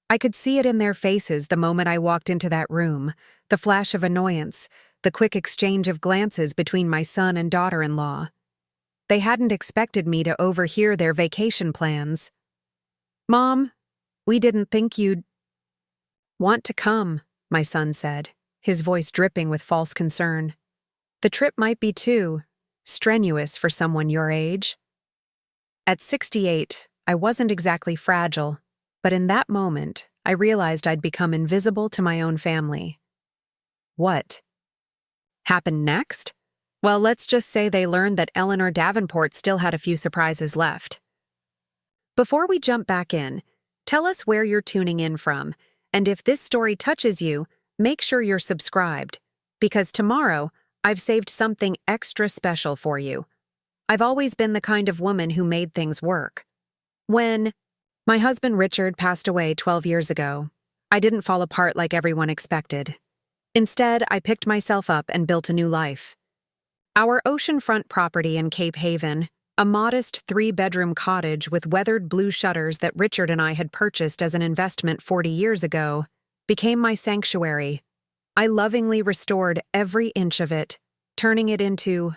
I could see it in their faces the moment I walked into that room, the flash of annoyance, the quick exchange of glances between my son and daughter-in-law. They hadn't expected me to overhear their vacation plans. "Mom, we didn't think you'd want to come," my son said, his voice dripping with false concern. "The trip might be too strenuous for someone your age." At 68, I wasn't exactly fragile, but in that moment, I realized I'd become invisible to my own family. What happened next? Well, let's just say they learned that Eleanor Davenport still had a few surprises left. Before we jump back in, tell us where you're tuning in from, and if this story touches you, make sure you're subscribed, because tomorrow, I've saved something extra special for you. I've always been the kind of woman who made things work. When my husband Richard passed away 12 years ago, I didn't fall apart like everyone expected. Instead, I picked myself up and built a new life. Our oceanfront property in Cape Haven, a modest 3-bedroom cottage with weathered blue shutters that Richard and I had purchased as an investment 40 years ago, became my sanctuary. I lovingly restored every inch of it, turning it into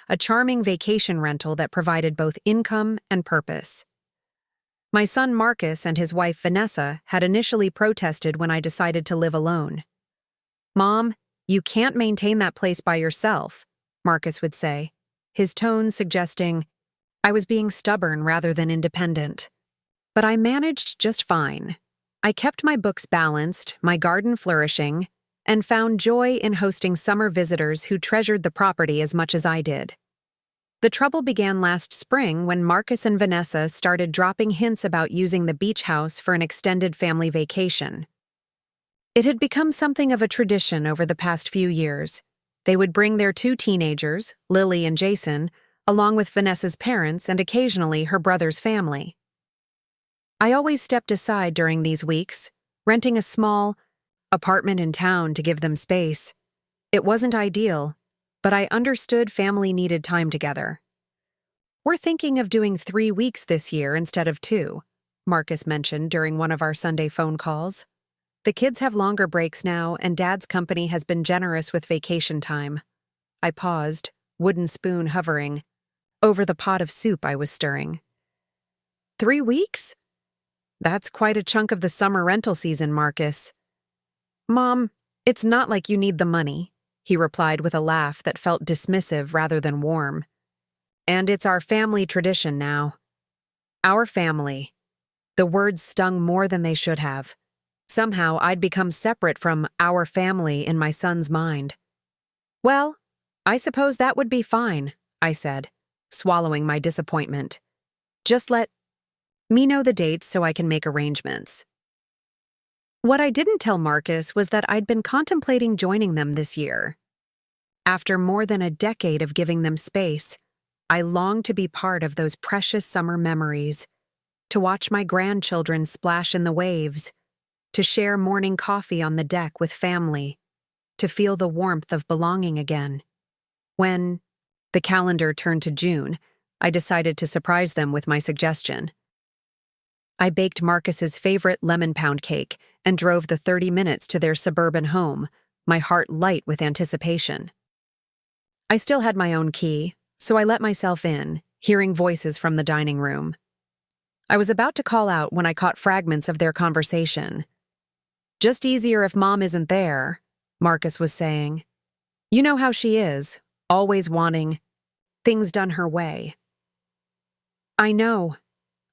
a charming vacation rental that provided both income and purpose. My son Marcus and his wife Vanessa had initially protested when I decided to live alone. "Mom, you can't maintain that place by yourself," Marcus would say, his tone suggesting I was being stubborn rather than independent. But I managed just fine. I kept my books balanced, my garden flourishing, and found joy in hosting summer visitors who treasured the property as much as I did. The trouble began last spring when Marcus and Vanessa started dropping hints about using the beach house for an extended family vacation. It had become something of a tradition over the past few years. They would bring their 2 teenagers, Lily and Jason, along with Vanessa's parents and occasionally her brother's family. I always stepped aside during these weeks, renting a small apartment in town to give them space. It wasn't ideal, but I understood family needed time together. "We're thinking of doing 3 weeks this year instead of 2, Marcus mentioned during one of our Sunday phone calls. "The kids have longer breaks now, and Dad's company has been generous with vacation time." I paused, wooden spoon hovering over the pot of soup I was stirring. 3 weeks? That's quite a chunk of the summer rental season, Marcus. "Mom, it's not like you need the money," he replied with a laugh that felt dismissive rather than warm. "And it's our family tradition now." Our family. The words stung more than they should have. Somehow I'd become separate from our family in my son's mind. "Well, I suppose that would be fine," I said, swallowing my disappointment. "Just let me know the dates so I can make arrangements." What I didn't tell Marcus was that I'd been contemplating joining them this year. After more than a decade of giving them space, I longed to be part of those precious summer memories, to watch my grandchildren splash in the waves, to share morning coffee on the deck with family, to feel the warmth of belonging again. When the calendar turned to June, I decided to surprise them with my suggestion. I baked Marcus's favorite lemon pound cake and drove the 30 minutes to their suburban home, my heart light with anticipation. I still had my own key, so I let myself in, hearing voices from the dining room. I was about to call out when I caught fragments of their conversation. "Just easier if Mom isn't there," Marcus was saying. "You know how she is, always wanting things done her way." "I know,"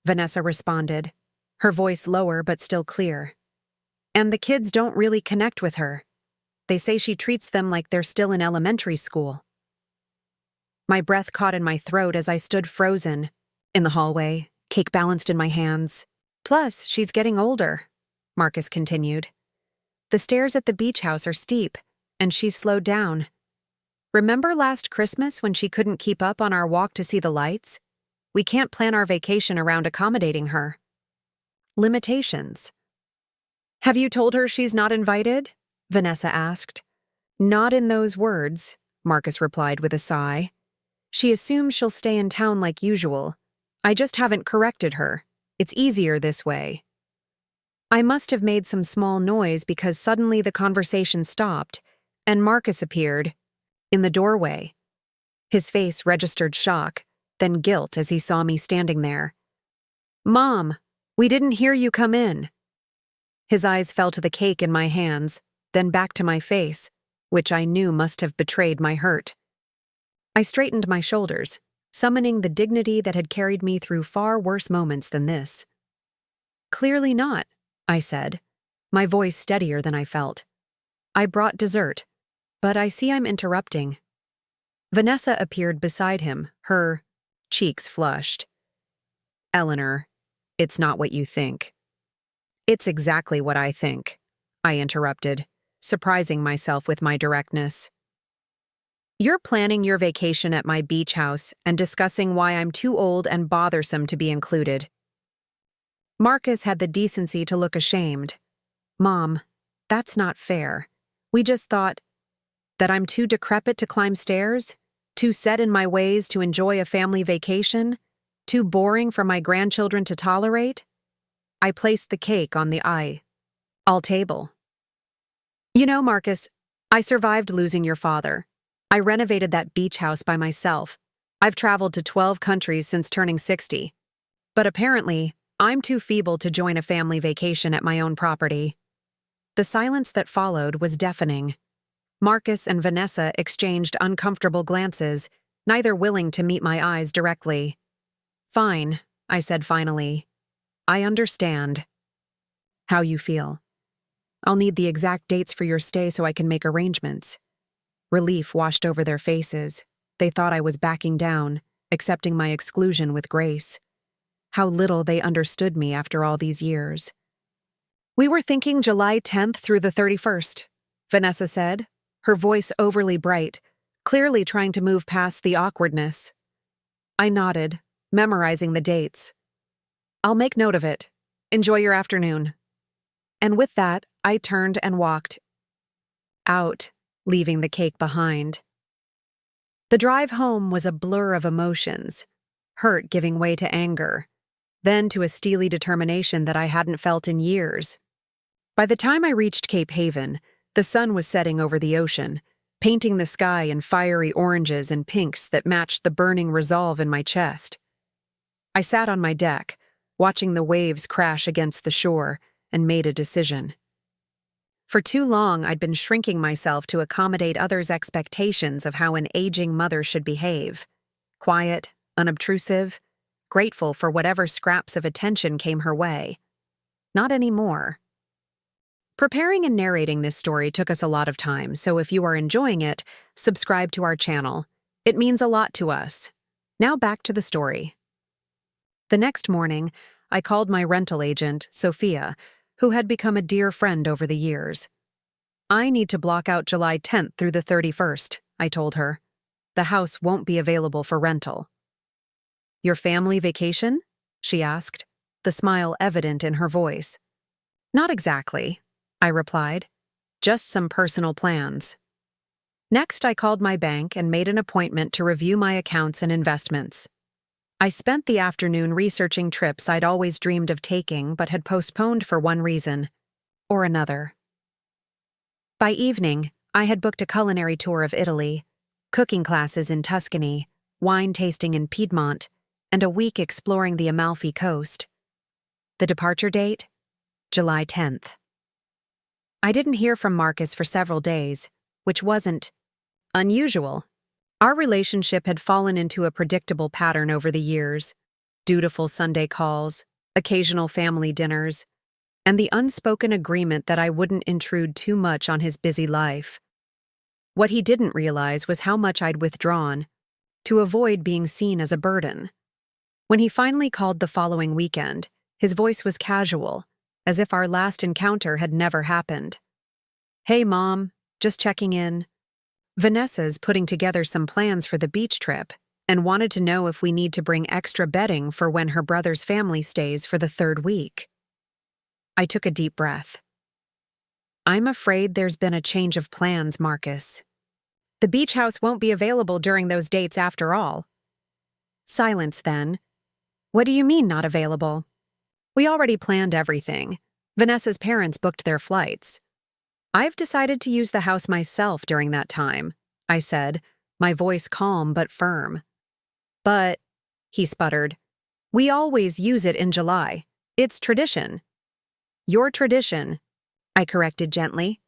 Vanessa responded, her voice lower but still clear. "And the kids don't really connect with her. They say she treats them like they're still in elementary school." My breath caught in my throat as I stood frozen in the hallway, cake balanced in my hands. "Plus, she's getting older," Marcus continued. "The stairs at the beach house are steep, and she's slowed down. Remember last Christmas when she couldn't keep up on our walk to see the lights? We can't plan our vacation around accommodating her." Limitations. "Have you told her she's not invited?" Vanessa asked. "Not in those words," Marcus replied with a sigh. "She assumes she'll stay in town like usual. I just haven't corrected her. It's easier this way." I must have made some small noise because suddenly the conversation stopped, and Marcus appeared in the doorway. His face registered shock, then guilt as he saw me standing there. "Mom, we didn't hear you come in." His eyes fell to the cake in my hands, then back to my face, which I knew must have betrayed my hurt. I straightened my shoulders, summoning the dignity that had carried me through far worse moments than this. "Clearly not," I said, my voice steadier than I felt. "I brought dessert, but I see I'm interrupting." Vanessa appeared beside him, her cheeks flushed. "Eleanor, it's not what you think." "It's exactly what I think," I interrupted, surprising myself with my directness. "You're planning your vacation at my beach house and discussing why I'm too old and bothersome to be included." Marcus had the decency to look ashamed. "Mom, that's not fair. We just thought that I'm too decrepit to climb stairs, too set in my ways to enjoy a family vacation, too boring for my grandchildren to tolerate." I placed the cake on the all table. "You know, Marcus, I survived losing your father. I renovated that beach house by myself. I've traveled to 12 countries since turning 60. But apparently, I'm too feeble to join a family vacation at my own property." The silence that followed was deafening. Marcus and Vanessa exchanged uncomfortable glances, neither willing to meet my eyes directly. "Fine," I said finally. "I understand how you feel. I'll need the exact dates for your stay so I can make arrangements." Relief washed over their faces. They thought I was backing down, accepting my exclusion with grace. How little they understood me after all these years. "We were thinking July 10th through the 31st, Vanessa said, her voice overly bright, clearly trying to move past the awkwardness. I nodded, memorizing the dates. "I'll make note of it. Enjoy your afternoon." And with that, I turned and walked out, leaving the cake behind. The drive home was a blur of emotions, hurt giving way to anger, then to a steely determination that I hadn't felt in years. By the time I reached Cape Haven, the sun was setting over the ocean, painting the sky in fiery oranges and pinks that matched the burning resolve in my chest. I sat on my deck, watching the waves crash against the shore, and made a decision. For too long, I'd been shrinking myself to accommodate others' expectations of how an aging mother should behave. Quiet, unobtrusive, grateful for whatever scraps of attention came her way. Not anymore. Preparing and narrating this story took us a lot of time, so if you are enjoying it, subscribe to our channel. It means a lot to us. Now back to the story. The next morning, I called my rental agent, Sophia, who had become a dear friend over the years. "I need to block out July 10th through the 31st, I told her. "The house won't be available for rental." "Your family vacation?" she asked, the smile evident in her voice. "Not exactly," I replied. "Just some personal plans." Next, I called my bank and made an appointment to review my accounts and investments. I spent the afternoon researching trips I'd always dreamed of taking but had postponed for one reason or another. By evening, I had booked a culinary tour of Italy, cooking classes in Tuscany, wine tasting in Piedmont, and a week exploring the Amalfi Coast. The departure date? July 10th. I didn't hear from Marcus for several days, which wasn't unusual. Our relationship had fallen into a predictable pattern over the years: dutiful Sunday calls, occasional family dinners, and the unspoken agreement that I wouldn't intrude too much on his busy life. What he didn't realize was how much I'd withdrawn, to avoid being seen as a burden. When he finally called the following weekend, his voice was casual, as if our last encounter had never happened. "Hey, Mom, just checking in. Vanessa's putting together some plans for the beach trip and wanted to know if we need to bring extra bedding for when her brother's family stays for the 3rd week." I took a deep breath. "I'm afraid there's been a change of plans, Marcus. The beach house won't be available during those dates after all." Silence then. "What do you mean not available?" "We already planned everything. Vanessa's parents booked their flights. I've decided to use the house myself during that time, I said, my voice calm but firm. But, he sputtered, we always use it in July. It's tradition. Your tradition, I corrected gently.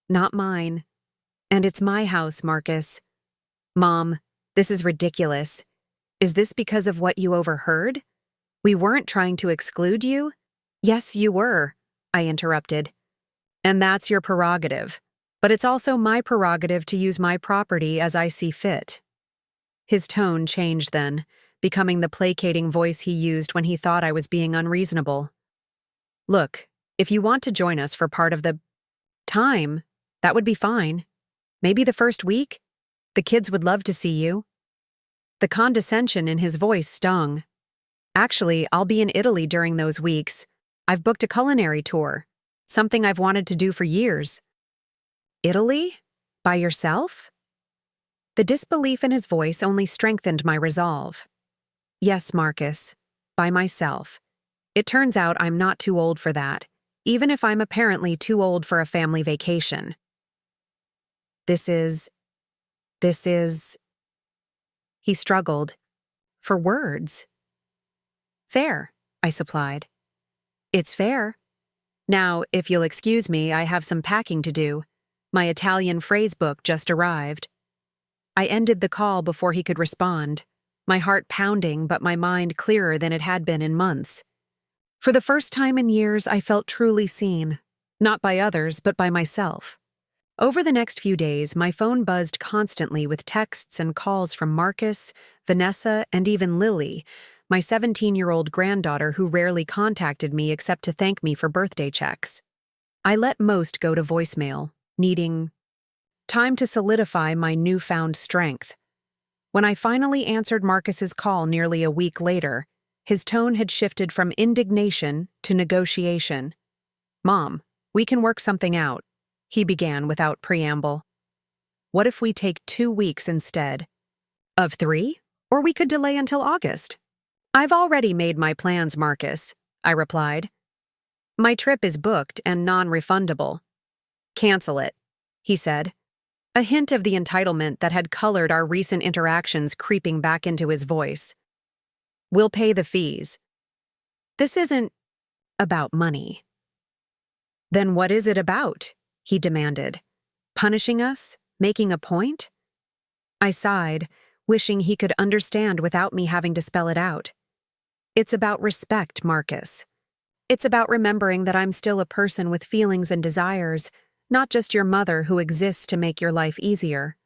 Not mine. And it's my house, Marcus. Mom, this is ridiculous. Is this because of what you overheard? We weren't trying to exclude you? Yes, you were, I interrupted. And that's your prerogative. But it's also my prerogative to use my property as I see fit. His tone changed then, becoming the placating voice he used when he thought I was being unreasonable. Look, if you want to join us for part of the time, that would be fine. Maybe the first week? The kids would love to see you. The condescension in his voice stung. Actually, I'll be in Italy during those weeks. I've booked a culinary tour, something I've wanted to do for years. Italy? By yourself? The disbelief in his voice only strengthened my resolve. Yes, Marcus, by myself. It turns out I'm not too old for that, even if I'm apparently too old for a family vacation. This is... He struggled. For words. Fair, I supplied. It's fair. Now, if you'll excuse me, I have some packing to do. My Italian phrase book just arrived. I ended the call before he could respond, my heart pounding but my mind clearer than it had been in months. For the first time in years, I felt truly seen, not by others, but by myself. Over the next few days, my phone buzzed constantly with texts and calls from Marcus, Vanessa, and even Lily, my 17-year-old granddaughter who rarely contacted me except to thank me for birthday checks. I let most go to voicemail, needing time to solidify my newfound strength. When I finally answered Marcus's call nearly a week later, his tone had shifted from indignation to negotiation. Mom, we can work something out, he began without preamble. What if we take 2 weeks instead? Of 3? Or we could delay until August. I've already made my plans, Marcus, I replied. My trip is booked and non-refundable. Cancel it, he said, a hint of the entitlement that had colored our recent interactions creeping back into his voice. We'll pay the fees. This isn't about money. Then what is it about? He demanded. Punishing us? Making a point? I sighed, wishing he could understand without me having to spell it out. It's about respect, Marcus. It's about remembering that I'm still a person with feelings and desires, not just your mother who exists to make your life easier.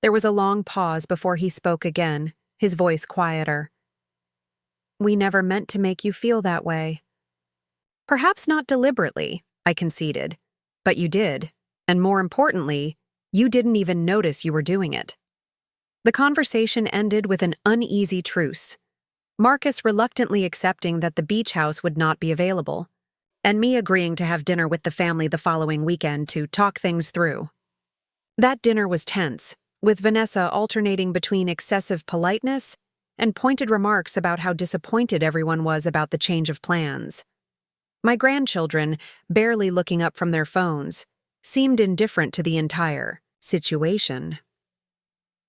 There was a long pause before he spoke again, his voice quieter. We never meant to make you feel that way. Perhaps not deliberately, I conceded, but you did, and more importantly, you didn't even notice you were doing it. The conversation ended with an uneasy truce, Marcus reluctantly accepting that the beach house would not be available, and me agreeing to have dinner with the family the following weekend to talk things through. That dinner was tense, with Vanessa alternating between excessive politeness and pointed remarks about how disappointed everyone was about the change of plans. My grandchildren, barely looking up from their phones, seemed indifferent to the entire situation.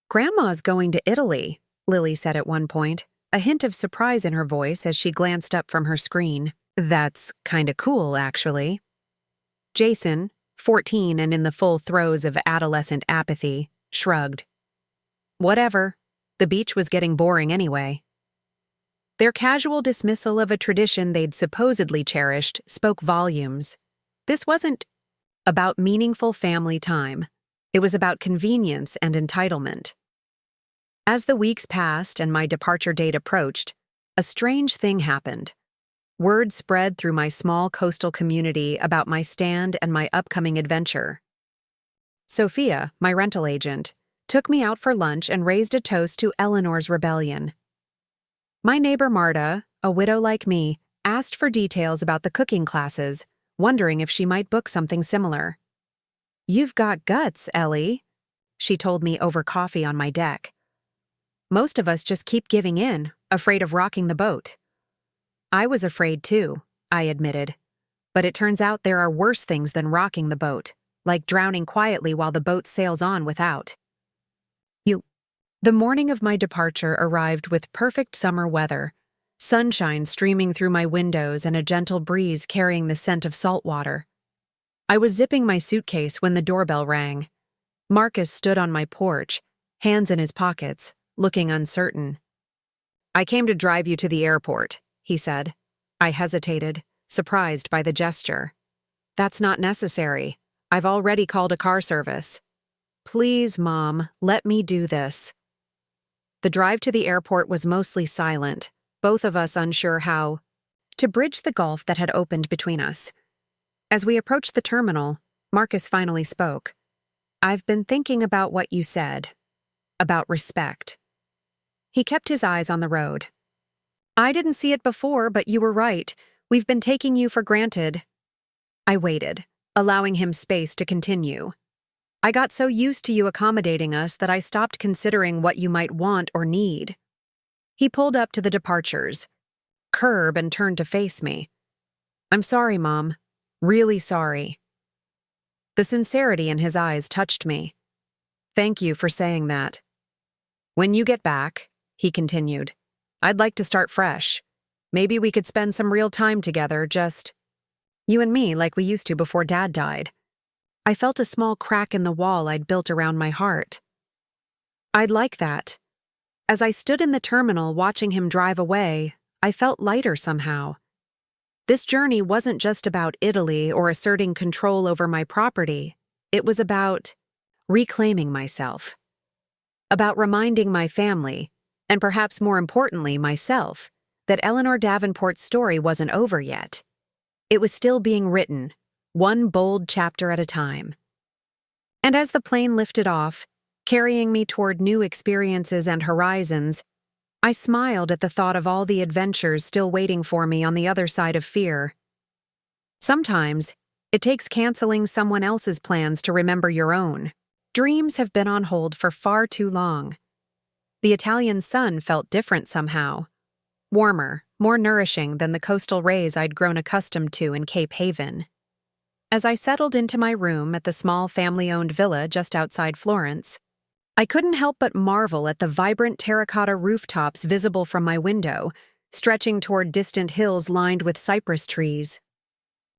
Grandma's going to Italy, Lily said at one point, a hint of surprise in her voice as she glanced up from her screen. That's kinda cool, actually. Jason, 14 and in the full throes of adolescent apathy, shrugged. Whatever. The beach was getting boring anyway. Their casual dismissal of a tradition they'd supposedly cherished spoke volumes. This wasn't about meaningful family time. It was about convenience and entitlement. As the weeks passed and my departure date approached, a strange thing happened. Word spread through my small coastal community about my stand and my upcoming adventure. Sophia, my rental agent, took me out for lunch and raised a toast to Eleanor's rebellion. My neighbor Marta, a widow like me, asked for details about the cooking classes, wondering if she might book something similar. You've got guts, Ellie, she told me over coffee on my deck. Most of us just keep giving in, afraid of rocking the boat. I was afraid too, I admitted. But it turns out there are worse things than rocking the boat, like drowning quietly while the boat sails on without you. The morning of my departure arrived with perfect summer weather, sunshine streaming through my windows and a gentle breeze carrying the scent of salt water. I was zipping my suitcase when the doorbell rang. Marcus stood on my porch, hands in his pockets, looking uncertain. "I came to drive you to the airport," he said. I hesitated, surprised by the gesture. "That's not necessary. I've already called a car service." "Please, Mom, let me do this." The drive to the airport was mostly silent, both of us unsure how to bridge the gulf that had opened between us. As we approached the terminal, Marcus finally spoke. "I've been thinking about what you said. About respect." He kept his eyes on the road. "I didn't see it before, but you were right. We've been taking you for granted." I waited, allowing him space to continue. "I got so used to you accommodating us that I stopped considering what you might want or need." He pulled up to the departures curb and turned to face me. "I'm sorry, Mom. Really sorry." The sincerity in his eyes touched me. "Thank you for saying that. When you get back," he continued, "I'd like to start fresh. Maybe we could spend some real time together, just you and me like we used to before Dad died." I felt a small crack in the wall I'd built around my heart. "I'd like that." As I stood in the terminal watching him drive away, I felt lighter somehow. This journey wasn't just about Italy or asserting control over my property. It was about reclaiming myself. About reminding my family, and perhaps more importantly myself, that Eleanor Davenport's story wasn't over yet. It was still being written, one bold chapter at a time. And as the plane lifted off, carrying me toward new experiences and horizons, I smiled at the thought of all the adventures still waiting for me on the other side of fear. Sometimes, it takes canceling someone else's plans to remember your own. Dreams have been on hold for far too long. The Italian sun felt different somehow. Warmer, more nourishing than the coastal rays I'd grown accustomed to in Cape Haven. As I settled into my room at the small family-owned villa just outside Florence, I couldn't help but marvel at the vibrant terracotta rooftops visible from my window, stretching toward distant hills lined with cypress trees.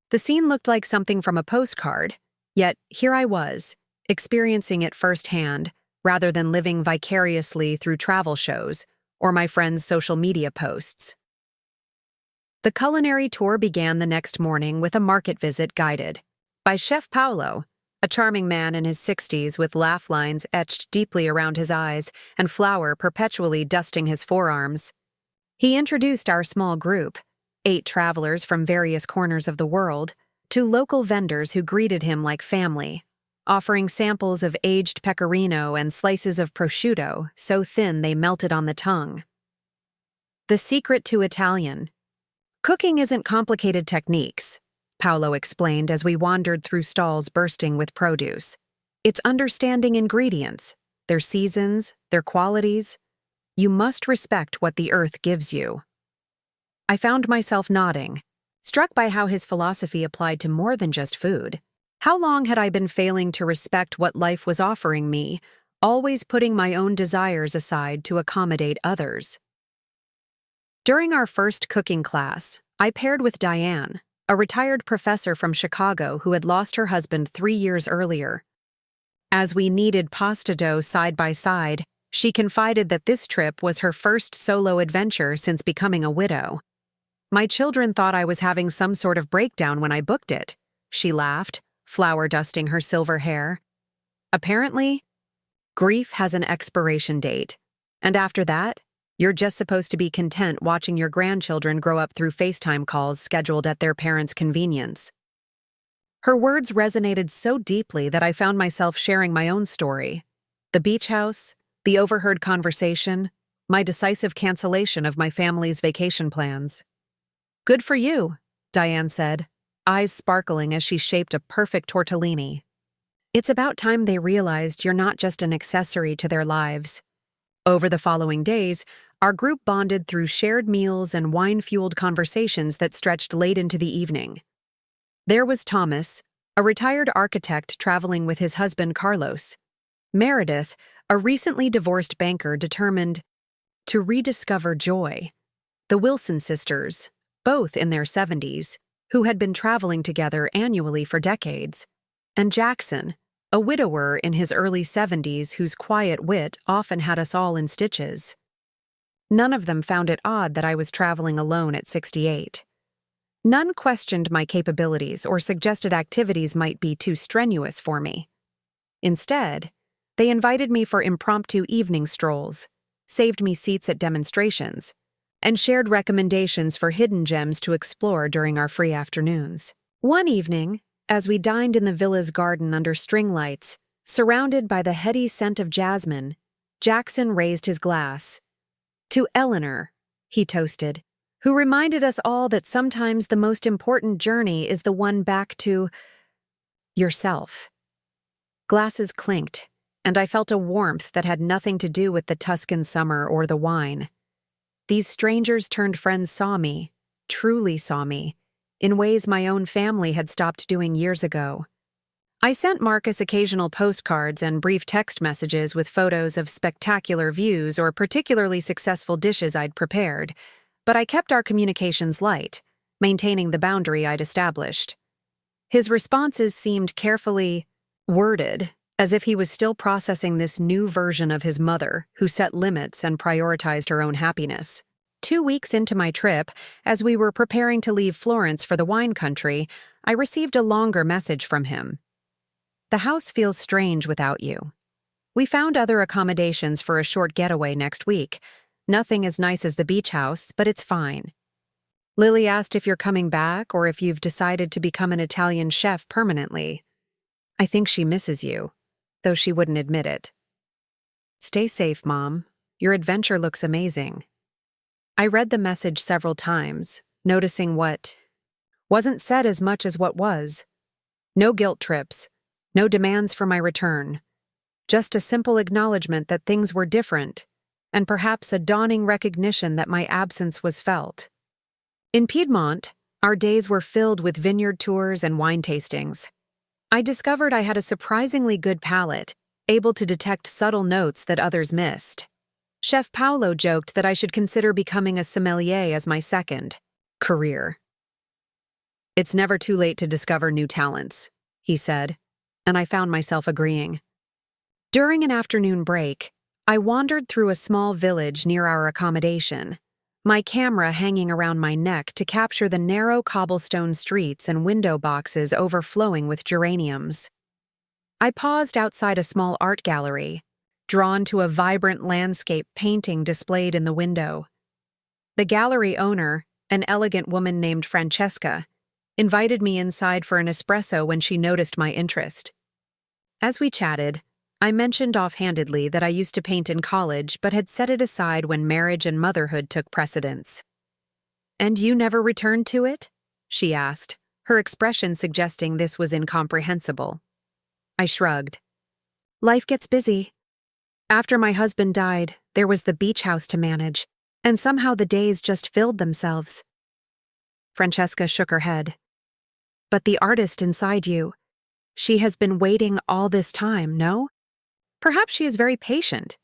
The scene looked like something from a postcard, yet here I was, experiencing it firsthand, rather than living vicariously through travel shows or my friends' social media posts. The culinary tour began the next morning with a market visit guided by Chef Paolo, a charming man in his 60s with laugh lines etched deeply around his eyes and flour perpetually dusting his forearms. He introduced our small group, 8 travelers from various corners of the world, to local vendors who greeted him like family, offering samples of aged pecorino and slices of prosciutto so thin they melted on the tongue. The secret to Italian. Cooking isn't complicated techniques, Paolo explained as we wandered through stalls bursting with produce. It's understanding ingredients, their seasons, their qualities. You must respect what the earth gives you. I found myself nodding, struck by how his philosophy applied to more than just food. How long had I been failing to respect what life was offering me, always putting my own desires aside to accommodate others? During our first cooking class, I paired with Diane, a retired professor from Chicago who had lost her husband 3 years earlier. As we kneaded pasta dough side by side, she confided that this trip was her first solo adventure since becoming a widow. "My children thought I was having some sort of breakdown when I booked it," she laughed, flour dusting her silver hair. "Apparently, grief has an expiration date, and after that, you're just supposed to be content watching your grandchildren grow up through FaceTime calls scheduled at their parents' convenience." Her words resonated so deeply that I found myself sharing my own story. The beach house, the overheard conversation, my decisive cancellation of my family's vacation plans. "Good for you," Diane said, eyes sparkling as she shaped a perfect tortellini. "It's about time they realized you're not just an accessory to their lives." Over the following days, our group bonded through shared meals and wine-fueled conversations that stretched late into the evening. There was Thomas, a retired architect traveling with his husband Carlos. Meredith, a recently divorced banker determined to rediscover joy. The Wilson sisters, both in their 70s, who had been traveling together annually for decades. And Jackson, a widower in his early 70s whose quiet wit often had us all in stitches. None of them found it odd that I was traveling alone at 68. None questioned my capabilities or suggested activities might be too strenuous for me. Instead, they invited me for impromptu evening strolls, saved me seats at demonstrations, and shared recommendations for hidden gems to explore during our free afternoons. One evening, as we dined in the villa's garden under string lights, surrounded by the heady scent of jasmine, Jackson raised his glass. "To Eleanor," he toasted, who reminded us all that sometimes the most important journey is the one back to yourself. Glasses clinked, and I felt a warmth that had nothing to do with the Tuscan summer or the wine. These strangers-turned-friends saw me, truly saw me, in ways my own family had stopped doing years ago. I sent Marcus occasional postcards and brief text messages with photos of spectacular views or particularly successful dishes I'd prepared, but I kept our communications light, maintaining the boundary I'd established. His responses seemed carefully worded, as if he was still processing this new version of his mother, who set limits and prioritized her own happiness. 2 weeks into my trip, as we were preparing to leave Florence for the wine country, I received a longer message from him. "The house feels strange without you. We found other accommodations for a short getaway next week. Nothing as nice as the beach house, but it's fine. Lily asked if you're coming back or if you've decided to become an Italian chef permanently. I think she misses you, though she wouldn't admit it. Stay safe, Mom. Your adventure looks amazing." I read the message several times, noticing what wasn't said as much as what was. No guilt trips, no demands for my return. Just a simple acknowledgement that things were different, and perhaps a dawning recognition that my absence was felt. In Piedmont, our days were filled with vineyard tours and wine tastings. I discovered I had a surprisingly good palate, able to detect subtle notes that others missed. Chef Paolo joked that I should consider becoming a sommelier as my second career. "It's never too late to discover new talents," he said, and I found myself agreeing. During an afternoon break, I wandered through a small village near our accommodation, my camera hanging around my neck to capture the narrow cobblestone streets and window boxes overflowing with geraniums. I paused outside a small art gallery, drawn to a vibrant landscape painting displayed in the window. The gallery owner, an elegant woman named Francesca, invited me inside for an espresso when she noticed my interest. As we chatted, I mentioned offhandedly that I used to paint in college but had set it aside when marriage and motherhood took precedence. "And you never returned to it?" she asked, her expression suggesting this was incomprehensible. I shrugged. "Life gets busy. After my husband died, there was the beach house to manage, and somehow the days just filled themselves." Francesca shook her head. "But the artist inside you, she has been waiting all this time, no? Perhaps she is very patient,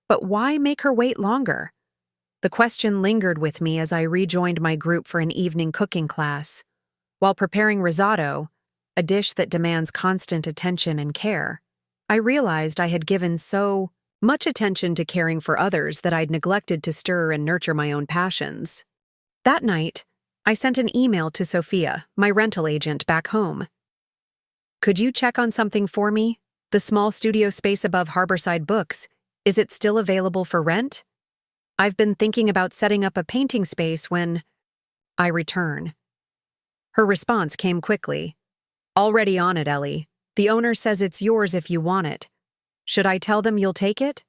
but why make her wait longer?" The question lingered with me as I rejoined my group for an evening cooking class. While preparing risotto, a dish that demands constant attention and care, I realized I had given so much attention to caring for others that I'd neglected to stir and nurture my own passions. That night, I sent an email to Sophia, my rental agent back home. "Could you check on something for me? The small studio space above Harborside Books, is it still available for rent? I've been thinking about setting up a painting space when I return." Her response came quickly. "Already on it, Ellie. The owner says it's yours if you want it. Should I tell them you'll take it?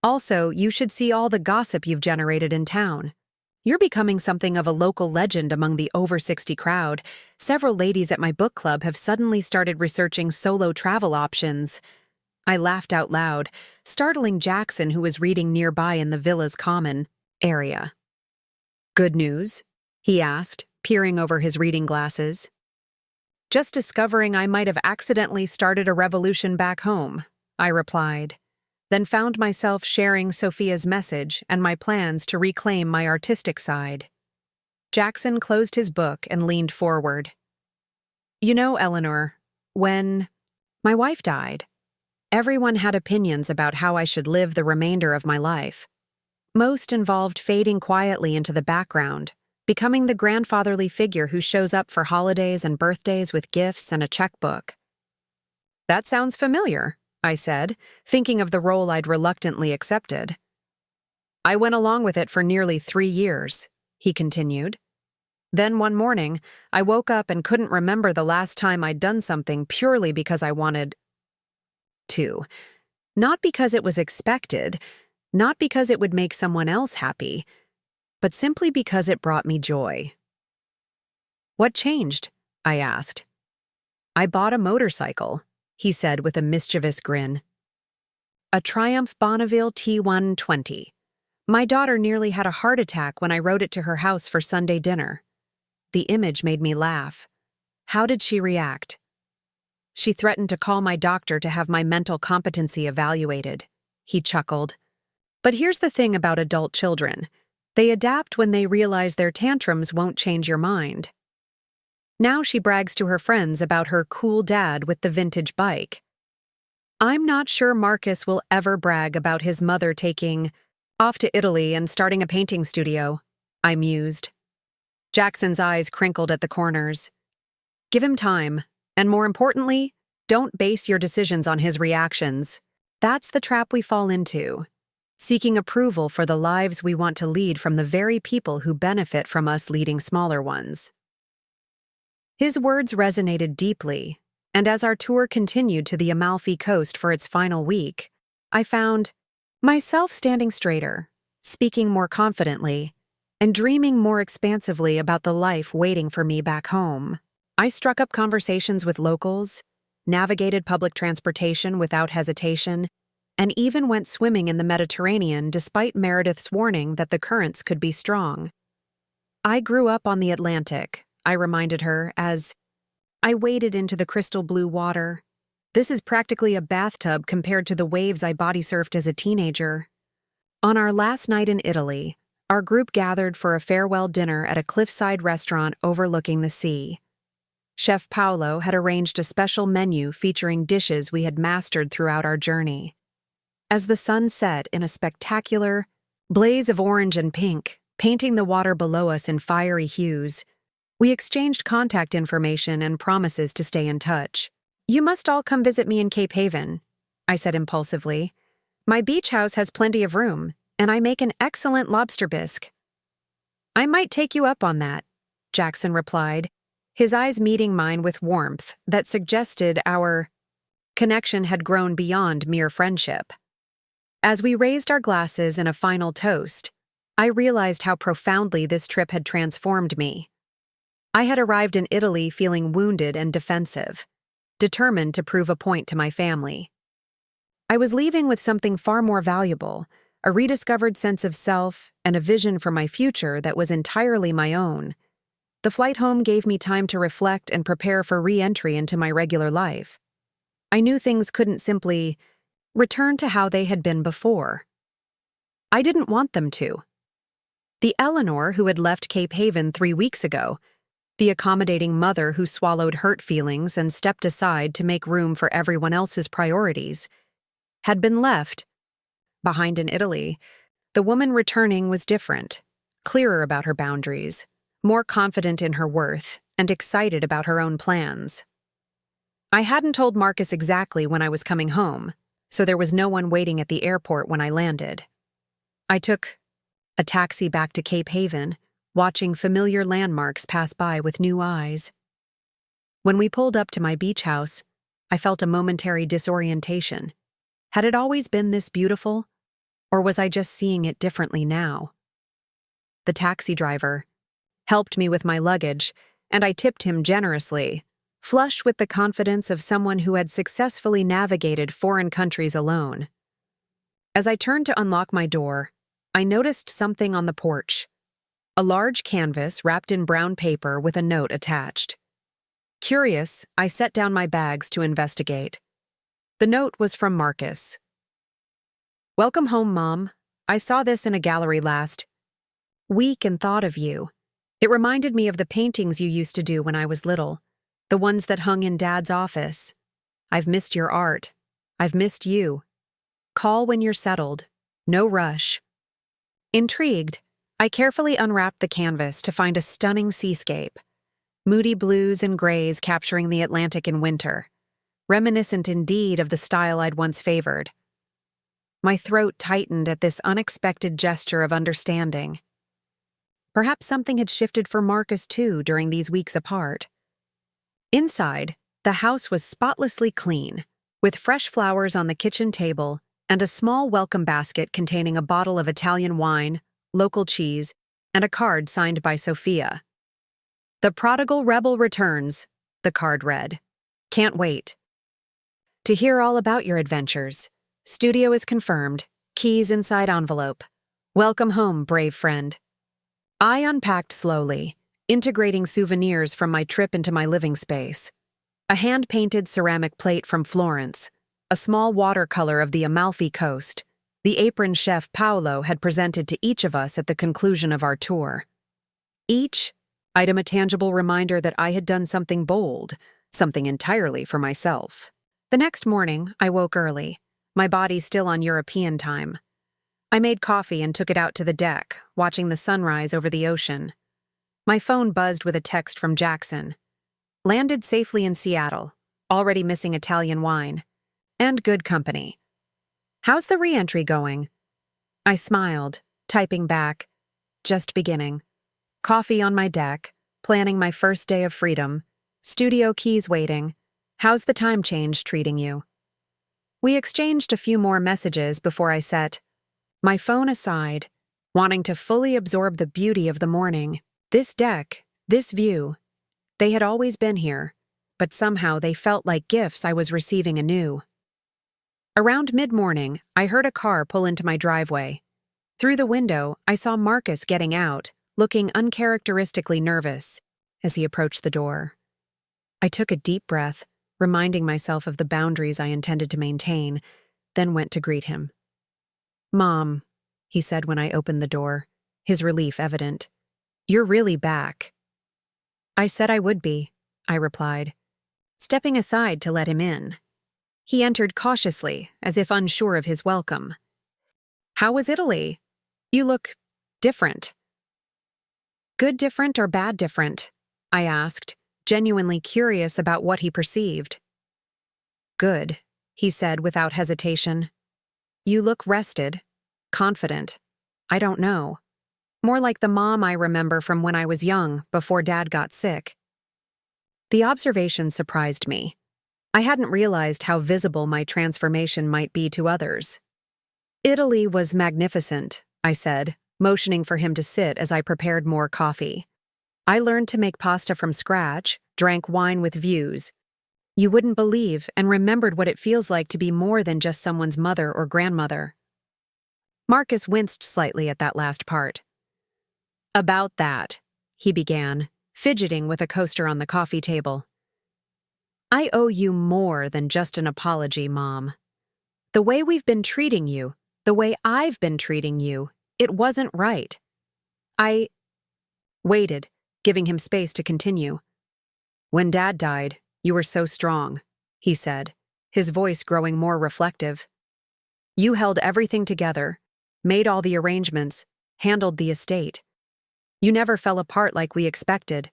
Also, you should see all the gossip you've generated in town. You're becoming something of a local legend among the over 60 crowd. Several ladies at my book club have suddenly started researching solo travel options." I laughed out loud, startling Jackson, who was reading nearby in the villa's common area. "Good news?" he asked, peering over his reading glasses. Just discovering I might have accidentally started a revolution back home, I replied, then found myself sharing Sophia's message and my plans to reclaim my artistic side. Jackson closed his book and leaned forward. You know, Eleanor, when my wife died, everyone had opinions about how I should live the remainder of my life. Most involved fading quietly into the background, becoming the grandfatherly figure who shows up for holidays and birthdays with gifts and a checkbook. That sounds familiar, I said, thinking of the role I'd reluctantly accepted. I went along with it for nearly 3 years, he continued. Then one morning, I woke up and couldn't remember the last time I'd done something purely because I wanted to. Not because it was expected, not because it would make someone else happy, but simply because it brought me joy. What changed? I asked. I bought a motorcycle, he said with a mischievous grin. A Triumph Bonneville T120. My daughter nearly had a heart attack when I rode it to her house for Sunday dinner. The image made me laugh. How did she react? She threatened to call my doctor to have my mental competency evaluated. He chuckled. But here's the thing about adult children. They adapt when they realize their tantrums won't change your mind. Now she brags to her friends about her cool dad with the vintage bike. I'm not sure Marcus will ever brag about his mother taking off to Italy and starting a painting studio, I mused. Jackson's eyes crinkled at the corners. Give him time, and more importantly, don't base your decisions on his reactions. That's the trap we fall into. Seeking approval for the lives we want to lead from the very people who benefit from us leading smaller ones. His words resonated deeply, and as our tour continued to the Amalfi Coast for its final week, I found myself standing straighter, speaking more confidently, and dreaming more expansively about the life waiting for me back home. I struck up conversations with locals, navigated public transportation without hesitation, and even went swimming in the Mediterranean despite Meredith's warning that the currents could be strong. I grew up on the Atlantic, I reminded her as I waded into the crystal blue water. This is practically a bathtub compared to the waves I body surfed as a teenager. On our last night in Italy, our group gathered for a farewell dinner at a cliffside restaurant overlooking the sea. Chef Paolo had arranged a special menu featuring dishes we had mastered throughout our journey. As the sun set in a spectacular blaze of orange and pink, painting the water below us in fiery hues, we exchanged contact information and promises to stay in touch. You must all come visit me in Cape Haven, I said impulsively. My beach house has plenty of room, and I make an excellent lobster bisque. I might take you up on that, Jackson replied, his eyes meeting mine with warmth that suggested our connection had grown beyond mere friendship. As we raised our glasses in a final toast, I realized how profoundly this trip had transformed me. I had arrived in Italy feeling wounded and defensive, determined to prove a point to my family. I was leaving with something far more valuable, a rediscovered sense of self and a vision for my future that was entirely my own. The flight home gave me time to reflect and prepare for re-entry into my regular life. I knew things couldn't simply return to how they had been before. I didn't want them to. The Eleanor who had left Cape Haven 3 weeks ago, the accommodating mother who swallowed hurt feelings and stepped aside to make room for everyone else's priorities, had been left behind in Italy. The woman returning was different, clearer about her boundaries, more confident in her worth, and excited about her own plans. I hadn't told Marcus exactly when I was coming home, so there was no one waiting at the airport when I landed. I took a taxi back to Cape Haven, watching familiar landmarks pass by with new eyes. When we pulled up to my beach house, I felt a momentary disorientation. Had it always been this beautiful, or was I just seeing it differently now? The taxi driver helped me with my luggage, and I tipped him generously, flush with the confidence of someone who had successfully navigated foreign countries alone. As I turned to unlock my door, I noticed something on the porch. A large canvas wrapped in brown paper with a note attached. Curious, I set down my bags to investigate. The note was from Marcus. "Welcome home, Mom. I saw this in a gallery last week and thought of you. It reminded me of the paintings you used to do when I was little, the ones that hung in Dad's office. I've missed your art. I've missed you. Call when you're settled. No rush." Intrigued, I carefully unwrapped the canvas to find a stunning seascape. Moody blues and grays capturing the Atlantic in winter. Reminiscent indeed of the style I'd once favored. My throat tightened at this unexpected gesture of understanding. Perhaps something had shifted for Marcus too during these weeks apart. Inside, the house was spotlessly clean, with fresh flowers on the kitchen table and a small welcome basket containing a bottle of Italian wine, local cheese, and a card signed by Sophia. "The prodigal rebel returns," the card read. "Can't wait to hear all about your adventures. Studio is confirmed. Keys inside envelope. Welcome home, brave friend." I unpacked slowly, integrating souvenirs from my trip into my living space. A hand-painted ceramic plate from Florence, a small watercolor of the Amalfi Coast, the apron chef Paolo had presented to each of us at the conclusion of our tour. Each item a tangible reminder that I had done something bold, something entirely for myself. The next morning, I woke early, my body still on European time. I made coffee and took it out to the deck, watching the sunrise over the ocean. My phone buzzed with a text from Jackson. "Landed safely in Seattle, already missing Italian wine. And good company. How's the re-entry going?" I smiled, typing back, "Just beginning. Coffee on my deck, planning my first day of freedom. Studio keys waiting. How's the time change treating you?" We exchanged a few more messages before I set my phone aside, wanting to fully absorb the beauty of the morning. This deck, this view, they had always been here, but somehow they felt like gifts I was receiving anew. Around mid-morning, I heard a car pull into my driveway. Through the window, I saw Marcus getting out, looking uncharacteristically nervous as he approached the door. I took a deep breath, reminding myself of the boundaries I intended to maintain, then went to greet him. "Mom," he said when I opened the door, his relief evident. "You're really back." "I said I would be," I replied, stepping aside to let him in. He entered cautiously, as if unsure of his welcome. "How was Italy? You look different." "Good different or bad different?" I asked, genuinely curious about what he perceived. "Good," he said without hesitation. "You look rested, confident. I don't know. More like the mom I remember from when I was young, before Dad got sick." The observation surprised me. I hadn't realized how visible my transformation might be to others. "Italy was magnificent," I said, motioning for him to sit as I prepared more coffee. "I learned to make pasta from scratch, drank wine with views. You wouldn't believe and remembered what it feels like to be more than just someone's mother or grandmother." Marcus winced slightly at that last part. "About that," he began, fidgeting with a coaster on the coffee table. "I owe you more than just an apology, Mom. The way we've been treating you, the way I've been treating you, it wasn't right." I waited, giving him space to continue. "When Dad died, you were so strong," he said, his voice growing more reflective. "You held everything together, made all the arrangements, handled the estate. You never fell apart like we expected.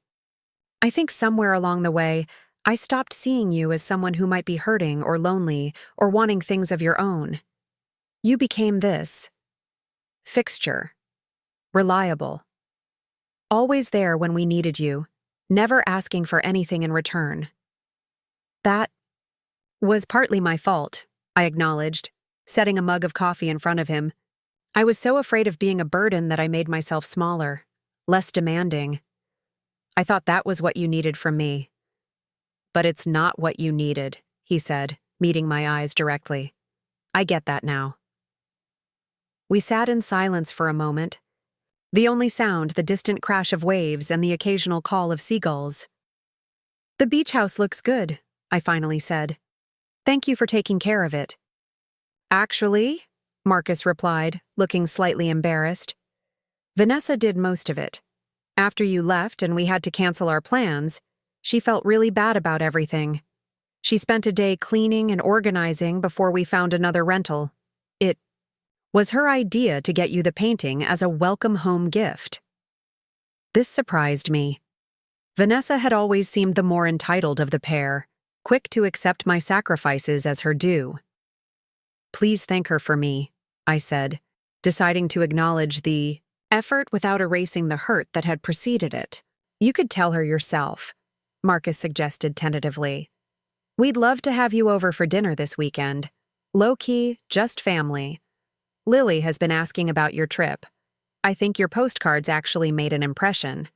I think somewhere along the way, I stopped seeing you as someone who might be hurting or lonely or wanting things of your own. You became this fixture, reliable. Always there when we needed you, never asking for anything in return." "That was partly my fault," I acknowledged, setting a mug of coffee in front of him. "I was so afraid of being a burden that I made myself smaller, less demanding. I thought that was what you needed from me." "But it's not what you needed," he said, meeting my eyes directly. "I get that now." We sat in silence for a moment, the only sound the distant crash of waves and the occasional call of seagulls. The beach house looks good, I finally said. Thank you for taking care of it. Actually, Marcus replied, looking slightly embarrassed, Vanessa did most of it. After you left and we had to cancel our plans, she felt really bad about everything. She spent a day cleaning and organizing before we found another rental. It was her idea to get you the painting as a welcome home gift. This surprised me. Vanessa had always seemed the more entitled of the pair, quick to accept my sacrifices as her due. Please thank her for me, I said, deciding to acknowledge the effort without erasing the hurt that had preceded it. You could tell her yourself, Marcus suggested tentatively. We'd love to have you over for dinner this weekend. Low-key, just family. Lily has been asking about your trip. I think your postcards actually made an impression.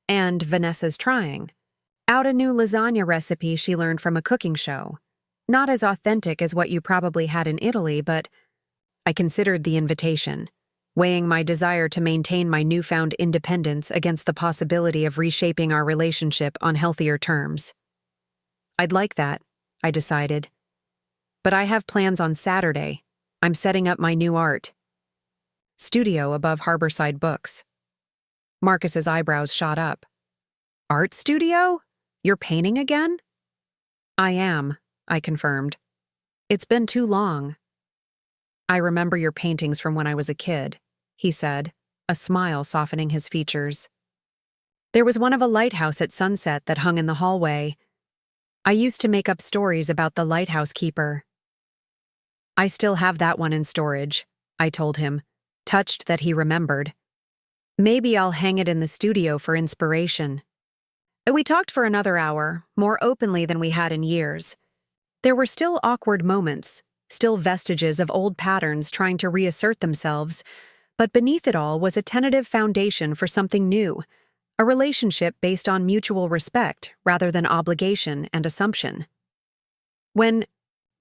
And Vanessa's trying out a new lasagna recipe she learned from a cooking show. Not as authentic as what you probably had in Italy, but I considered the invitation, weighing my desire to maintain my newfound independence against the possibility of reshaping our relationship on healthier terms. I'd like that, I decided. But I have plans on Saturday. I'm setting up my new art studio above Harborside Books. Marcus's eyebrows shot up. Art studio? You're painting again? I am, I confirmed. It's been too long. I remember your paintings from when I was a kid, he said, a smile softening his features. There was one of a lighthouse at sunset that hung in the hallway. I used to make up stories about the lighthouse keeper. I still have that one in storage, I told him, touched that he remembered. Maybe I'll hang it in the studio for inspiration. We talked for another hour, more openly than we had in years. There were still awkward moments, still vestiges of old patterns trying to reassert themselves, but beneath it all was a tentative foundation for something new, a relationship based on mutual respect rather than obligation and assumption. When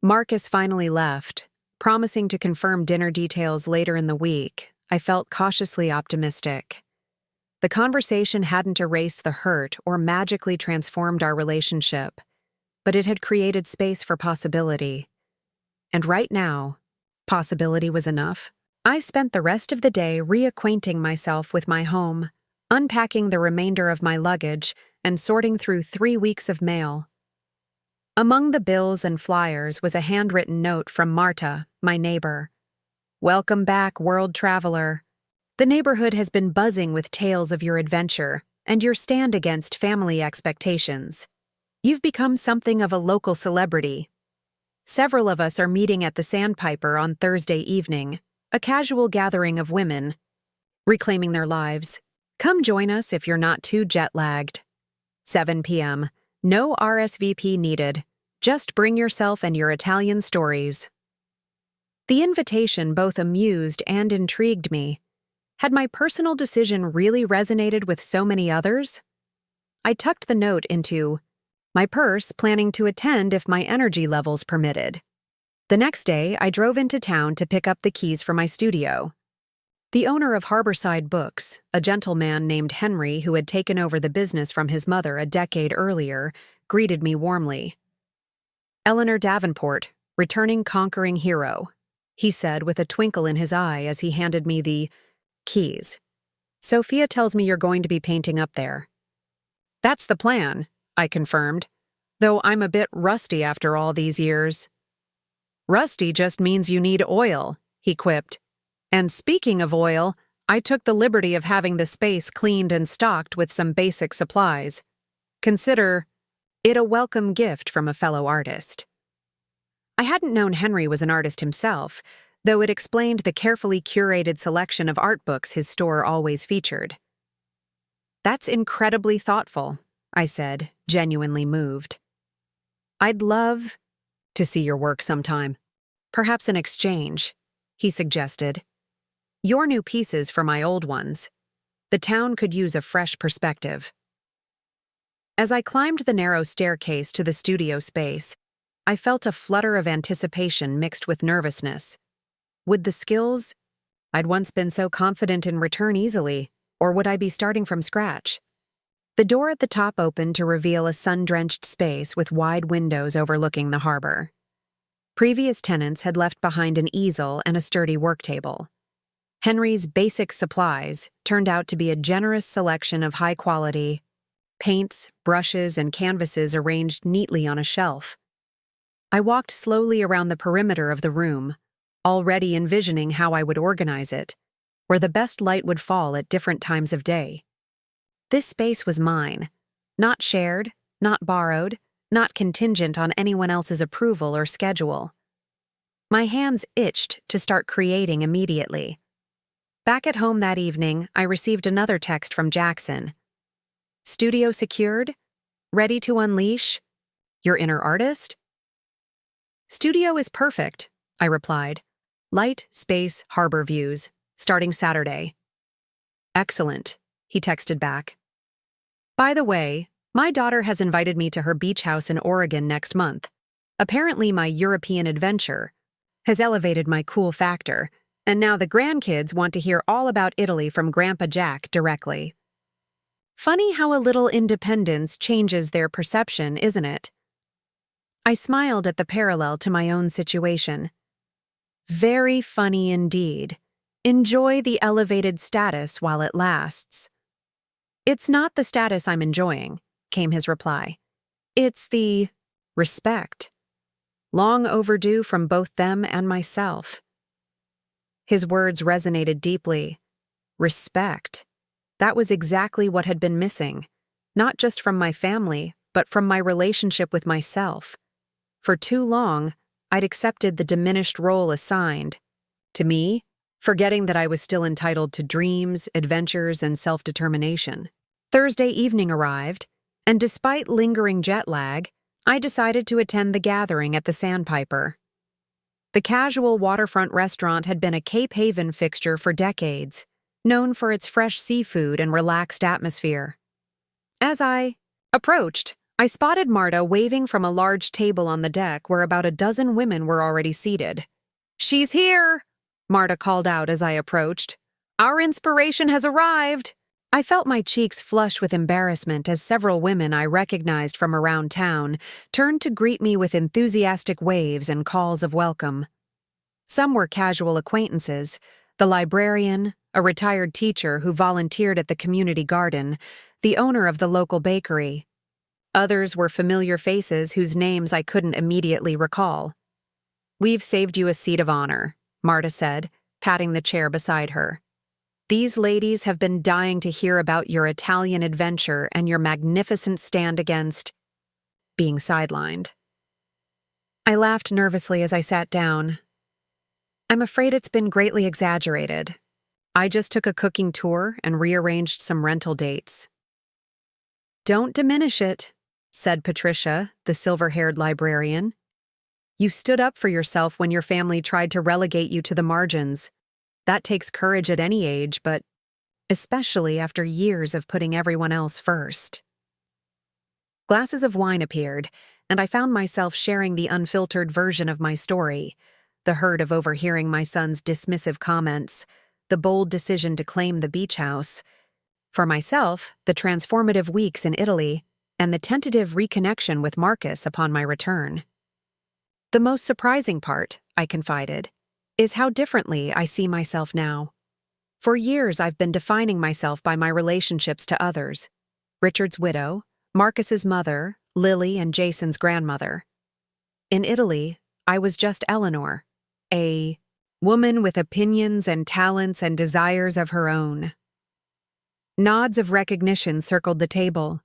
Marcus finally left, promising to confirm dinner details later in the week, I felt cautiously optimistic. The conversation hadn't erased the hurt or magically transformed our relationship, but it had created space for possibility. And right now, possibility was enough. I spent the rest of the day reacquainting myself with my home, unpacking the remainder of my luggage, and sorting through 3 weeks of mail. Among the bills and flyers was a handwritten note from Marta, my neighbor. Welcome back, world traveler. The neighborhood has been buzzing with tales of your adventure and your stand against family expectations. You've become something of a local celebrity. Several of us are meeting at the Sandpiper on Thursday evening, a casual gathering of women, reclaiming their lives. Come join us if you're not too jet-lagged. 7 p.m. No RSVP needed. Just bring yourself and your Italian stories. The invitation both amused and intrigued me. Had my personal decision really resonated with so many others? I tucked the note into my purse, planning to attend if my energy levels permitted. The next day, I drove into town to pick up the keys for my studio. The owner of Harborside Books, a gentleman named Henry who had taken over the business from his mother a decade earlier, greeted me warmly. Eleanor Davenport, returning conquering hero, he said with a twinkle in his eye as he handed me the keys. Sophia tells me you're going to be painting up there. That's the plan, I confirmed, though I'm a bit rusty after all these years. Rusty just means you need oil, he quipped. And speaking of oil, I took the liberty of having the space cleaned and stocked with some basic supplies. Consider it a welcome gift from a fellow artist. I hadn't known Henry was an artist himself, though it explained the carefully curated selection of art books his store always featured. That's incredibly thoughtful, I said, genuinely moved. I'd love to see your work sometime. Perhaps an exchange, he suggested. Your new pieces for my old ones. The town could use a fresh perspective. As I climbed the narrow staircase to the studio space, I felt a flutter of anticipation mixed with nervousness. Would the skills I'd once been so confident in return easily, or would I be starting from scratch? The door at the top opened to reveal a sun-drenched space with wide windows overlooking the harbor. Previous tenants had left behind an easel and a sturdy work table. Henry's basic supplies turned out to be a generous selection of high-quality paints, brushes, and canvases arranged neatly on a shelf. I walked slowly around the perimeter of the room, already envisioning how I would organize it, where the best light would fall at different times of day. This space was mine, not shared, not borrowed, not contingent on anyone else's approval or schedule. My hands itched to start creating immediately. Back at home that evening, I received another text from Jackson. "Studio secured? Ready to unleash? Your inner artist?" "Studio is perfect," I replied. "Light, space, harbor views. Starting Saturday." "Excellent," he texted back. "By the way, my daughter has invited me to her beach house in Oregon next month. Apparently my European adventure has elevated my cool factor, and now the grandkids want to hear all about Italy from Grandpa Jack directly." Funny how a little independence changes their perception, isn't it? I smiled at the parallel to my own situation. Very funny indeed. Enjoy the elevated status while it lasts. "It's not the status I'm enjoying," came his reply. "It's the respect. Long overdue from both them and myself." His words resonated deeply. Respect. That was exactly what had been missing, not just from my family, but from my relationship with myself. For too long, I'd accepted the diminished role assigned to me, forgetting that I was still entitled to dreams, adventures, and self-determination. Thursday evening arrived, and despite lingering jet lag, I decided to attend the gathering at the Sandpiper. The casual waterfront restaurant had been a Cape Haven fixture for decades, known for its fresh seafood and relaxed atmosphere. As I approached, I spotted Marta waving from a large table on the deck where about a dozen women were already seated. "She's here!" Marta called out as I approached. "Our inspiration has arrived!" I felt my cheeks flush with embarrassment as several women I recognized from around town turned to greet me with enthusiastic waves and calls of welcome. Some were casual acquaintances, the librarian, a retired teacher who volunteered at the community garden, the owner of the local bakery. Others were familiar faces whose names I couldn't immediately recall. "We've saved you a seat of honor," Marta said, patting the chair beside her. "These ladies have been dying to hear about your Italian adventure and your magnificent stand against being sidelined." I laughed nervously as I sat down. "I'm afraid it's been greatly exaggerated. I just took a cooking tour and rearranged some rental dates." "Don't diminish it," said Patricia, the silver-haired librarian. "You stood up for yourself when your family tried to relegate you to the margins. That takes courage at any age, but especially after years of putting everyone else first." Glasses of wine appeared, and I found myself sharing the unfiltered version of my story, the hurt of overhearing my son's dismissive comments, the bold decision to claim the beach house. For myself, the transformative weeks in Italy, and the tentative reconnection with Marcus upon my return. "The most surprising part," I confided, "is how differently I see myself now. For years I've been defining myself by my relationships to others: Richard's widow, Marcus's mother, Lily and Jason's grandmother. In Italy, I was just Eleanor, a woman with opinions and talents and desires of her own." Nods of recognition circled the table.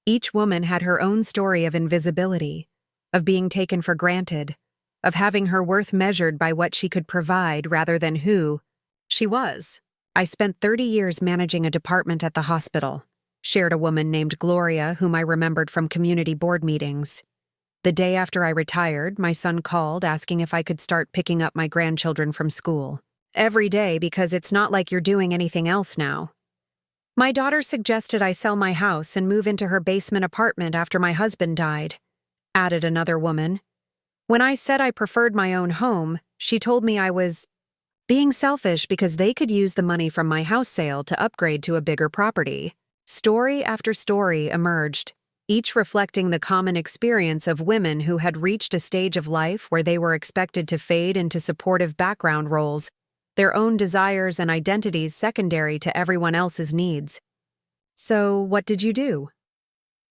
Each woman had her own story of invisibility, of being taken for granted, of having her worth measured by what she could provide rather than who she was. "I spent 30 years managing a department at the hospital," shared a woman named Gloria, whom I remembered from community board meetings. "The day after I retired, my son called asking if I could start picking up my grandchildren from school. Every day, because it's not like you're doing anything else now. My daughter suggested I sell my house and move into her basement apartment after my husband died," added another woman. "When I said I preferred my own home, she told me I was being selfish because they could use the money from my house sale to upgrade to a bigger property. Story after story emerged, each reflecting the common experience of women who had reached a stage of life where they were expected to fade into supportive background roles, their own desires and identities secondary to everyone else's needs. "So, what did you do?"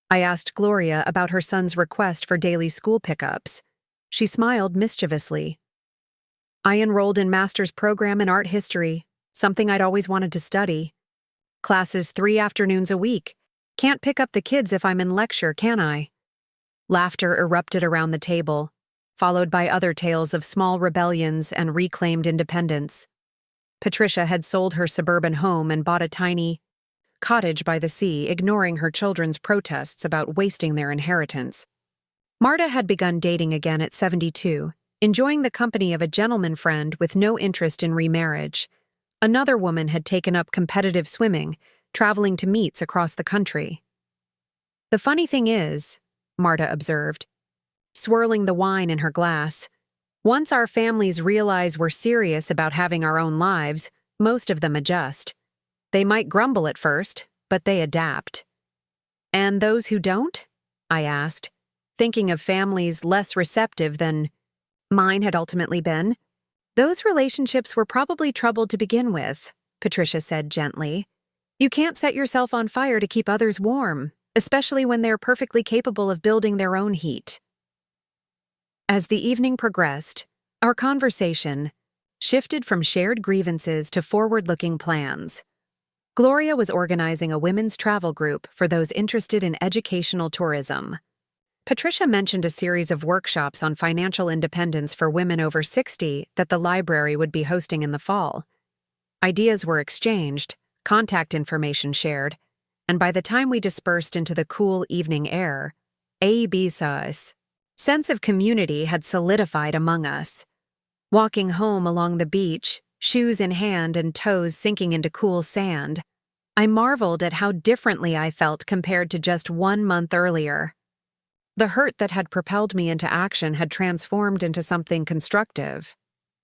I asked Gloria about her son's request for daily school pickups. She smiled mischievously. "I enrolled in master's program in art history, something I'd always wanted to study. Classes 3 afternoons a week. Can't pick up the kids if I'm in lecture, can I?" Laughter erupted around the table, followed by other tales of small rebellions and reclaimed independence. Patricia had sold her suburban home and bought a tiny cottage by the sea, ignoring her children's protests about wasting their inheritance. Marta had begun dating again at 72, enjoying the company of a gentleman friend with no interest in remarriage. Another woman had taken up competitive swimming, traveling to meets across the country. "The funny thing is," Marta observed, swirling the wine in her glass, "once our families realize we're serious about having our own lives, most of them adjust. They might grumble at first, but they adapt." "And those who don't?" I asked, thinking of families less receptive than mine had ultimately been. "Those relationships were probably troubled to begin with," Patricia said gently. "You can't set yourself on fire to keep others warm, especially when they're perfectly capable of building their own heat." As the evening progressed, our conversation shifted from shared grievances to forward-looking plans. Gloria was organizing a women's travel group for those interested in educational tourism. Patricia mentioned a series of workshops on financial independence for women over 60 that the library would be hosting in the fall. Ideas were exchanged, contact information shared, and by the time we dispersed into the cool evening air, AB's sense of community had solidified among us. Walking home along the beach, shoes in hand and toes sinking into cool sand, I marveled at how differently I felt compared to just 1 month earlier. The hurt that had propelled me into action had transformed into something constructive,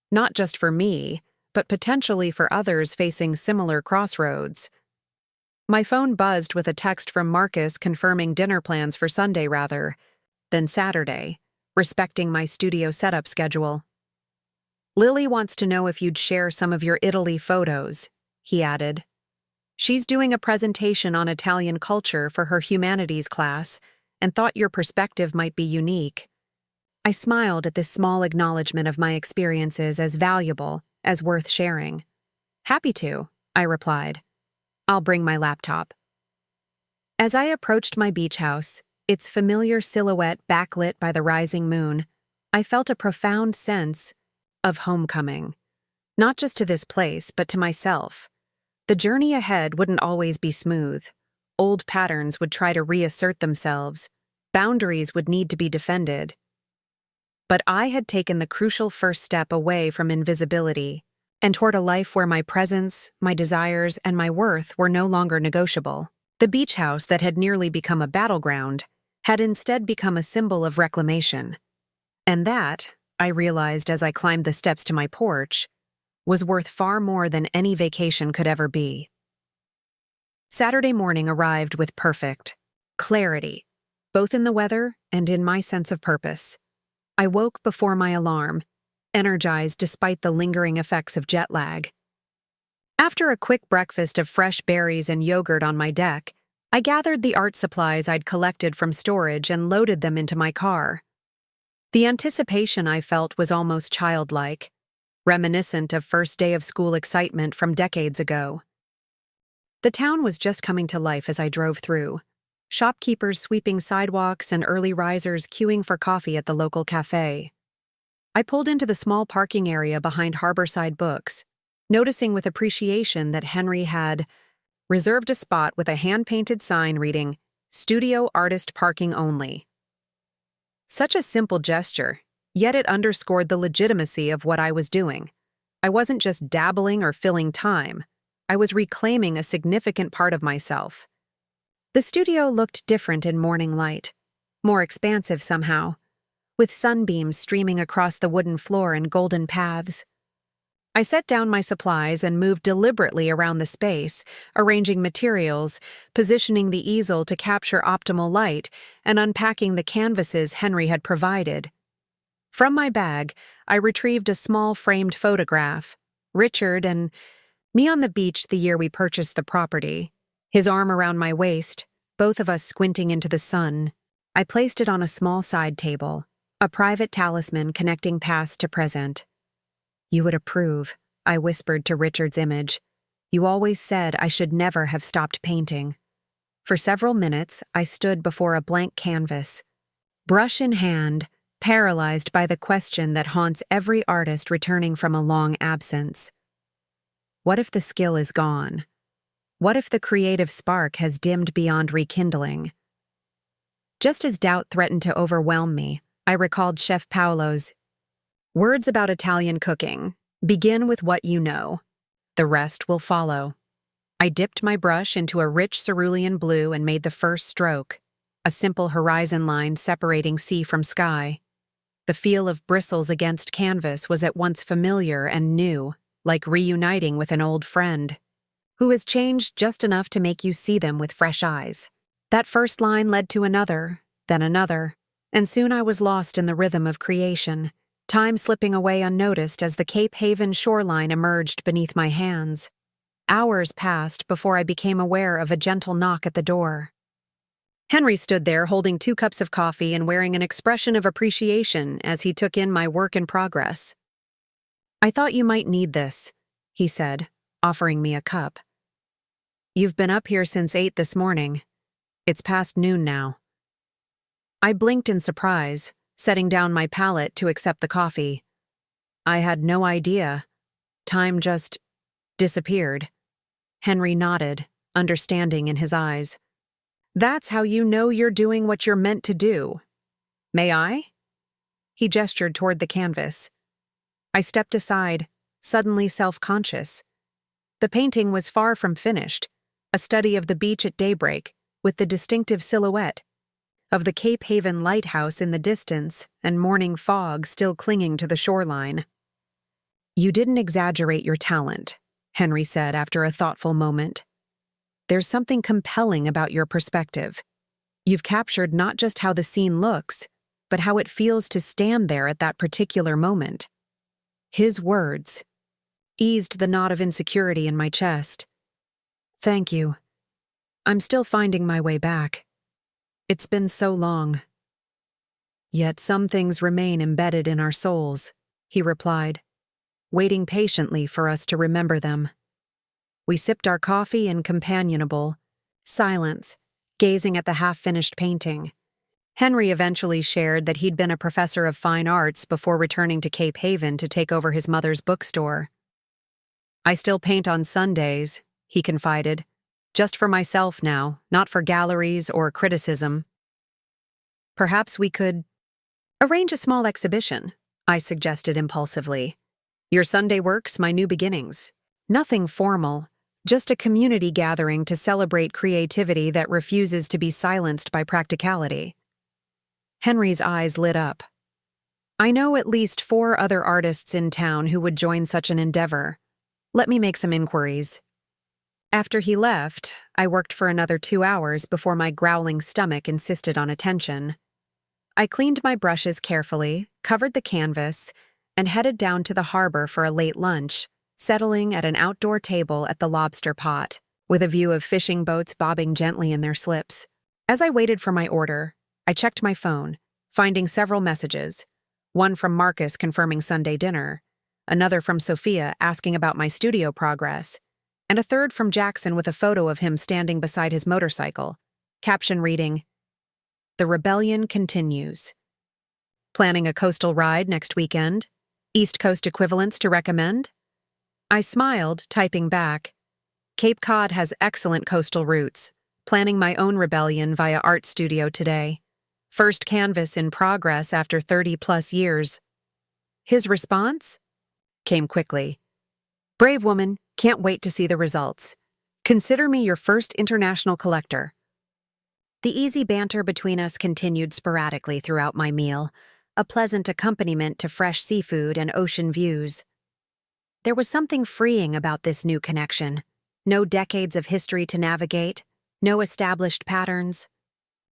not just for me, but potentially for others facing similar crossroads. My phone buzzed with a text from Marcus confirming dinner plans for Sunday rather than Saturday, respecting my studio setup schedule. "Lily wants to know if you'd share some of your Italy photos," he added. "She's doing a presentation on Italian culture for her humanities class and thought your perspective might be unique." I smiled at this small acknowledgement of my experiences as valuable, as worth sharing. "Happy to," I replied. "I'll bring my laptop." As I approached my beach house, its familiar silhouette backlit by the rising moon, I felt a profound sense of homecoming. Not just to this place, but to myself. The journey ahead wouldn't always be smooth. Old patterns would try to reassert themselves. Boundaries would need to be defended. But I had taken the crucial first step away from invisibility and toward a life where my presence, my desires, and my worth were no longer negotiable. The beach house that had nearly become a battleground had instead become a symbol of reclamation. And that, I realized as I climbed the steps to my porch, was worth far more than any vacation could ever be. Saturday morning arrived with perfect clarity, both in the weather and in my sense of purpose. I woke before my alarm, energized despite the lingering effects of jet lag. After a quick breakfast of fresh berries and yogurt on my deck, I gathered the art supplies I'd collected from storage and loaded them into my car. The anticipation I felt was almost childlike, reminiscent of first day of school excitement from decades ago. The town was just coming to life as I drove through. Shopkeepers sweeping sidewalks and early risers queuing for coffee at the local cafe. I pulled into the small parking area behind Harborside Books, noticing with appreciation that Henry had reserved a spot with a hand-painted sign reading, "Studio Artist Parking Only." Such a simple gesture, yet it underscored the legitimacy of what I was doing. I wasn't just dabbling or filling time. I was reclaiming a significant part of myself. The studio looked different in morning light, more expansive somehow, with sunbeams streaming across the wooden floor in golden paths. I set down my supplies and moved deliberately around the space, arranging materials, positioning the easel to capture optimal light, and unpacking the canvases Henry had provided. From my bag, I retrieved a small framed photograph. Richard and me on the beach the year we purchased the property, his arm around my waist, both of us squinting into the sun. I placed it on a small side table, a private talisman connecting past to present. "You would approve," I whispered to Richard's image. "You always said I should never have stopped painting." For several minutes, I stood before a blank canvas, brush in hand, paralyzed by the question that haunts every artist returning from a long absence. What if the skill is gone? What if the creative spark has dimmed beyond rekindling? Just as doubt threatened to overwhelm me, I recalled Chef Paolo's words about Italian cooking: "Begin with what you know. The rest will follow." I dipped my brush into a rich cerulean blue and made the first stroke, a simple horizon line separating sea from sky. The feel of bristles against canvas was at once familiar and new, like reuniting with an old friend who has changed just enough to make you see them with fresh eyes. That first line led to another, then another, and soon I was lost in the rhythm of creation, time slipping away unnoticed as the Cape Haven shoreline emerged beneath my hands. Hours passed before I became aware of a gentle knock at the door. Henry stood there holding 2 cups of coffee and wearing an expression of appreciation as he took in my work in progress. "I thought you might need this," he said, offering me a cup. "You've been up here since 8 this morning. It's past noon now." I blinked in surprise, setting down my palette to accept the coffee. I had no idea. Time just disappeared. Henry nodded, understanding in his eyes. "That's how you know you're doing what you're meant to do. May I?" He gestured toward the canvas. I stepped aside, suddenly self-conscious. The painting was far from finished, a study of the beach at daybreak, with the distinctive silhouette of the Cape Haven lighthouse in the distance and morning fog still clinging to the shoreline. "You didn't exaggerate your talent," Henry said after a thoughtful moment. "There's something compelling about your perspective. You've captured not just how the scene looks, but how it feels to stand there at that particular moment." His words eased the knot of insecurity in my chest. "Thank you. I'm still finding my way back. It's been so long." "Yet some things remain embedded in our souls," he replied, waiting patiently for us to remember them. We sipped our coffee in companionable silence, gazing at the half-finished painting. Henry eventually shared that he'd been a professor of fine arts before returning to Cape Haven to take over his mother's bookstore. "I still paint on Sundays," he confided. "Just for myself now, not for galleries or criticism." "Perhaps we could arrange a small exhibition," I suggested impulsively. "Your Sunday works, my new beginnings." Nothing formal, just a community gathering to celebrate creativity that refuses to be silenced by practicality. Henry's eyes lit up. "I know at least 4 other artists in town who would join such an endeavor. Let me make some inquiries." After he left, I worked for another 2 hours before my growling stomach insisted on attention. I cleaned my brushes carefully, covered the canvas, and headed down to the harbor for a late lunch, settling at an outdoor table at the Lobster Pot, with a view of fishing boats bobbing gently in their slips. As I waited for my order, I checked my phone, finding several messages, one from Marcus confirming Sunday dinner, another from Sophia asking about my studio progress, and a third from Jackson with a photo of him standing beside his motorcycle, caption reading, "The rebellion continues. Planning a coastal ride next weekend? East Coast equivalents to recommend?" I smiled, typing back, "Cape Cod has excellent coastal routes. Planning my own rebellion via art studio today. First canvas in progress after 30-plus years." His response came quickly. "Brave woman, can't wait to see the results. Consider me your first international collector." The easy banter between us continued sporadically throughout my meal, a pleasant accompaniment to fresh seafood and ocean views. There was something freeing about this new connection. No decades of history to navigate, no established patterns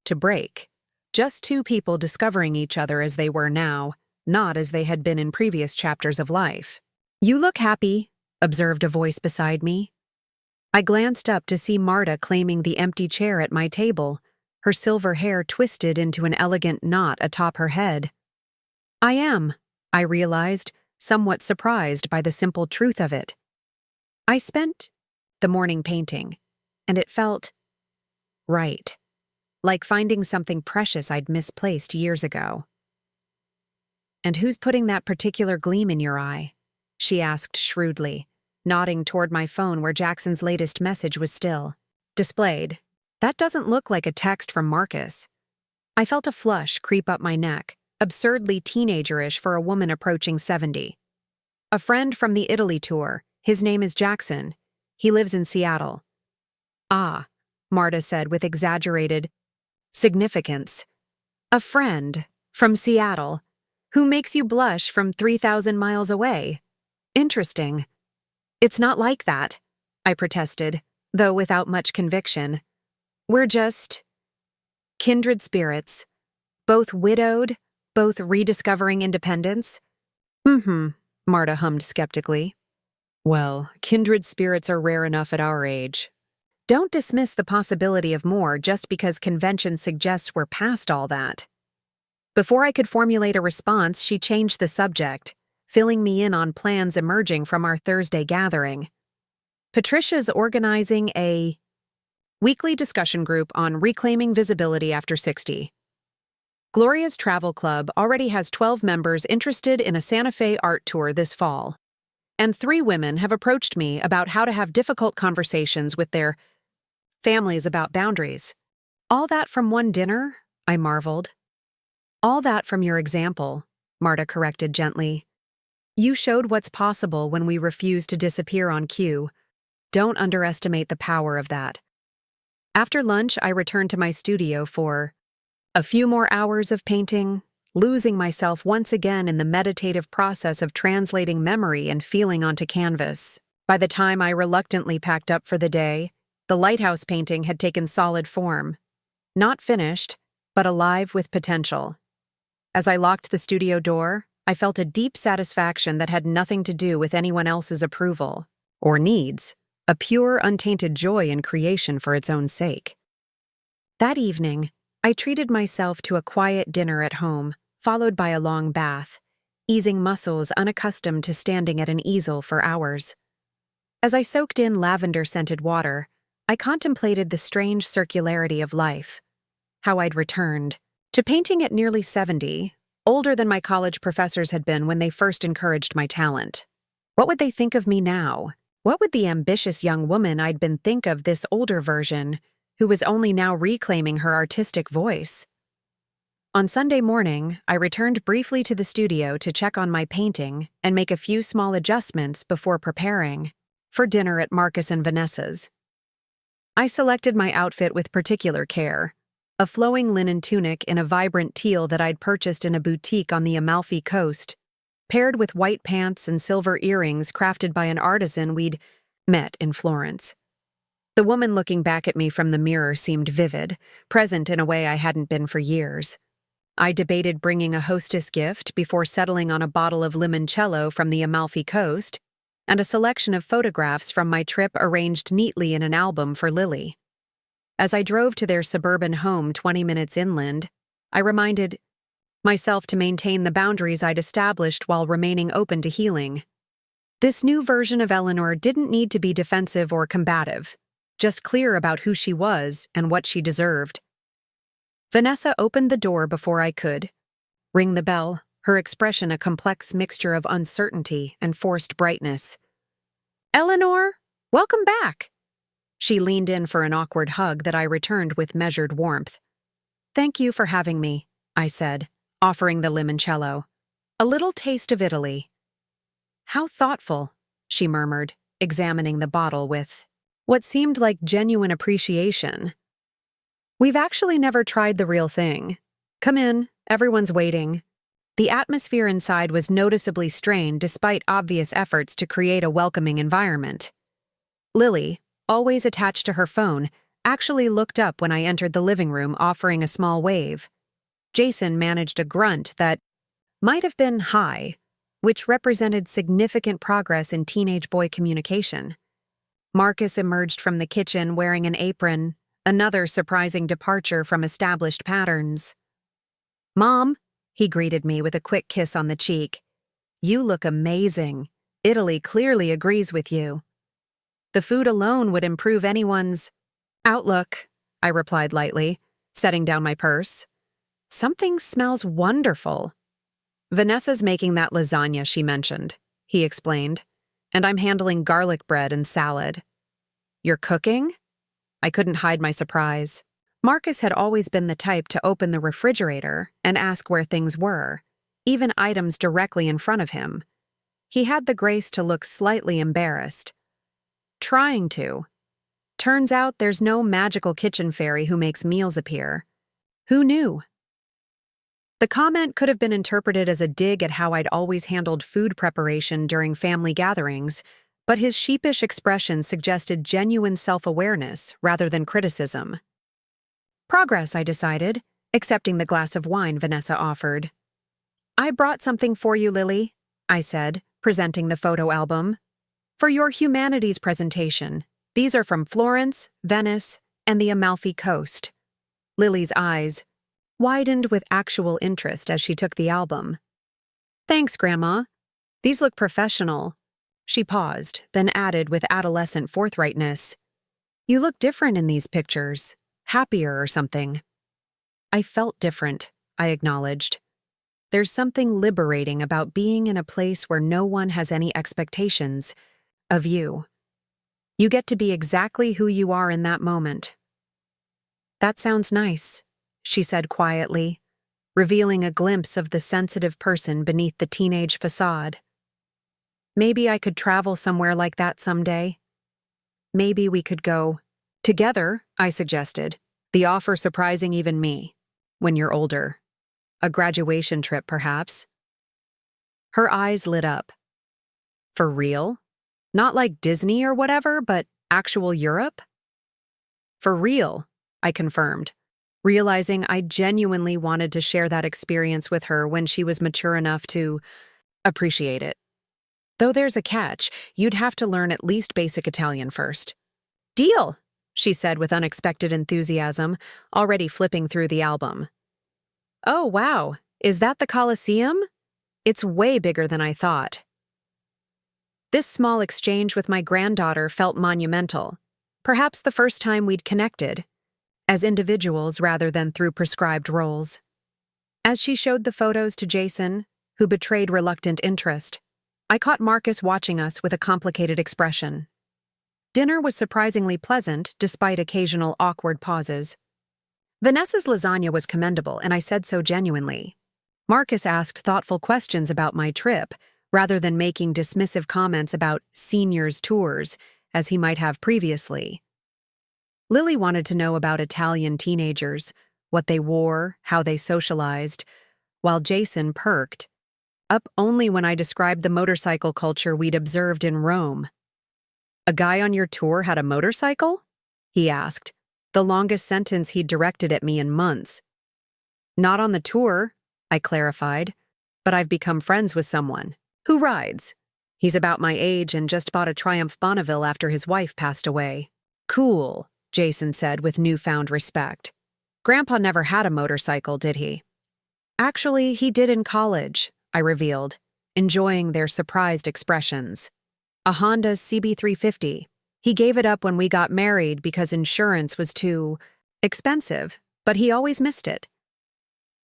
to break. Just two people discovering each other as they were now, not as they had been in previous chapters of life. "You look happy," observed a voice beside me. I glanced up to see Marta claiming the empty chair at my table, her silver hair twisted into an elegant knot atop her head. "I am," I realized, somewhat surprised by the simple truth of it. I spent the morning painting, and it felt right, like finding something precious I'd misplaced years ago. "And who's putting that particular gleam in your eye?" she asked shrewdly, nodding toward my phone where Jackson's latest message was still displayed. "That doesn't look like a text from Marcus." I felt a flush creep up my neck, absurdly teenagerish for a woman approaching 70. "A friend from the Italy tour. His name is Jackson. He lives in Seattle." "Ah," Marta said with exaggerated significance. "A friend from Seattle who makes you blush from 3,000 miles away. Interesting." "It's not like that," I protested, though without much conviction. "We're just kindred spirits, both widowed, both rediscovering independence." Marta hummed skeptically. "Well, kindred spirits are rare enough at our age. Don't dismiss the possibility of more just because convention suggests we're past all that." Before I could formulate a response, she changed the subject, filling me in on plans emerging from our Thursday gathering. "Patricia's organizing a weekly discussion group on reclaiming visibility after 60. Gloria's travel club already has 12 members interested in a Santa Fe art tour this fall, and 3 women have approached me about how to have difficult conversations with their families about boundaries." "All that from one dinner?" I marveled. "All that from your example," Marta corrected gently. "You showed what's possible when we refuse to disappear on cue. Don't underestimate the power of that." After lunch, I returned to my studio for a few more hours of painting, losing myself once again in the meditative process of translating memory and feeling onto canvas. By the time I reluctantly packed up for the day, the lighthouse painting had taken solid form. Not finished, but alive with potential. As I locked the studio door, I felt a deep satisfaction that had nothing to do with anyone else's approval or needs, a pure, untainted joy in creation for its own sake. That evening, I treated myself to a quiet dinner at home, followed by a long bath, easing muscles unaccustomed to standing at an easel for hours. As I soaked in lavender-scented water, I contemplated the strange circularity of life, how I'd returned to painting at nearly 70, older than my college professors had been when they first encouraged my talent. What would they think of me now? What would the ambitious young woman I'd been think of this older version, who was only now reclaiming her artistic voice? On Sunday morning, I returned briefly to the studio to check on my painting and make a few small adjustments before preparing for dinner at Marcus and Vanessa's. I selected my outfit with particular care, a flowing linen tunic in a vibrant teal that I'd purchased in a boutique on the Amalfi Coast, paired with white pants and silver earrings crafted by an artisan we'd met in Florence. The woman looking back at me from the mirror seemed vivid, present in a way I hadn't been for years. I debated bringing a hostess gift before settling on a bottle of limoncello from the Amalfi Coast and a selection of photographs from my trip arranged neatly in an album for Lily. As I drove to their suburban home 20 minutes inland, I reminded myself to maintain the boundaries I'd established while remaining open to healing. This new version of Eleanor didn't need to be defensive or combative, just clear about who she was and what she deserved. Vanessa opened the door before I could ring the bell, her expression a complex mixture of uncertainty and forced brightness. "Eleanor, welcome back." She leaned in for an awkward hug that I returned with measured warmth. "Thank you for having me," I said, offering the limoncello. "A little taste of Italy." "How thoughtful," she murmured, examining the bottle with what seemed like genuine appreciation. "We've actually never tried the real thing. Come in, everyone's waiting." The atmosphere inside was noticeably strained despite obvious efforts to create a welcoming environment. Lily, always attached to her phone, actually looked up when I entered the living room, offering a small wave. Jason managed a grunt that might have been high, which represented significant progress in teenage boy communication. Marcus emerged from the kitchen wearing an apron, another surprising departure from established patterns. "Mom," he greeted me with a quick kiss on the cheek. "You look amazing. Italy clearly agrees with you." "The food alone would improve anyone's outlook," I replied lightly, setting down my purse. "Something smells wonderful." "Vanessa's making that lasagna she mentioned," he explained, "and I'm handling garlic bread and salad." "You're cooking?" I couldn't hide my surprise. Marcus had always been the type to open the refrigerator and ask where things were, even items directly in front of him. He had the grace to look slightly embarrassed. "Trying to. Turns out there's no magical kitchen fairy who makes meals appear. Who knew?" The comment could have been interpreted as a dig at how I'd always handled food preparation during family gatherings, but his sheepish expression suggested genuine self-awareness rather than criticism. Progress, I decided, accepting the glass of wine Vanessa offered. "I brought something for you, Lily," I said, presenting the photo album. "For your humanities presentation. These are from Florence, Venice, and the Amalfi Coast." Lily's eyes widened with actual interest as she took the album. "Thanks, Grandma. These look professional." She paused, then added with adolescent forthrightness, "You look different in these pictures. Happier or something." I felt different, I acknowledged. There's something liberating about being in a place where no one has any expectations of you. You get to be exactly who you are in that moment. "That sounds nice," she said quietly, revealing a glimpse of the sensitive person beneath the teenage facade. "Maybe I could travel somewhere like that someday. Maybe we could go together," I suggested, the offer surprising even me. "When you're older. A graduation trip, perhaps." Her eyes lit up. "For real? Not like Disney or whatever, but actual Europe?" "For real," I confirmed, realizing I genuinely wanted to share that experience with her when she was mature enough to appreciate it. "Though there's a catch, you'd have to learn at least basic Italian first." "Deal," she said with unexpected enthusiasm, already flipping through the album. "Oh, wow, is that the Colosseum? It's way bigger than I thought." This small exchange with my granddaughter felt monumental, perhaps the first time we'd connected, as individuals rather than through prescribed roles. As she showed the photos to Jason, who betrayed reluctant interest, I caught Marcus watching us with a complicated expression. Dinner was surprisingly pleasant despite occasional awkward pauses. Vanessa's lasagna was commendable, and I said so genuinely. Marcus asked thoughtful questions about my trip, rather than making dismissive comments about seniors' tours, as he might have previously. Lily wanted to know about Italian teenagers, what they wore, how they socialized, while Jason perked up only when I described the motorcycle culture we'd observed in Rome. "A guy on your tour had a motorcycle?" he asked, the longest sentence he'd directed at me in months. "Not on the tour," I clarified, "but I've become friends with someone. Who rides? He's about my age and just bought a Triumph Bonneville after his wife passed away." "Cool," Jason said with newfound respect. "Grandpa never had a motorcycle, did he?" "Actually, he did in college," I revealed, enjoying their surprised expressions. "A Honda CB350. He gave it up when we got married because insurance was too expensive, but he always missed it.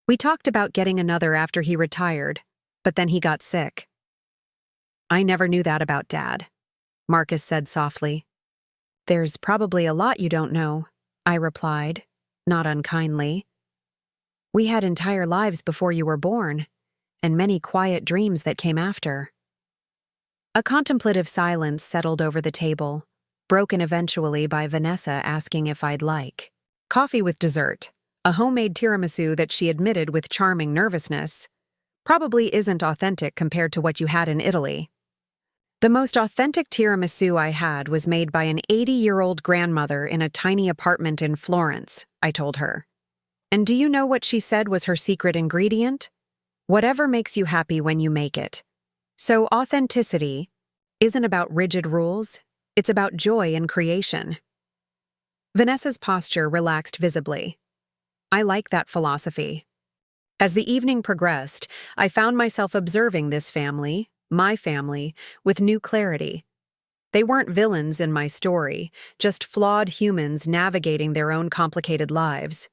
We talked about getting another after he retired, but then he got sick." "I never knew that about Dad," Marcus said softly. "There's probably a lot you don't know," I replied, not unkindly. "We had entire lives before you were born, and many quiet dreams that came after." A contemplative silence settled over the table, broken eventually by Vanessa asking if I'd like coffee with dessert, a homemade tiramisu that she admitted with charming nervousness. probably isn't authentic compared to what you had in Italy. The most authentic tiramisu I had was made by an 80-year-old grandmother in a tiny apartment in Florence, I told her. And do you know what she said was her secret ingredient? Whatever makes you happy when you make it. So authenticity isn't about rigid rules, it's about joy in creation. Vanessa's posture relaxed visibly. I like that philosophy. As the evening progressed, I found myself observing this family, my family, with new clarity. They weren't villains in my story, just flawed humans navigating their own complicated lives.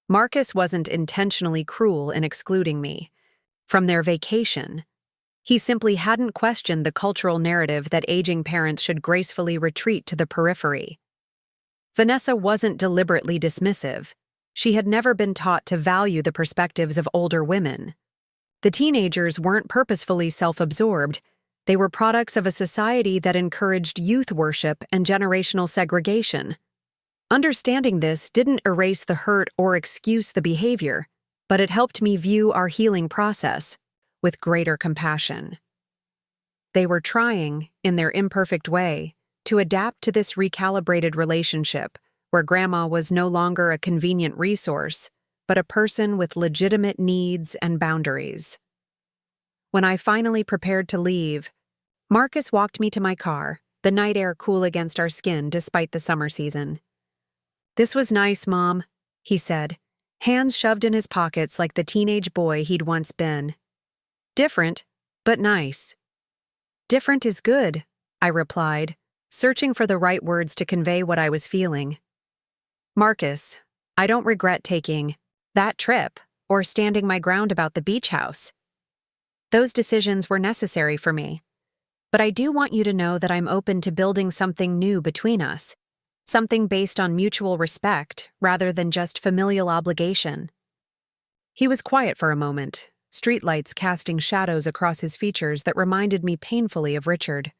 Marcus wasn't intentionally cruel in excluding me from their vacation. He simply hadn't questioned the cultural narrative that aging parents should gracefully retreat to the periphery. Vanessa wasn't deliberately dismissive. She had never been taught to value the perspectives of older women. The teenagers weren't purposefully self-absorbed. They were products of a society that encouraged youth worship and generational segregation. Understanding this didn't erase the hurt or excuse the behavior, but it helped me view our healing process with greater compassion. They were trying, in their imperfect way, to adapt to this recalibrated relationship where Grandma was no longer a convenient resource, but a person with legitimate needs and boundaries. When I finally prepared to leave, Marcus walked me to my car, the night air cool against our skin despite the summer season. "This was nice, Mom," he said, hands shoved in his pockets like the teenage boy he'd once been. "Different, but nice." "Different is good," I replied, searching for the right words to convey what I was feeling. "Marcus, I don't regret taking that trip or standing my ground about the beach house. Those decisions were necessary for me. But I do want you to know that I'm open to building something new between us, something based on mutual respect rather than just familial obligation." He was quiet for a moment, streetlights casting shadows across his features that reminded me painfully of Richard.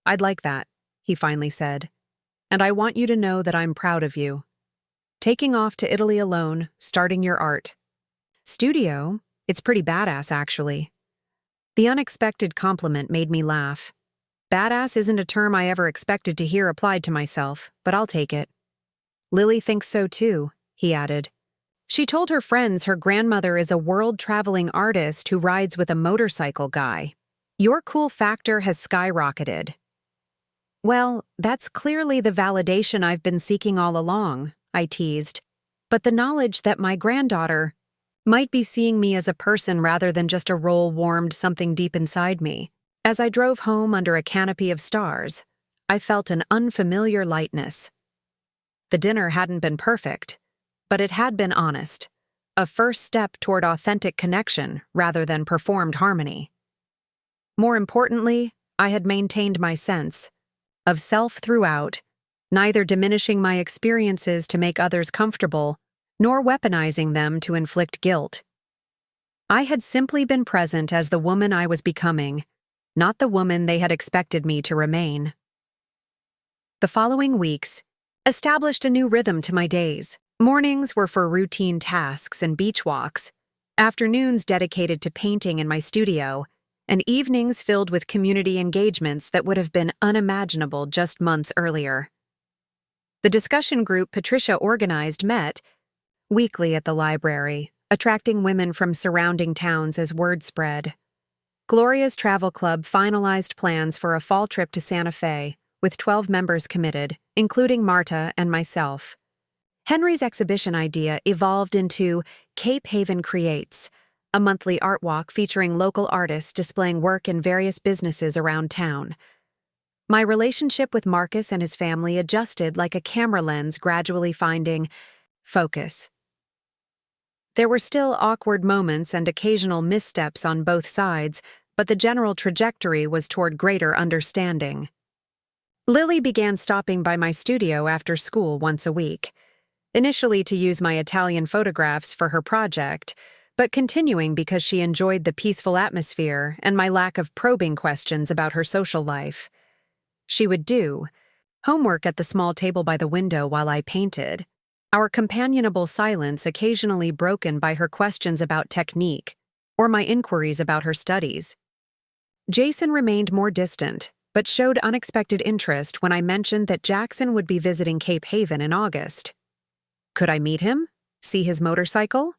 "I'd like that," he finally said. "And I want you to know that I'm proud of you. Taking off to Italy alone, starting your art studio, it's pretty badass, actually." The unexpected compliment made me laugh. Badass isn't a term I ever expected to hear applied to myself, but I'll take it. "Lily thinks so too," he added. "She told her friends her grandmother is a world-traveling artist who rides with a motorcycle guy. Your cool factor has skyrocketed." "Well, that's clearly the validation I've been seeking all along," I teased. "But the knowledge that my granddaughter might be seeing me as a person rather than just a role warmed something deep inside me. As I drove home under a canopy of stars, I felt an unfamiliar lightness. The dinner hadn't been perfect, but it had been honest, a first step toward authentic connection rather than performed harmony. More importantly, I had maintained my sense of self throughout, neither diminishing my experiences to make others comfortable, nor weaponizing them to inflict guilt. I had simply been present as the woman I was becoming, not the woman they had expected me to remain. The following weeks established a new rhythm to my days. Mornings were for routine tasks and beach walks, afternoons dedicated to painting in my studio, and evenings filled with community engagements that would have been unimaginable just months earlier. The discussion group Patricia organized met weekly at the library, attracting women from surrounding towns as word spread. Gloria's travel club finalized plans for a fall trip to Santa Fe, with 12 members committed, including Marta and myself. Henry's exhibition idea evolved into Cape Haven Creates, a monthly art walk featuring local artists displaying work in various businesses around town. My relationship with Marcus and his family adjusted like a camera lens gradually finding focus. There were still awkward moments and occasional missteps on both sides, but the general trajectory was toward greater understanding. Lily began stopping by my studio after school once a week, initially to use my Italian photographs for her project, but continuing because she enjoyed the peaceful atmosphere and my lack of probing questions about her social life. She would do homework at the small table by the window while I painted, our companionable silence occasionally broken by her questions about technique, or my inquiries about her studies. Jason remained more distant, but showed unexpected interest when I mentioned that Jackson would be visiting Cape Haven in August. Could I meet him? See his motorcycle?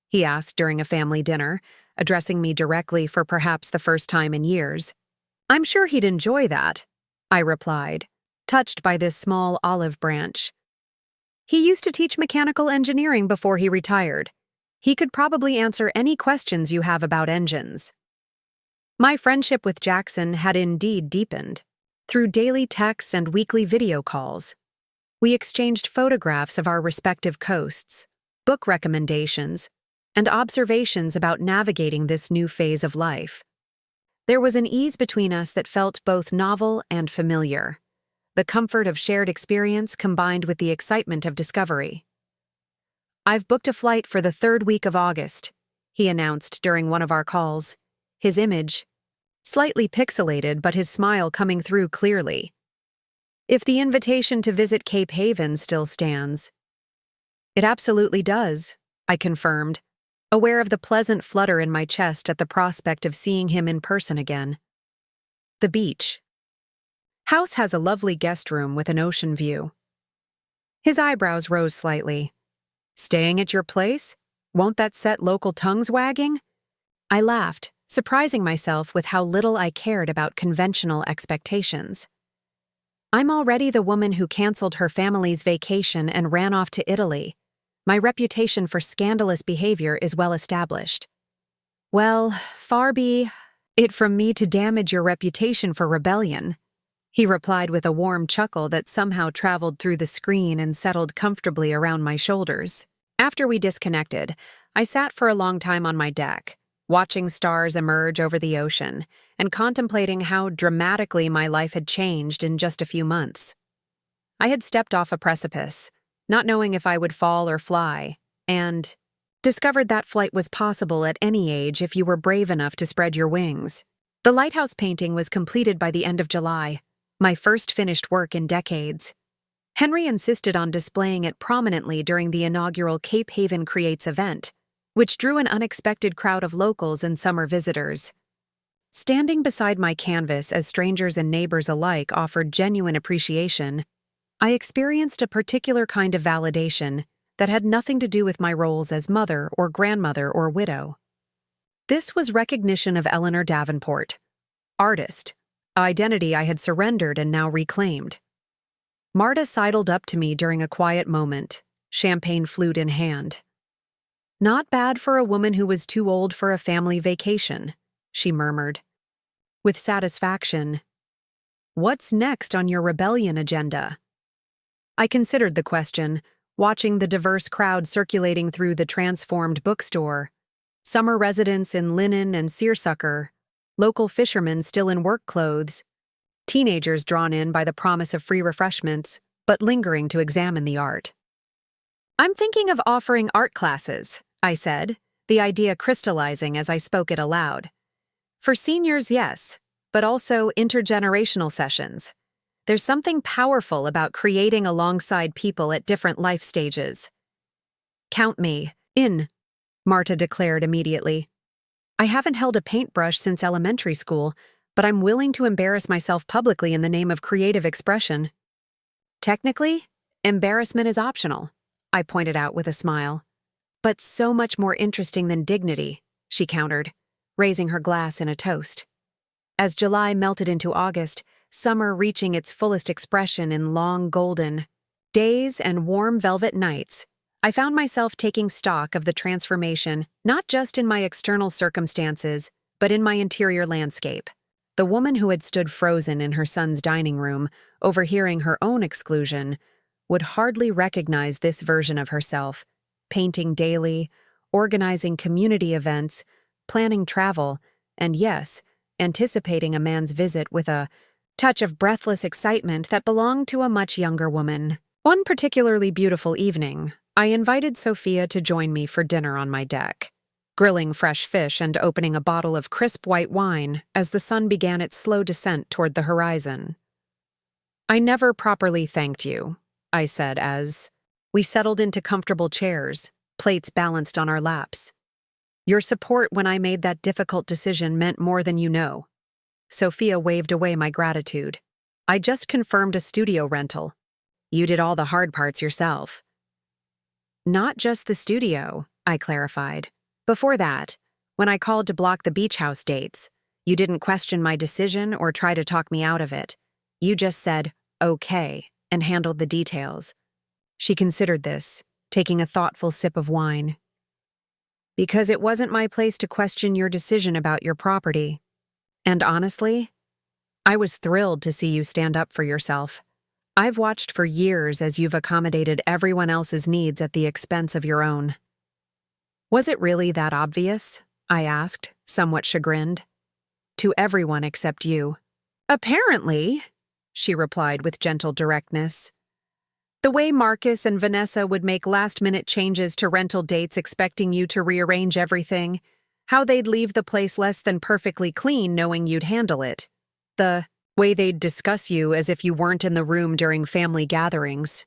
He asked during a family dinner, addressing me directly for perhaps the first time in years. I'm sure he'd enjoy that, I replied, touched by this small olive branch. He used to teach mechanical engineering before he retired. He could probably answer any questions you have about engines. My friendship with Jackson had indeed deepened. Through daily texts and weekly video calls, we exchanged photographs of our respective coasts, book recommendations, and observations about navigating this new phase of life. There was an ease between us that felt both novel and familiar, the comfort of shared experience combined with the excitement of discovery. I've booked a flight for the 3rd week of August, he announced during one of our calls, his image slightly pixelated but his smile coming through clearly. If the invitation to visit Cape Haven still stands. It absolutely does, I confirmed, aware of the pleasant flutter in my chest at the prospect of seeing him in person again. The beach. House has a lovely guest room with an ocean view. His eyebrows rose slightly. Staying at your place? Won't that set local tongues wagging? I laughed, surprising myself with how little I cared about conventional expectations. I'm already the woman who canceled her family's vacation and ran off to Italy. My reputation for scandalous behavior is well established. Well, far be it from me to damage your reputation for rebellion, he replied with a warm chuckle that somehow traveled through the screen and settled comfortably around my shoulders. After we disconnected, I sat for a long time on my deck, watching stars emerge over the ocean and contemplating how dramatically my life had changed in just a few months. I had stepped off a precipice, not knowing if I would fall or fly, and discovered that flight was possible at any age if you were brave enough to spread your wings. The lighthouse painting was completed by the end of July, my first finished work in decades. Henry insisted on displaying it prominently during the inaugural Cape Haven Creates event, which drew an unexpected crowd of locals and summer visitors. Standing beside my canvas as strangers and neighbors alike offered genuine appreciation, I experienced a particular kind of validation that had nothing to do with my roles as mother or grandmother or widow. This was recognition of Eleanor Davenport, artist, identity I had surrendered and now reclaimed. Marta sidled up to me during a quiet moment, champagne flute in hand. Not bad for a woman who was too old for a family vacation, she murmured. With satisfaction, what's next on your rebellion agenda? I considered the question, watching the diverse crowd circulating through the transformed bookstore, summer residents in linen and seersucker, local fishermen still in work clothes, teenagers drawn in by the promise of free refreshments, but lingering to examine the art. I'm thinking of offering art classes, I said, the idea crystallizing as I spoke it aloud. For seniors, yes, but also intergenerational sessions. There's something powerful about creating alongside people at different life stages. Count me in, Marta declared immediately. I haven't held a paintbrush since elementary school, but I'm willing to embarrass myself publicly in the name of creative expression. Technically, embarrassment is optional, I pointed out with a smile. But so much more interesting than dignity, she countered, raising her glass in a toast. As July melted into August, summer reaching its fullest expression in long golden days and warm velvet nights, I found myself taking stock of the transformation not just in my external circumstances, but in my interior landscape. The woman who had stood frozen in her son's dining room, overhearing her own exclusion, would hardly recognize this version of herself, painting daily, organizing community events, planning travel, and yes, anticipating a man's visit with a touch of breathless excitement that belonged to a much younger woman. One particularly beautiful evening, I invited Sophia to join me for dinner on my deck, grilling fresh fish and opening a bottle of crisp white wine as the sun began its slow descent toward the horizon. I never properly thanked you, I said as we settled into comfortable chairs, plates balanced on our laps. Your support when I made that difficult decision meant more than you know. Sophia waved away my gratitude. I just confirmed a studio rental. You did all the hard parts yourself. Not just the studio, I clarified. Before that, when I called to block the beach house dates, you didn't question my decision or try to talk me out of it. You just said, okay, and handled the details. She considered this, taking a thoughtful sip of wine. Because it wasn't my place to question your decision about your property. And honestly, I was thrilled to see you stand up for yourself. I've watched for years as you've accommodated everyone else's needs at the expense of your own. Was it really that obvious? I asked, somewhat chagrined. To everyone except you. Apparently, she replied with gentle directness. The way Marcus and Vanessa would make last-minute changes to rental dates expecting you to rearrange everything, how they'd leave the place less than perfectly clean knowing you'd handle it, the way they'd discuss you as if you weren't in the room during family gatherings.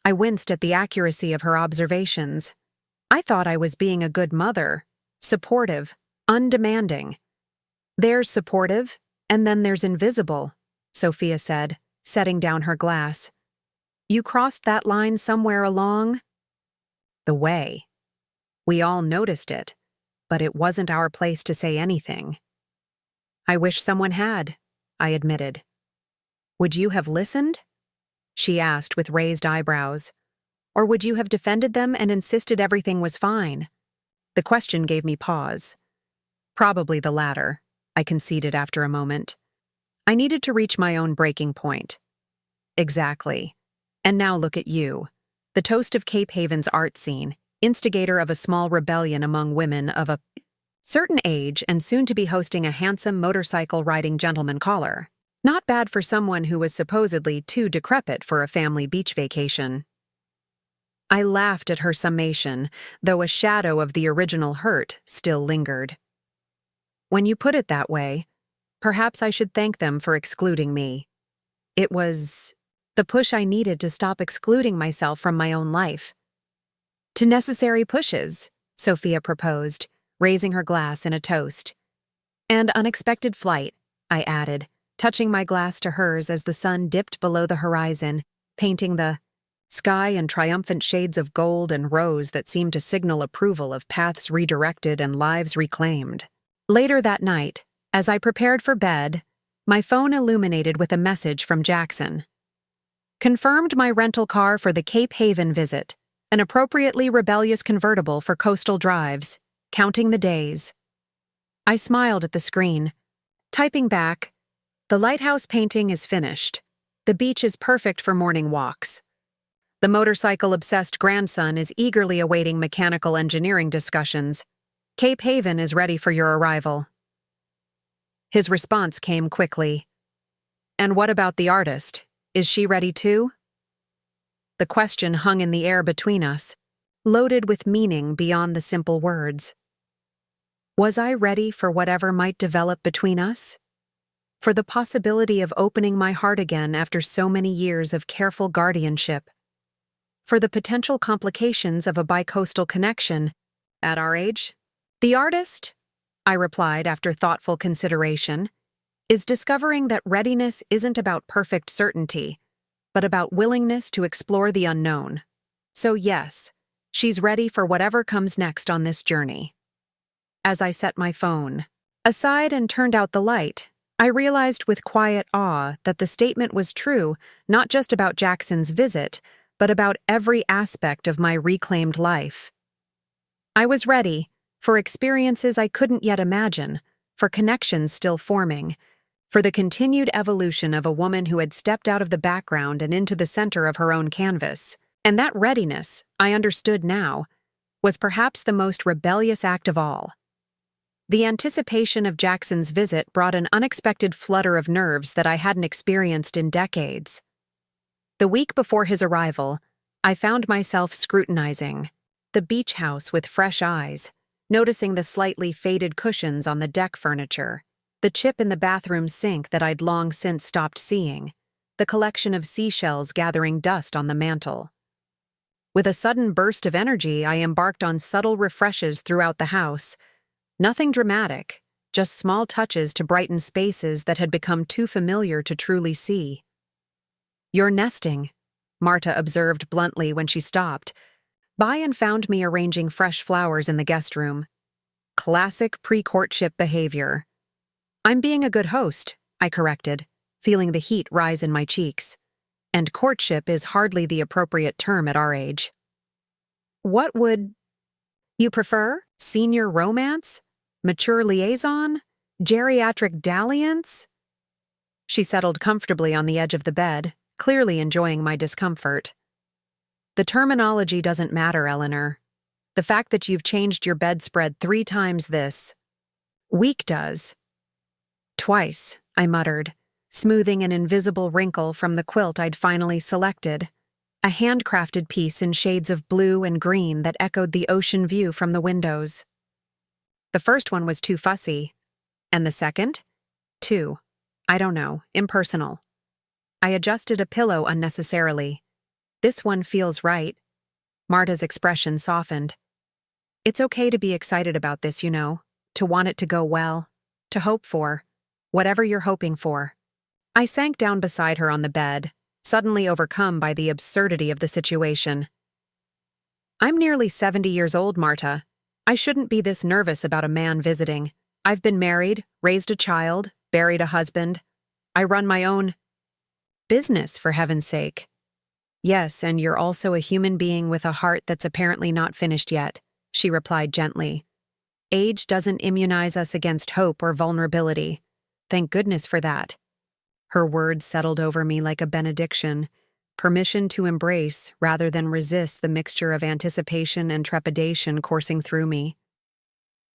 I winced at the accuracy of her observations. I thought I was being a good mother, supportive, undemanding. There's supportive, and then there's invisible, Sophia said, setting down her glass. You crossed that line somewhere along the way. We all noticed it, but it wasn't our place to say anything. I wish someone had, I admitted. Would you have listened? She asked with raised eyebrows. Or would you have defended them and insisted everything was fine? The question gave me pause. Probably the latter, I conceded after a moment. I needed to reach my own breaking point. Exactly. And now look at you, the toast of Cape Haven's art scene, instigator of a small rebellion among women of a certain age and soon to be hosting a handsome motorcycle-riding gentleman caller. Not bad for someone who was supposedly too decrepit for a family beach vacation. I laughed at her summation, though a shadow of the original hurt still lingered. When you put it that way, perhaps I should thank them for excluding me. It was the push I needed to stop excluding myself from my own life. To necessary pushes, Sophia proposed, raising her glass in a toast. And unexpected flight, I added, touching my glass to hers as the sun dipped below the horizon, painting the sky in triumphant shades of gold and rose that seemed to signal approval of paths redirected and lives reclaimed. Later that night, as I prepared for bed, my phone illuminated with a message from Jackson. Confirmed my rental car for the Cape Haven visit, an appropriately rebellious convertible for coastal drives, counting the days. I smiled at the screen, typing back, the lighthouse painting is finished. The beach is perfect for morning walks. The motorcycle-obsessed grandson is eagerly awaiting mechanical engineering discussions. Cape Haven is ready for your arrival. His response came quickly. And what about the artist? Is she ready too? The question hung in the air between us, loaded with meaning beyond the simple words. Was I ready for whatever might develop between us? For the possibility of opening my heart again after so many years of careful guardianship? For the potential complications of a bicoastal connection at our age? The artist, I replied after thoughtful consideration, is discovering that readiness isn't about perfect certainty, but about willingness to explore the unknown. So yes, she's ready for whatever comes next on this journey. As I set my phone aside and turned out the light, I realized with quiet awe that the statement was true not just about Jackson's visit, but about every aspect of my reclaimed life. I was ready for experiences I couldn't yet imagine, for connections still forming, for the continued evolution of a woman who had stepped out of the background and into the center of her own canvas. And that readiness, I understood now, was perhaps the most rebellious act of all. The anticipation of Jackson's visit brought an unexpected flutter of nerves that I hadn't experienced in decades. The week before his arrival, I found myself scrutinizing the beach house with fresh eyes, noticing the slightly faded cushions on the deck furniture, the chip in the bathroom sink that I'd long since stopped seeing, the collection of seashells gathering dust on the mantel. With a sudden burst of energy, I embarked on subtle refreshes throughout the house. Nothing dramatic, just small touches to brighten spaces that had become too familiar to truly see. "You're nesting," Marta observed bluntly when she stopped, by and found me arranging fresh flowers in the guest room. Classic pre-courtship behavior. "I'm being a good host," I corrected, feeling the heat rise in my cheeks. And courtship is hardly the appropriate term at our age. "What would you prefer? Senior romance? Mature liaison? Geriatric dalliance?" She settled comfortably on the edge of the bed, clearly enjoying my discomfort. "The terminology doesn't matter, Eleanor. The fact that you've changed your bedspread 3 times this week does." "Twice," I muttered, smoothing an invisible wrinkle from the quilt I'd finally selected, a handcrafted piece in shades of blue and green that echoed the ocean view from the windows. "The first one was too fussy. And the second? Too, I don't know, impersonal. I adjusted a pillow unnecessarily. This one feels right." Marta's expression softened. "It's okay to be excited about this, you know, to want it to go well, to hope for whatever you're hoping for." I sank down beside her on the bed, suddenly overcome by the absurdity of the situation. "I'm nearly 70 years old, Marta. I shouldn't be this nervous about a man visiting. I've been married, raised a child, buried a husband. I run my own business, for heaven's sake." "Yes, and you're also a human being with a heart that's apparently not finished yet," she replied gently. "Age doesn't immunize us against hope or vulnerability. Thank goodness for that." Her words settled over me like a benediction, permission to embrace rather than resist the mixture of anticipation and trepidation coursing through me.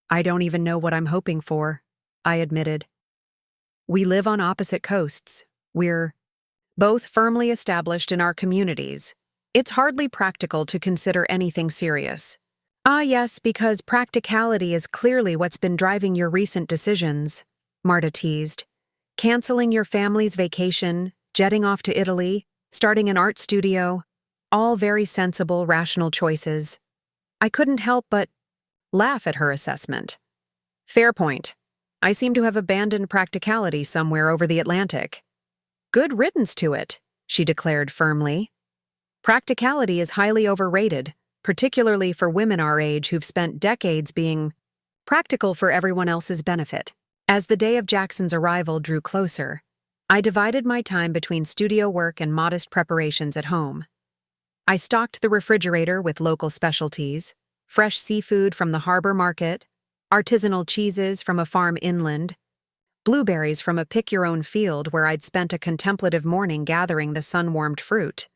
"I don't even know what I'm hoping for," I admitted. "We live on opposite coasts. We're both firmly established in our communities. It's hardly practical to consider anything serious." "Ah, yes, because practicality is clearly what's been driving your recent decisions," Marta teased. "Canceling your family's vacation, jetting off to Italy, starting an art studio, all very sensible, rational choices." I couldn't help but laugh at her assessment. "Fair point. I seem to have abandoned practicality somewhere over the Atlantic." "Good riddance to it," she declared firmly. "Practicality is highly overrated, particularly for women our age who've spent decades being practical for everyone else's benefit." As the day of Jackson's arrival drew closer, I divided my time between studio work and modest preparations at home. I stocked the refrigerator with local specialties, fresh seafood from the harbor market, artisanal cheeses from a farm inland, blueberries from a pick-your-own field where I'd spent a contemplative morning gathering the sun-warmed fruit.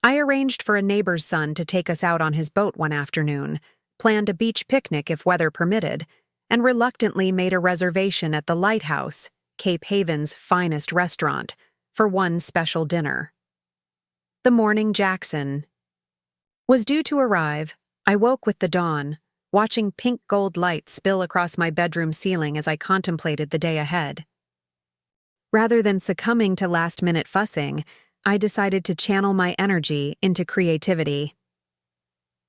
I arranged for a neighbor's son to take us out on his boat one afternoon, planned a beach picnic if weather permitted, and reluctantly made a reservation at the Lighthouse, Cape Haven's finest restaurant, for one special dinner. The morning Jackson was due to arrive. I woke with the dawn, watching pink gold light spill across my bedroom ceiling as I contemplated the day ahead. Rather than succumbing to last-minute fussing, I decided to channel my energy into creativity.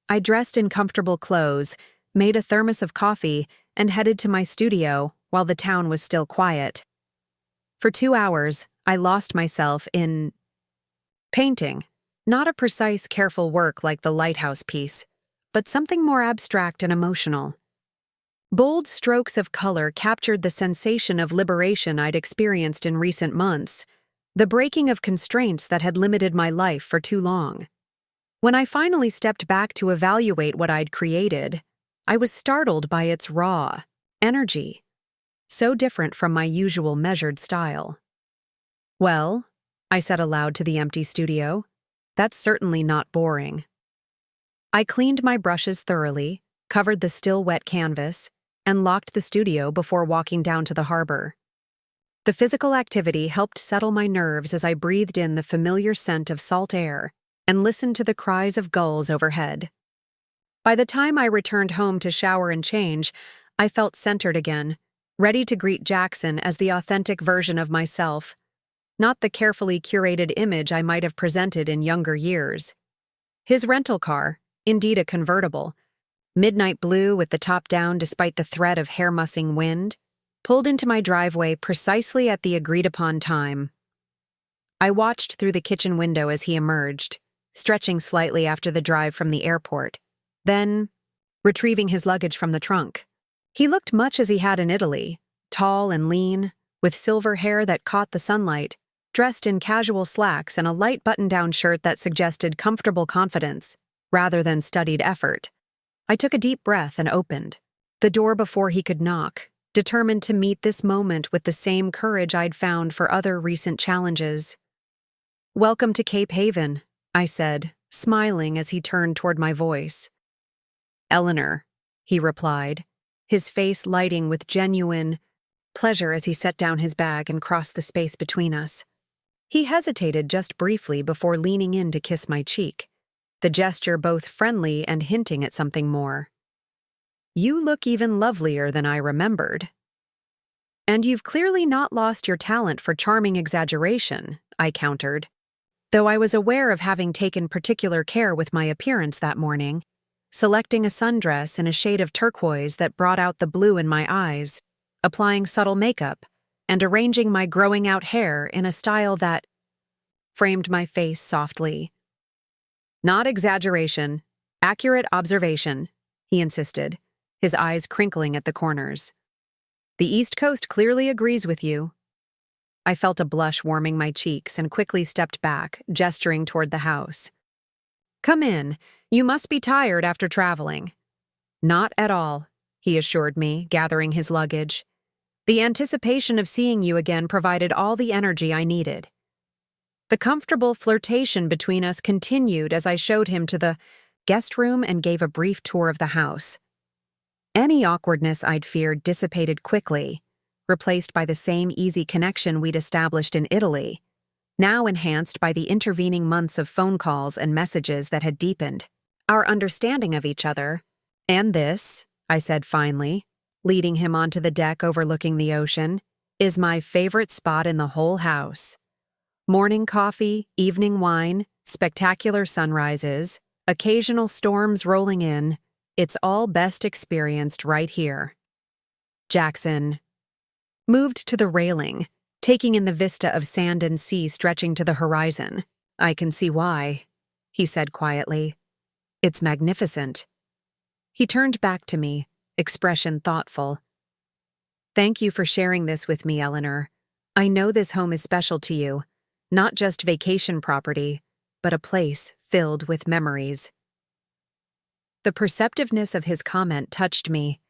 I dressed in comfortable clothes, made a thermos of coffee, and headed to my studio while the town was still quiet. For 2 hours, I lost myself in painting, not a precise, careful work like the lighthouse piece, but something more abstract and emotional. Bold strokes of color captured the sensation of liberation I'd experienced in recent months, the breaking of constraints that had limited my life for too long. When I finally stepped back to evaluate what I'd created, I was startled by its raw energy, so different from my usual measured style. "Well," I said aloud to the empty studio, "that's certainly not boring." I cleaned my brushes thoroughly, covered the still wet canvas, and locked the studio before walking down to the harbor. The physical activity helped settle my nerves as I breathed in the familiar scent of salt air and listened to the cries of gulls overhead. By the time I returned home to shower and change, I felt centered again, ready to greet Jackson as the authentic version of myself, not the carefully curated image I might have presented in younger years. His rental car, indeed a convertible, midnight blue with the top down despite the threat of hair-mussing wind, pulled into my driveway precisely at the agreed-upon time. I watched through the kitchen window as he emerged, stretching slightly after the drive from the airport, then retrieving his luggage from the trunk. He looked much as he had in Italy, tall and lean, with silver hair that caught the sunlight, dressed in casual slacks and a light button-down shirt that suggested comfortable confidence, rather than studied effort. I took a deep breath and opened the door before he could knock, determined to meet this moment with the same courage I'd found for other recent challenges. "Welcome to Cape Haven," I said, smiling as he turned toward my voice. "Eleanor," he replied, his face lighting with genuine pleasure as he set down his bag and crossed the space between us. He hesitated just briefly before leaning in to kiss my cheek, the gesture both friendly and hinting at something more. "You look even lovelier than I remembered." "And you've clearly not lost your talent for charming exaggeration," I countered, though I was aware of having taken particular care with my appearance that morning, selecting a sundress in a shade of turquoise that brought out the blue in my eyes, applying subtle makeup, and arranging my growing-out hair in a style that framed my face softly. "Not exaggeration, accurate observation," he insisted, his eyes crinkling at the corners. "The East Coast clearly agrees with you." I felt a blush warming my cheeks and quickly stepped back, gesturing toward the house. "Come in. You must be tired after traveling." "Not at all," he assured me, gathering his luggage. "The anticipation of seeing you again provided all the energy I needed." The comfortable flirtation between us continued as I showed him to the guest room and gave a brief tour of the house. Any awkwardness I'd feared dissipated quickly, replaced by the same easy connection we'd established in Italy, now enhanced by the intervening months of phone calls and messages that had deepened our understanding of each other. "And this," I said finally, leading him onto the deck overlooking the ocean, "is my favorite spot in the whole house. Morning coffee, evening wine, spectacular sunrises, occasional storms rolling in. It's all best experienced right here." Jackson moved to the railing, taking in the vista of sand and sea stretching to the horizon. "I can see why," he said quietly. "It's magnificent." He turned back to me, expression thoughtful. "Thank you for sharing this with me, Eleanor. I know this home is special to you, not just vacation property, but a place filled with memories." The perceptiveness of his comment touched me.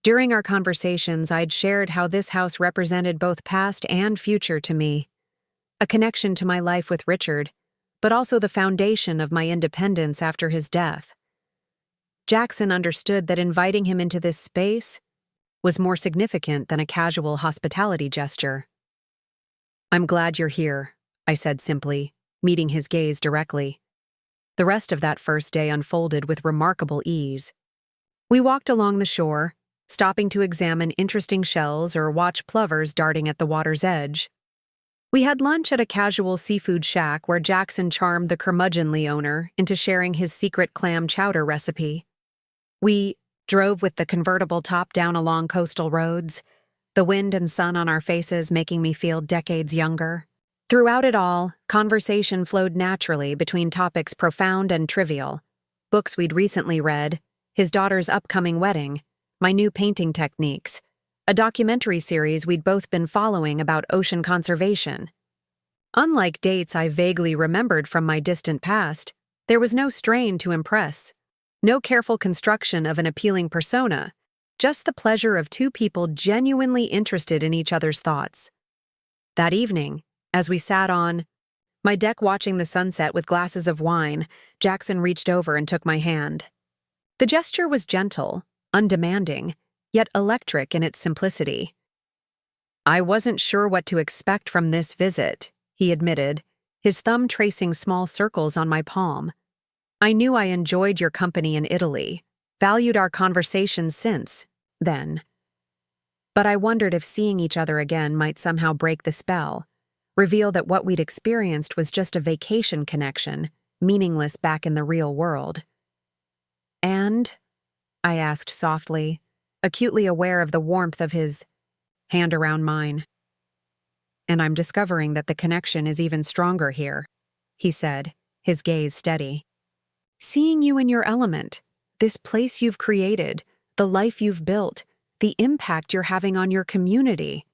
During our conversations, I'd shared how this house represented both past and future to me, a connection to my life with Richard, but also the foundation of my independence after his death. Jackson understood that inviting him into this space was more significant than a casual hospitality gesture. "I'm glad you're here," I said simply, meeting his gaze directly. The rest of that first day unfolded with remarkable ease. We walked along the shore, stopping to examine interesting shells or watch plovers darting at the water's edge. We had lunch at a casual seafood shack where Jackson charmed the curmudgeonly owner into sharing his secret clam chowder recipe. We drove with the convertible top down along coastal roads, the wind and sun on our faces making me feel decades younger. Throughout it all, conversation flowed naturally between topics profound and trivial. Books we'd recently read, his daughter's upcoming wedding, my new painting techniques, a documentary series we'd both been following about ocean conservation. Unlike dates I vaguely remembered from my distant past, there was no strain to impress, no careful construction of an appealing persona, just the pleasure of two people genuinely interested in each other's thoughts. That evening, as we sat on my deck watching the sunset with glasses of wine, Jackson reached over and took my hand. The gesture was gentle, undemanding, yet electric in its simplicity. "I wasn't sure what to expect from this visit," he admitted, his thumb tracing small circles on my palm. "I knew I enjoyed your company in Italy, valued our conversations since then. But I wondered if seeing each other again might somehow break the spell, reveal that what we'd experienced was just a vacation connection, meaningless back in the real world. "And?" I asked softly, acutely aware of the warmth of his hand around mine. "And I'm discovering that the connection is even stronger here," he said, his gaze steady. "Seeing you in your element, this place you've created, the life you've built, the impact you're having on your community.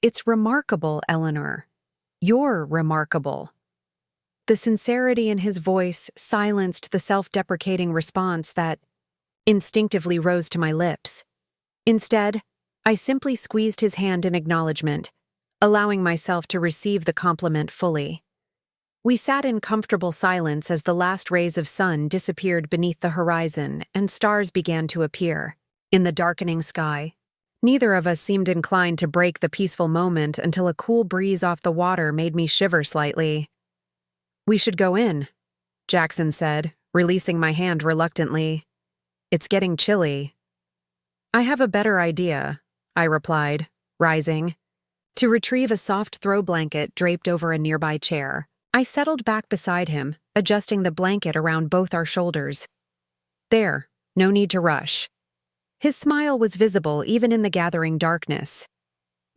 It's remarkable, Eleanor. You're remarkable." The sincerity in his voice silenced the self-deprecating response that instinctively rose to my lips. Instead, I simply squeezed his hand in acknowledgement, allowing myself to receive the compliment fully. We sat in comfortable silence as the last rays of sun disappeared beneath the horizon and stars began to appear in the darkening sky. Neither of us seemed inclined to break the peaceful moment until a cool breeze off the water made me shiver slightly. "We should go in," Jackson said, releasing my hand reluctantly. "It's getting chilly." "I have a better idea," I replied, rising. To retrieve a soft throw blanket draped over a nearby chair, I settled back beside him, adjusting the blanket around both our shoulders. "There, no need to rush." His smile was visible even in the gathering darkness.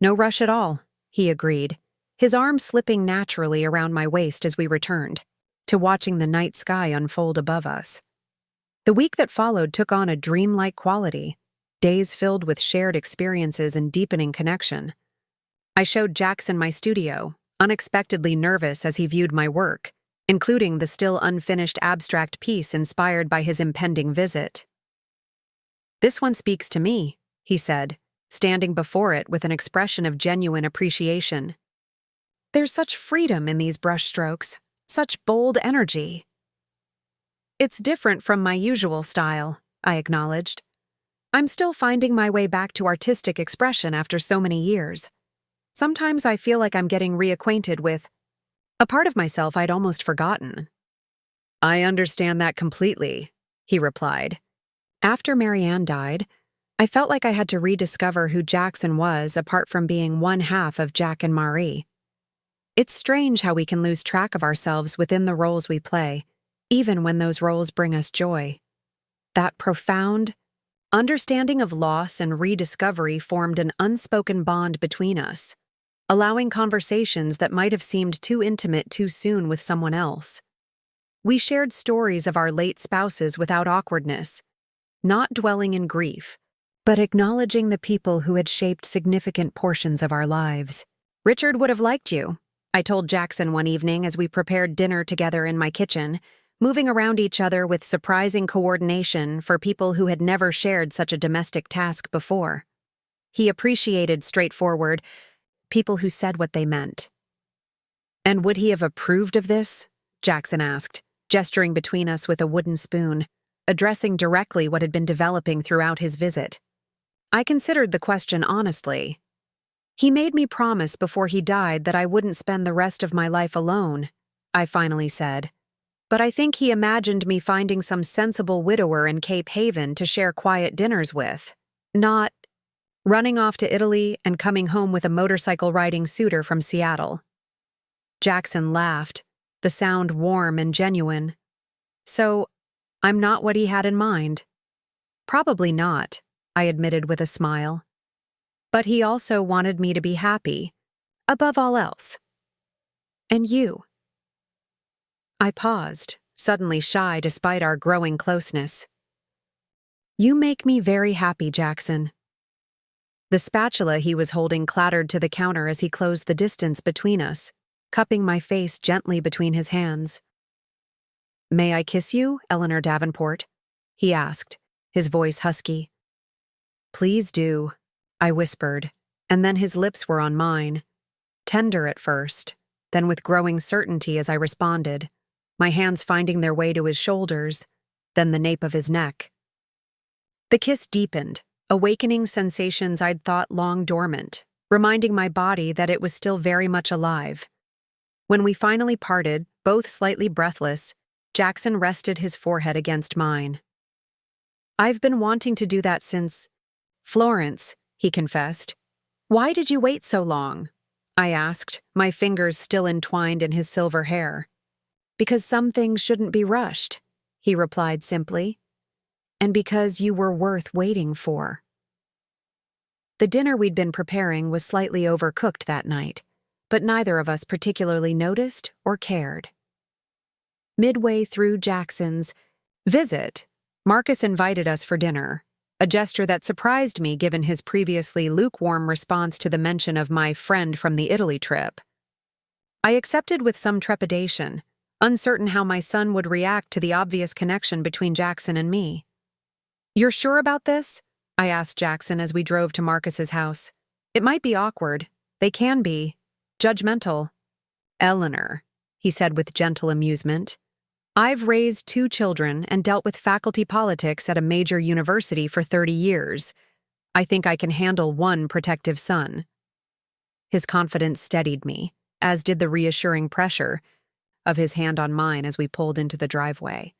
"No rush at all," he agreed, his arm slipping naturally around my waist as we returned to watching the night sky unfold above us. The week that followed took on a dreamlike quality, days filled with shared experiences and deepening connection. I showed Jackson my studio, unexpectedly nervous as he viewed my work, including the still unfinished abstract piece inspired by his impending visit. "This one speaks to me," he said, standing before it with an expression of genuine appreciation. "There's such freedom in these brushstrokes, such bold energy." "It's different from my usual style," I acknowledged. "I'm still finding my way back to artistic expression after so many years. Sometimes I feel like I'm getting reacquainted with a part of myself I'd almost forgotten." "I understand that completely," he replied. After Marianne died, I felt like I had to rediscover who Jackson was apart from being one half of Jack and Marie. It's strange how we can lose track of ourselves within the roles we play, even when those roles bring us joy. That profound understanding of loss and rediscovery formed an unspoken bond between us, allowing conversations that might have seemed too intimate too soon with someone else. We shared stories of our late spouses without awkwardness, not dwelling in grief, but acknowledging the people who had shaped significant portions of our lives. "Richard would have liked you," I told Jackson one evening as we prepared dinner together in my kitchen, moving around each other with surprising coordination for people who had never shared such a domestic task before. He appreciated straightforward people who said what they meant. "And would he have approved of this?" Jackson asked, gesturing between us with a wooden spoon, addressing directly what had been developing throughout his visit. I considered the question honestly. "He made me promise before he died that I wouldn't spend the rest of my life alone," I finally said. "But I think he imagined me finding some sensible widower in Cape Haven to share quiet dinners with, not running off to Italy and coming home with a motorcycle-riding suitor from Seattle." Jackson laughed, the sound warm and genuine. "So, I'm not what he had in mind." "Probably not," I admitted with a smile. "But he also wanted me to be happy, above all else." "And you?" I paused, suddenly shy despite our growing closeness. "You make me very happy, Jackson." The spatula he was holding clattered to the counter as he closed the distance between us, cupping my face gently between his hands. "May I kiss you, Eleanor Davenport?" he asked, his voice husky. "Please do," I whispered, and then his lips were on mine. Tender at first, then with growing certainty as I responded, my hands finding their way to his shoulders, then the nape of his neck. The kiss deepened, awakening sensations I'd thought long dormant, reminding my body that it was still very much alive. When we finally parted, both slightly breathless, Jackson rested his forehead against mine. "I've been wanting to do that since Florence," he confessed. "Why did you wait so long?" I asked, my fingers still entwined in his silver hair. Because some things shouldn't be rushed, he replied simply. And because you were worth waiting for. The dinner we'd been preparing was slightly overcooked that night, but neither of us particularly noticed or cared. Midway through Jackson's visit, Marcus invited us for dinner, a gesture that surprised me given his previously lukewarm response to the mention of my friend from the Italy trip. I accepted with some trepidation, uncertain how my son would react to the obvious connection between Jackson and me. "You're sure about this?" I asked Jackson as we drove to Marcus's house. "It might be awkward. They can be. Judgmental." "Eleanor," he said with gentle amusement, "I've raised 2 children and dealt with faculty politics at a major university for 30 years. I think I can handle one protective son." His confidence steadied me, as did the reassuring pressure of his hand on mine as we pulled into the driveway.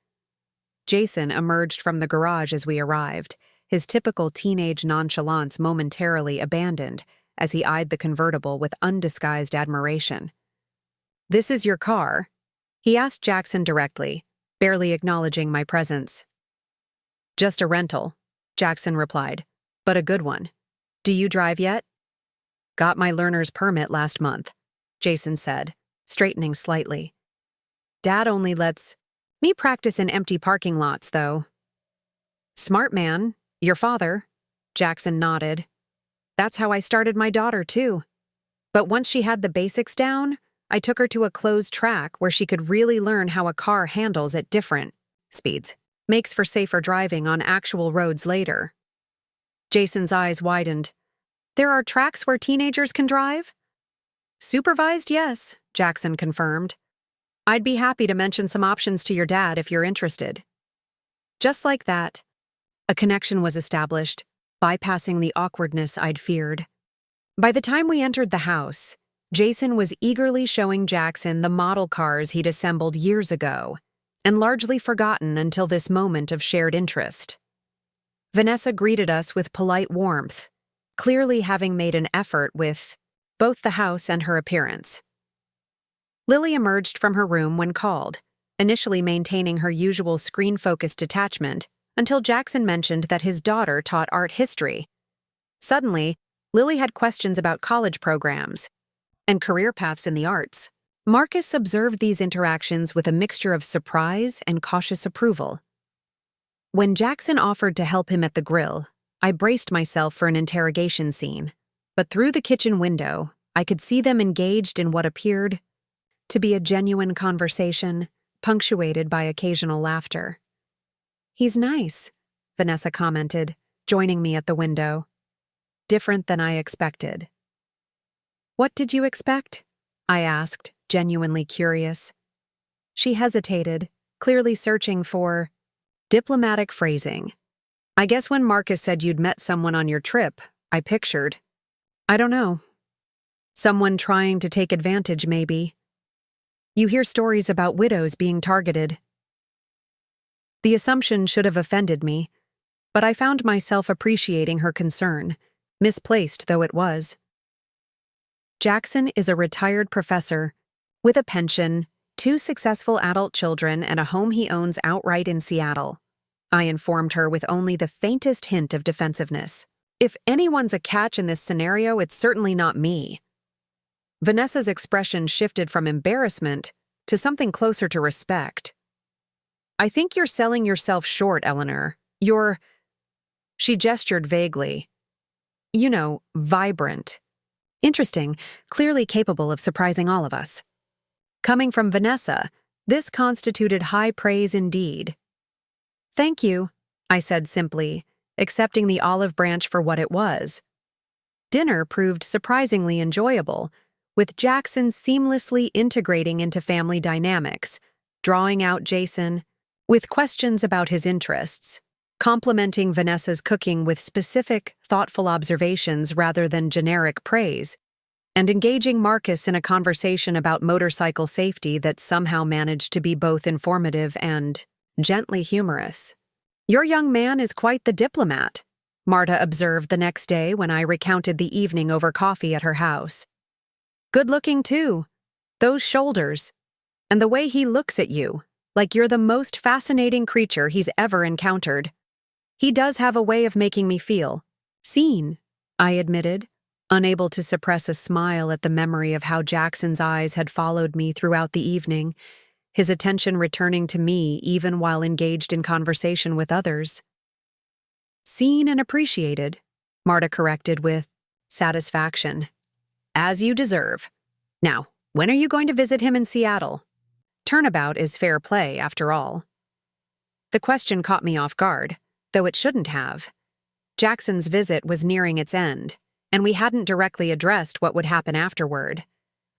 Jason emerged from the garage as we arrived, his typical teenage nonchalance momentarily abandoned as he eyed the convertible with undisguised admiration. "This is your car?" he asked Jackson directly, barely acknowledging my presence. "Just a rental," Jackson replied, "but a good one. Do you drive yet?" "Got my learner's permit last month," Jason said, straightening slightly. "Dad only lets me practice in empty parking lots, though." "Smart man. Your father," Jackson nodded. "That's how I started my daughter, too. But once she had the basics down, I took her to a closed track where she could really learn how a car handles at different speeds. Makes for safer driving on actual roads later." Jason's eyes widened. "There are tracks where teenagers can drive?" "Supervised, yes," Jackson confirmed. "I'd be happy to mention some options to your dad if you're interested." Just like that, a connection was established, bypassing the awkwardness I'd feared. By the time we entered the house, Jason was eagerly showing Jackson the model cars he'd assembled years ago, and largely forgotten until this moment of shared interest. Vanessa greeted us with polite warmth, clearly having made an effort with both the house and her appearance. Lily emerged from her room when called, initially maintaining her usual screen-focused detachment until Jackson mentioned that his daughter taught art history. Suddenly, Lily had questions about college programs and career paths in the arts. Marcus observed these interactions with a mixture of surprise and cautious approval. When Jackson offered to help him at the grill, I braced myself for an interrogation scene, but through the kitchen window, I could see them engaged in what appeared to be a genuine conversation, punctuated by occasional laughter. "He's nice," Vanessa commented, joining me at the window. "Different than I expected." "What did you expect?" I asked, genuinely curious. She hesitated, clearly searching for diplomatic phrasing. "I guess when Marcus said you'd met someone on your trip, I pictured. I don't know. Someone trying to take advantage, maybe. You hear stories about widows being targeted." The assumption should have offended me, but I found myself appreciating her concern, misplaced though it was. "Jackson is a retired professor, with a pension, 2 successful adult children, and a home he owns outright in Seattle," I informed her with only the faintest hint of defensiveness. "If anyone's a catch in this scenario, it's certainly not me." Vanessa's expression shifted from embarrassment to something closer to respect. "I think you're selling yourself short, Eleanor. You're—" She gestured vaguely. "You know, vibrant. Interesting, clearly capable of surprising all of us." Coming from Vanessa, this constituted high praise indeed. "Thank you," I said simply, accepting the olive branch for what it was. Dinner proved surprisingly enjoyable, with Jackson seamlessly integrating into family dynamics, drawing out Jason with questions about his interests, complimenting Vanessa's cooking with specific, thoughtful observations rather than generic praise, and engaging Marcus in a conversation about motorcycle safety that somehow managed to be both informative and gently humorous. "Your young man is quite the diplomat," Marta observed the next day when I recounted the evening over coffee at her house. "Good looking, too. Those shoulders." And the way he looks at you, like you're the most fascinating creature he's ever encountered. He does have a way of making me feel seen, I admitted, unable to suppress a smile at the memory of how Jackson's eyes had followed me throughout the evening, his attention returning to me even while engaged in conversation with others. Seen and appreciated, Marta corrected with satisfaction. As you deserve. Now, when are you going to visit him in Seattle? Turnabout is fair play, after all. The question caught me off guard, though it shouldn't have. Jackson's visit was nearing its end, and we hadn't directly addressed what would happen afterward.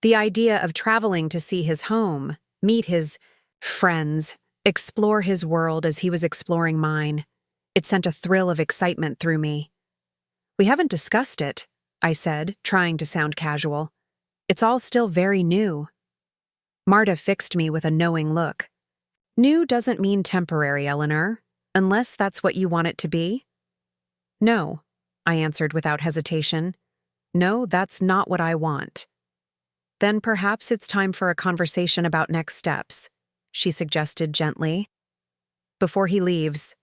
The idea of traveling to see his home, meet his friends, explore his world as he was exploring mine, it sent a thrill of excitement through me. We haven't discussed it, I said, trying to sound casual. It's all still very new. Marta fixed me with a knowing look. New doesn't mean temporary, Eleanor, unless that's what you want it to be. No, I answered without hesitation. No, that's not what I want. Then perhaps it's time for a conversation about next steps, she suggested gently. Before he leaves.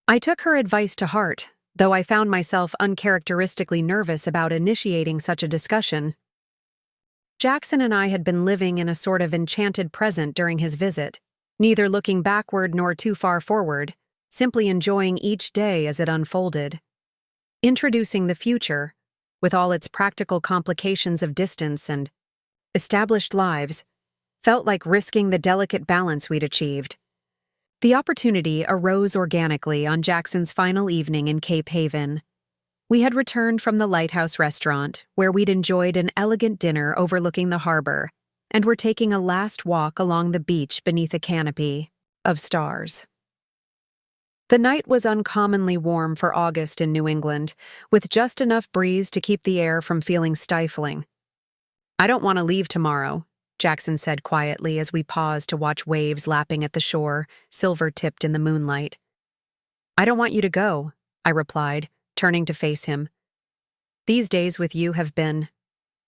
I took her advice to heart, though I found myself uncharacteristically nervous about initiating such a discussion. Jackson and I had been living in a sort of enchanted present during his visit, neither looking backward nor too far forward, simply enjoying each day as it unfolded. Introducing the future, with all its practical complications of distance and established lives, felt like risking the delicate balance we'd achieved. The opportunity arose organically on Jackson's final evening in Cape Haven. We had returned from the Lighthouse restaurant, where we'd enjoyed an elegant dinner overlooking the harbor, and were taking a last walk along the beach beneath a canopy of stars. The night was uncommonly warm for August in New England, with just enough breeze to keep the air from feeling stifling. I don't want to leave tomorrow, Jackson said quietly as we paused to watch waves lapping at the shore, silver-tipped in the moonlight. I don't want you to go, I replied, turning to face him. These days with you have been…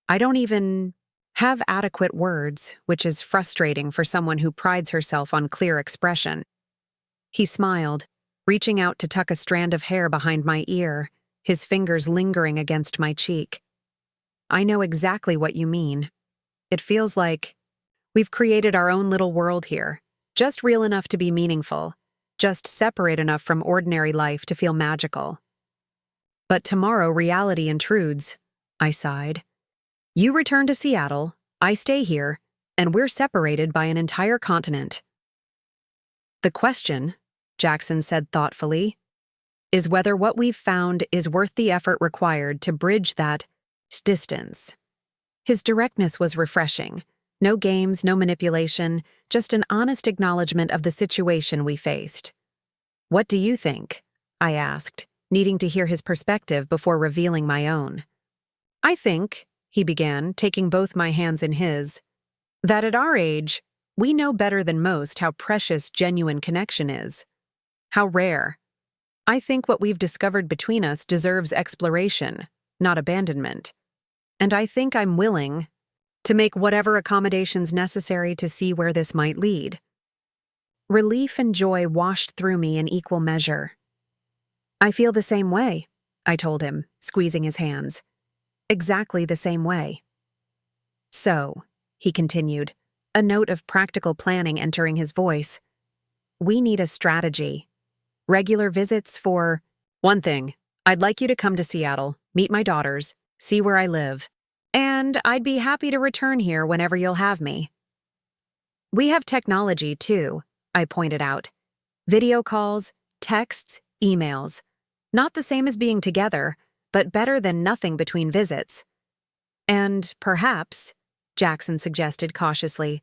I don't even have adequate words, which is frustrating for someone who prides herself on clear expression. He smiled, reaching out to tuck a strand of hair behind my ear, his fingers lingering against my cheek. I know exactly what you mean. It feels like we've created our own little world here, just real enough to be meaningful, just separate enough from ordinary life to feel magical. But tomorrow reality intrudes, I sighed. You return to Seattle, I stay here, and we're separated by an entire continent. The question, Jackson said thoughtfully, is whether what we've found is worth the effort required to bridge that distance. His directness was refreshing. No games, no manipulation, just an honest acknowledgement of the situation we faced. What do you think? I asked, needing to hear his perspective before revealing my own. I think, he began, taking both my hands in his, that at our age, we know better than most how precious genuine connection is. How rare. I think what we've discovered between us deserves exploration, not abandonment. And I think I'm willing to make whatever accommodations necessary to see where this might lead. Relief and joy washed through me in equal measure. I feel the same way, I told him, squeezing his hands. Exactly the same way. So, he continued, a note of practical planning entering his voice, we need a strategy. Regular visits for… One thing, I'd like you to come to Seattle, meet my daughters, see where I live, and I'd be happy to return here whenever you'll have me. We have technology, too, I pointed out. Video calls, texts, emails. Not the same as being together, but better than nothing between visits. And perhaps, Jackson suggested cautiously,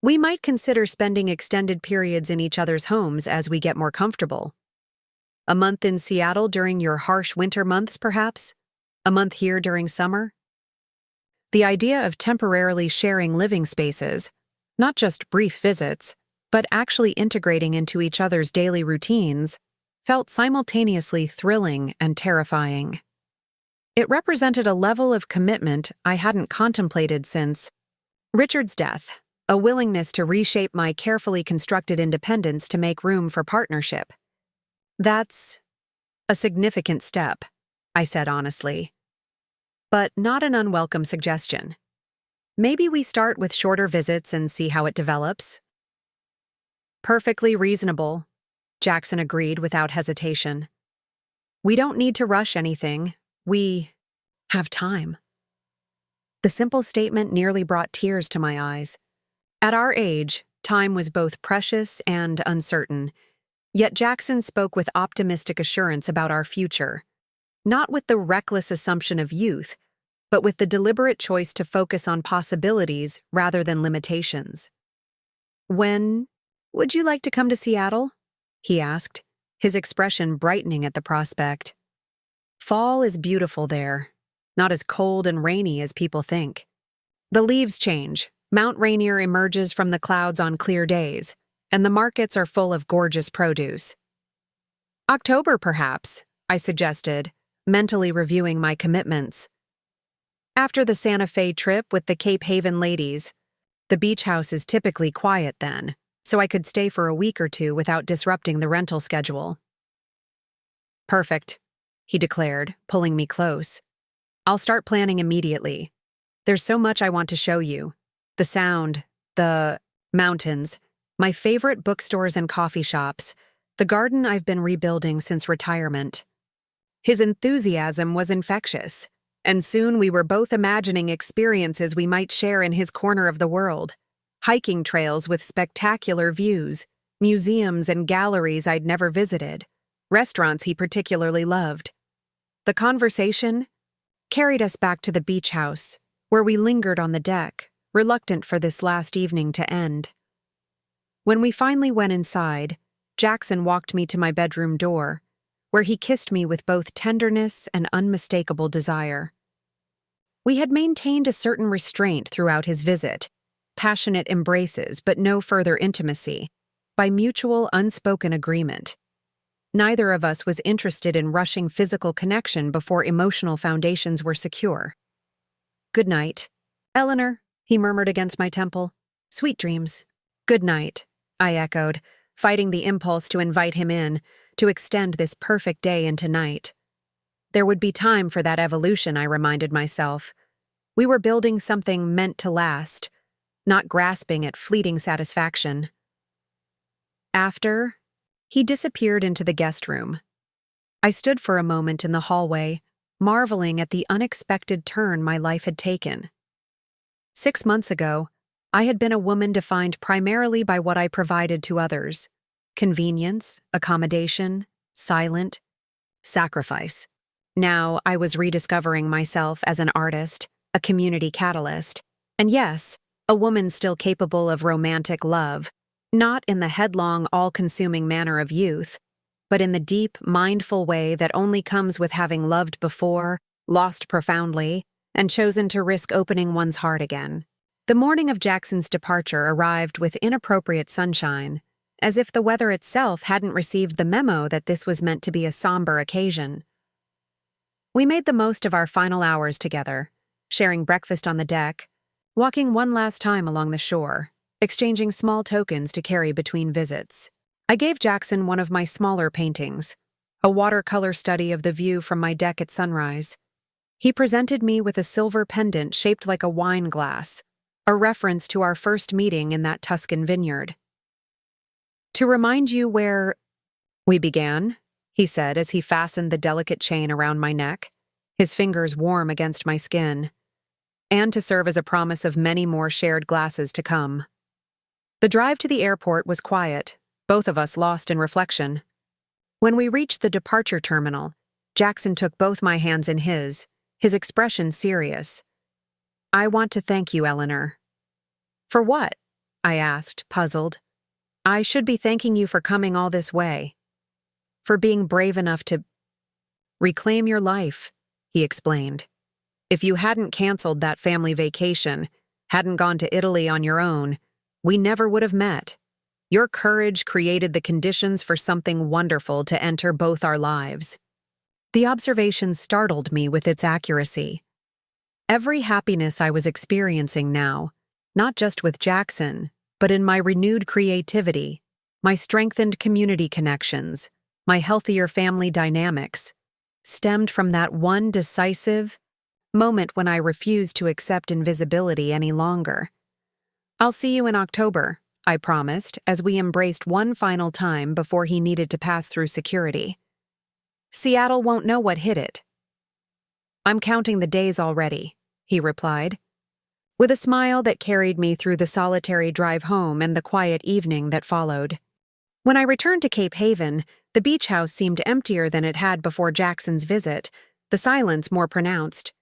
we might consider spending extended periods in each other's homes as we get more comfortable. A month in Seattle during your harsh winter months, perhaps? A month here during summer? The idea of temporarily sharing living spaces, not just brief visits, but actually integrating into each other's daily routines, felt simultaneously thrilling and terrifying. It represented a level of commitment I hadn't contemplated since Richard's death, a willingness to reshape my carefully constructed independence to make room for partnership. That's a significant step, I said honestly. But not an unwelcome suggestion. Maybe we start with shorter visits and see how it develops. Perfectly reasonable, Jackson agreed without hesitation. We don't need to rush anything. We have time. The simple statement nearly brought tears to my eyes. At our age, time was both precious and uncertain, yet Jackson spoke with optimistic assurance about our future, not with the reckless assumption of youth, but with the deliberate choice to focus on possibilities rather than limitations. When would you like to come to Seattle? He asked, his expression brightening at the prospect. Fall is beautiful there, not as cold and rainy as people think. The leaves change, Mount Rainier emerges from the clouds on clear days, and the markets are full of gorgeous produce. October, perhaps, I suggested, mentally reviewing my commitments. After the Santa Fe trip with the Cape Haven ladies, the beach house is typically quiet then, so I could stay for a week or two without disrupting the rental schedule. Perfect, he declared, pulling me close. I'll start planning immediately. There's so much I want to show you. The sound, the mountains, my favorite bookstores and coffee shops, the garden I've been rebuilding since retirement. His enthusiasm was infectious, and soon we were both imagining experiences we might share in his corner of the world. Hiking trails with spectacular views, museums and galleries I'd never visited, restaurants he particularly loved. The conversation carried us back to the beach house, where we lingered on the deck, reluctant for this last evening to end. When we finally went inside, Jackson walked me to my bedroom door, where he kissed me with both tenderness and unmistakable desire. We had maintained a certain restraint throughout his visit, passionate embraces but no further intimacy, by mutual unspoken agreement. Neither of us was interested in rushing physical connection before emotional foundations were secure. Good night, Eleanor, he murmured against my temple. Sweet dreams. Good night, I echoed, fighting the impulse to invite him in, to extend this perfect day into night. There would be time for that evolution, I reminded myself. We were building something meant to last, not grasping at fleeting satisfaction. After, he disappeared into the guest room. I stood for a moment in the hallway, marveling at the unexpected turn my life had taken. 6 months ago, I had been a woman defined primarily by what I provided to others: convenience, accommodation, silent, sacrifice. Now I was rediscovering myself as an artist, a community catalyst, and yes, a woman still capable of romantic love, not in the headlong, all-consuming manner of youth, but in the deep, mindful way that only comes with having loved before, lost profoundly, and chosen to risk opening one's heart again. The morning of Jackson's departure arrived with inappropriate sunshine, as if the weather itself hadn't received the memo that this was meant to be a somber occasion. We made the most of our final hours together, sharing breakfast on the deck, walking one last time along the shore, exchanging small tokens to carry between visits. I gave Jackson one of my smaller paintings, a watercolor study of the view from my deck at sunrise. He presented me with a silver pendant shaped like a wine glass, a reference to our first meeting in that Tuscan vineyard. To remind you where we began, he said as he fastened the delicate chain around my neck, his fingers warm against my skin, and to serve as a promise of many more shared glasses to come. The drive to the airport was quiet, both of us lost in reflection. When we reached the departure terminal, Jackson took both my hands in his expression serious. I want to thank you, Eleanor. For what? I asked, puzzled. I should be thanking you for coming all this way. For being brave enough to reclaim your life, he explained. If you hadn't canceled that family vacation, hadn't gone to Italy on your own, we never would have met. Your courage created the conditions for something wonderful to enter both our lives. The observation startled me with its accuracy. Every happiness I was experiencing now, Not just with Jackson, but in my renewed creativity, my strengthened community connections, my healthier family dynamics, stemmed from that one decisive moment when I refused to accept invisibility any longer. "I'll see you in October," I promised, as we embraced one final time before he needed to pass through security. "Seattle won't know what hit it." "I'm counting the days already," he replied, with a smile that carried me through the solitary drive home and the quiet evening that followed. When I returned to Cape Haven, the beach house seemed emptier than it had before Jackson's visit, the silence more pronounced.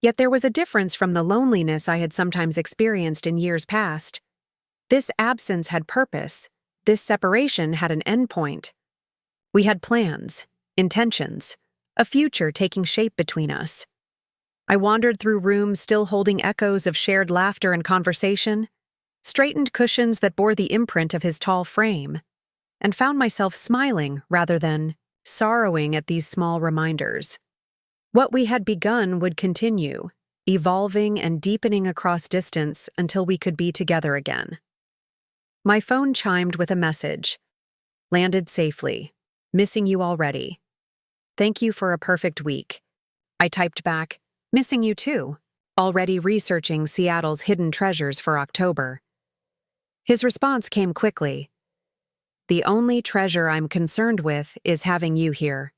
Yet there was a difference from the loneliness I had sometimes experienced in years past. This absence had purpose. This separation had an endpoint. We had plans, intentions, a future taking shape between us. I wandered through rooms still holding echoes of shared laughter and conversation, straightened cushions that bore the imprint of his tall frame, and found myself smiling rather than sorrowing at these small reminders. What we had begun would continue, evolving and deepening across distance until we could be together again. My phone chimed with a message. "Landed safely. Missing you already. Thank you for a perfect week." I typed back, "Missing you too. Already researching Seattle's hidden treasures for October." His response came quickly. "The only treasure I'm concerned with is having you here."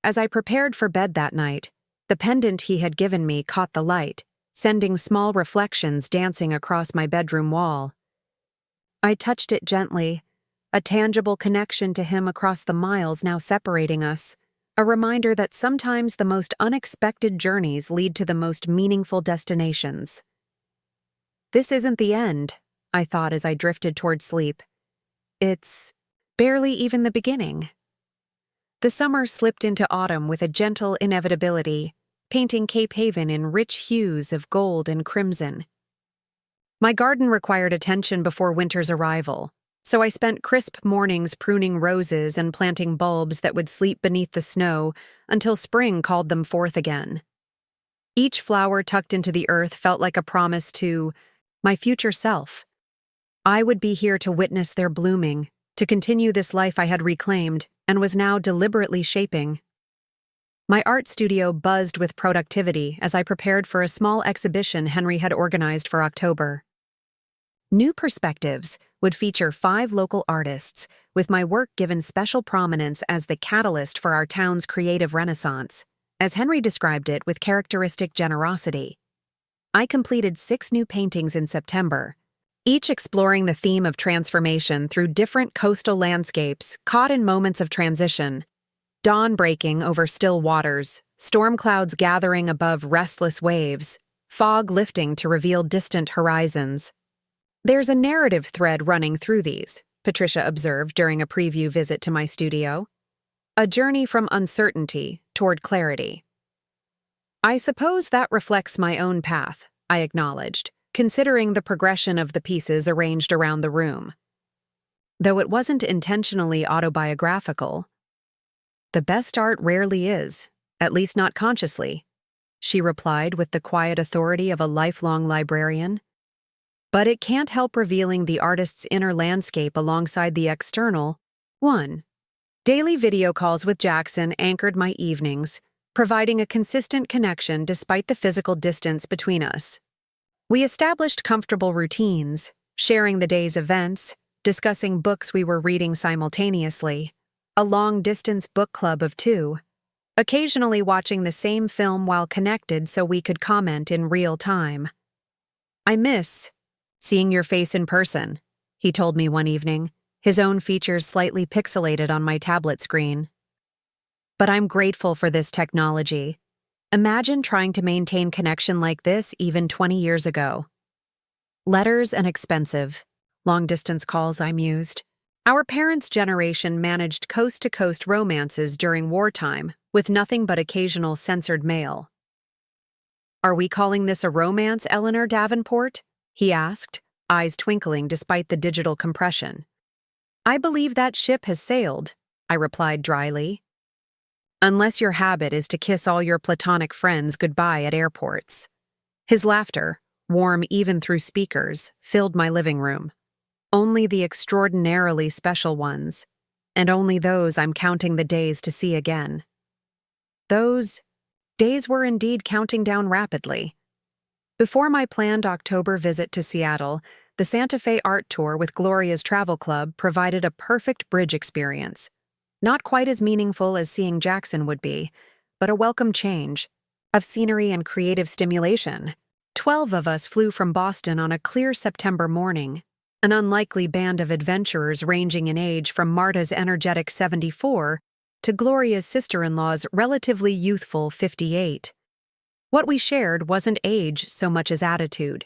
As I prepared for bed that night, the pendant he had given me caught the light, sending small reflections dancing across my bedroom wall. I touched it gently, a tangible connection to him across the miles now separating us, a reminder that sometimes the most unexpected journeys lead to the most meaningful destinations. This isn't the end, I thought as I drifted toward sleep. It's barely even the beginning. The summer slipped into autumn with a gentle inevitability, painting Cape Haven in rich hues of gold and crimson. My garden required attention before winter's arrival, so I spent crisp mornings pruning roses and planting bulbs that would sleep beneath the snow until spring called them forth again. Each flower tucked into the earth felt like a promise to my future self. I would be here to witness their blooming, to continue this life I had reclaimed and was now deliberately shaping. My art studio buzzed with productivity as I prepared for a small exhibition Henry had organized for October. New Perspectives would feature 5 local artists, with my work given special prominence as the catalyst for our town's creative renaissance, as Henry described it with characteristic generosity. I completed 6 new paintings in September, each exploring the theme of transformation through different coastal landscapes caught in moments of transition. Dawn breaking over still waters, storm clouds gathering above restless waves, fog lifting to reveal distant horizons. "There's a narrative thread running through these," Patricia observed during a preview visit to my studio. "A journey from uncertainty toward clarity." "I suppose that reflects my own path," I acknowledged, considering the progression of the pieces arranged around the room. Though it wasn't intentionally autobiographical. "The best art rarely is, at least not consciously," she replied with the quiet authority of a lifelong librarian. "But it can't help revealing the artist's inner landscape alongside the external one." Daily video calls with Jackson anchored my evenings, providing a consistent connection despite the physical distance between us. We established comfortable routines, sharing the day's events, discussing books we were reading simultaneously, a long-distance book club of 2, occasionally watching the same film while connected so we could comment in real time. "I miss seeing your face in person," he told me one evening, his own features slightly pixelated on my tablet screen. "But I'm grateful for this technology. Imagine trying to maintain connection like this even 20 years ago." "Letters and expensive, long-distance calls," I mused. Our parents' generation managed coast-to-coast romances during wartime with nothing but occasional censored mail. "Are we calling this a romance, Eleanor Davenport?" he asked, eyes twinkling despite the digital compression. "I believe that ship has sailed," I replied dryly. "Unless your habit is to kiss all your platonic friends goodbye at airports." His laughter, warm even through speakers, filled my living room. Only the extraordinarily special ones, and only those I'm counting the days to see again. Those days were indeed counting down rapidly. Before my planned October visit to Seattle, the Santa Fe Art Tour with Gloria's Travel Club provided a perfect bridge experience. Not quite as meaningful as seeing Jackson would be, but a welcome change of scenery and creative stimulation. 12 of us flew from Boston on a clear September morning, an unlikely band of adventurers ranging in age from Marta's energetic 74 to Gloria's sister-in-law's relatively youthful 58. What we shared wasn't age so much as attitude,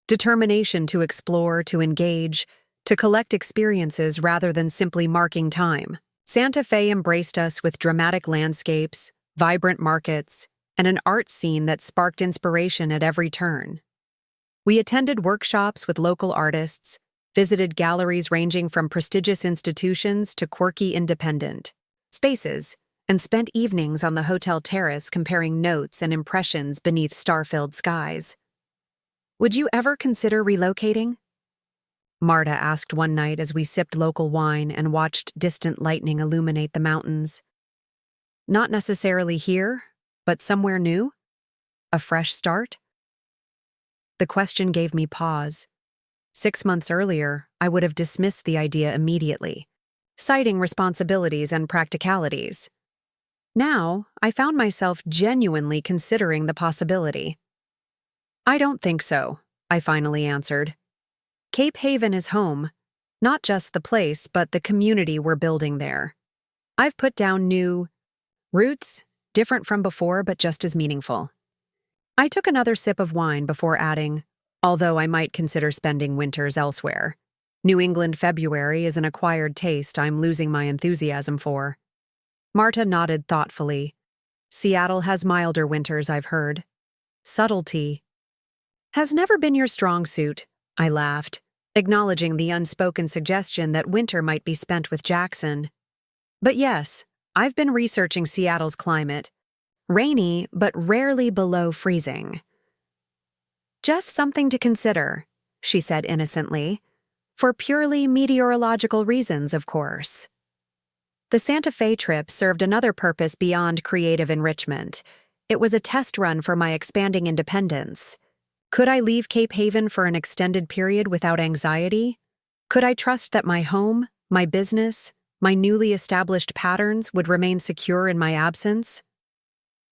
determination to explore, to engage, to collect experiences rather than simply marking time. Santa Fe embraced us with dramatic landscapes, vibrant markets, and an art scene that sparked inspiration at every turn. We attended workshops with local artists, visited galleries ranging from prestigious institutions to quirky independent spaces, and spent evenings on the hotel terrace comparing notes and impressions beneath star-filled skies. "Would you ever consider relocating?" Marta asked one night as we sipped local wine and watched distant lightning illuminate the mountains. "Not necessarily here, but somewhere new? A fresh start?" The question gave me pause. 6 months earlier, I would have dismissed the idea immediately, citing responsibilities and practicalities. Now, I found myself genuinely considering the possibility. "I don't think so," I finally answered. "Cape Haven is home, not just the place, but the community we're building there. I've put down new roots, different from before, but just as meaningful." I took another sip of wine before adding, although I might consider spending winters elsewhere. New England February is an acquired taste I'm losing my enthusiasm for. Marta nodded thoughtfully. "Seattle has milder winters, I've heard. Subtlety has never been your strong suit," I laughed, acknowledging the unspoken suggestion that winter might be spent with Jackson. "But yes, I've been researching Seattle's climate. Rainy, but rarely below freezing." "Just something to consider," she said innocently. "For purely meteorological reasons, of course." The Santa Fe trip served another purpose beyond creative enrichment. It was a test run for my expanding independence. Could I leave Cape Haven for an extended period without anxiety? Could I trust that my home, my business, my newly established patterns would remain secure in my absence?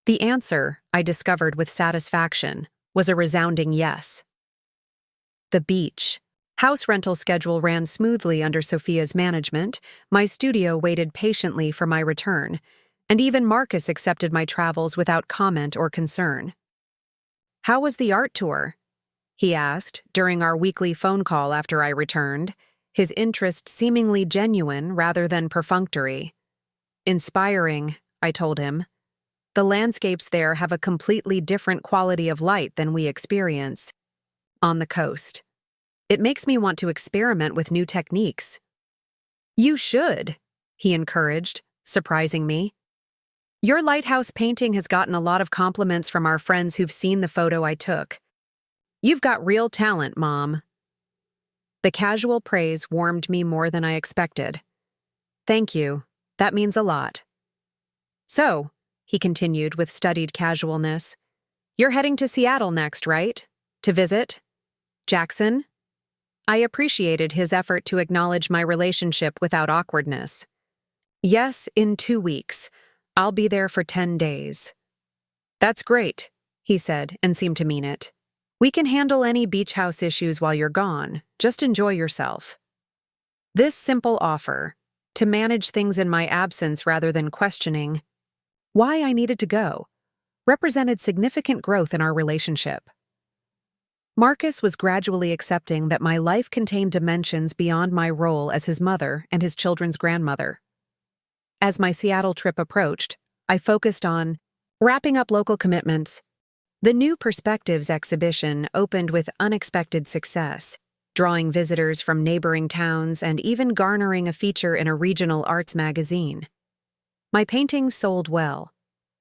The answer, I discovered with satisfaction, was a resounding yes. The beach. House rental schedule ran smoothly under Sophia's management, my studio waited patiently for my return, and even Marcus accepted my travels without comment or concern. "How was the art tour?" he asked during our weekly phone call after I returned, his interest seemingly genuine rather than perfunctory. "Inspiring," I told him. "The landscapes there have a completely different quality of light than we experience on the coast. It makes me want to experiment with new techniques." "You should," he encouraged, surprising me. "Your lighthouse painting has gotten a lot of compliments from our friends who've seen the photo I took. You've got real talent, Mom." The casual praise warmed me more than I expected. "Thank you. That means a lot." "So," he continued with studied casualness, "you're heading to Seattle next, right? To visit Jackson?" I appreciated his effort to acknowledge my relationship without awkwardness. "Yes, in 2 weeks. I'll be there for 10 days. "That's great," he said, and seemed to mean it. "We can handle any beach house issues while you're gone. Just enjoy yourself." This simple offer, to manage things in my absence rather than questioning why I needed to go, represented significant growth in our relationship. Marcus was gradually accepting that my life contained dimensions beyond my role as his mother and his children's grandmother. As my Seattle trip approached, I focused on wrapping up local commitments. The New Perspectives exhibition opened with unexpected success, drawing visitors from neighboring towns and even garnering a feature in a regional arts magazine. My paintings sold well,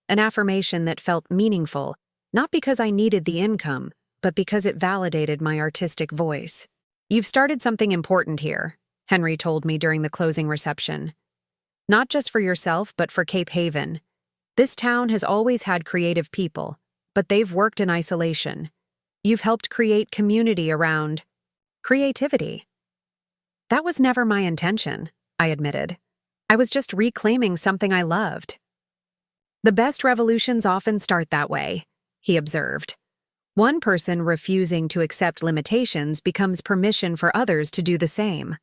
an affirmation that felt meaningful, not because I needed the income, but because it validated my artistic voice. "You've started something important here," Henry told me during the closing reception. "Not just for yourself, but for Cape Haven. This town has always had creative people, but they've worked in isolation. You've helped create community around creativity." "That was never my intention," I admitted. "I was just reclaiming something I loved." "The best revolutions often start that way," he observed. "One person refusing to accept limitations becomes permission for others to do the same."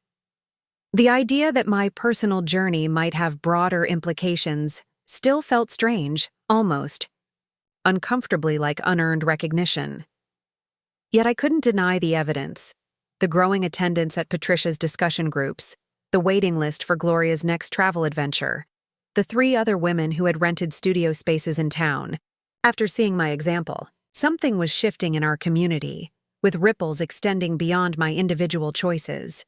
The idea that my personal journey might have broader implications still felt strange, almost uncomfortably like unearned recognition. Yet I couldn't deny the evidence: the growing attendance at Patricia's discussion groups, the waiting list for Gloria's next travel adventure, the 3 other women who had rented studio spaces in town. After seeing my example, something was shifting in our community, with ripples extending beyond my individual choices.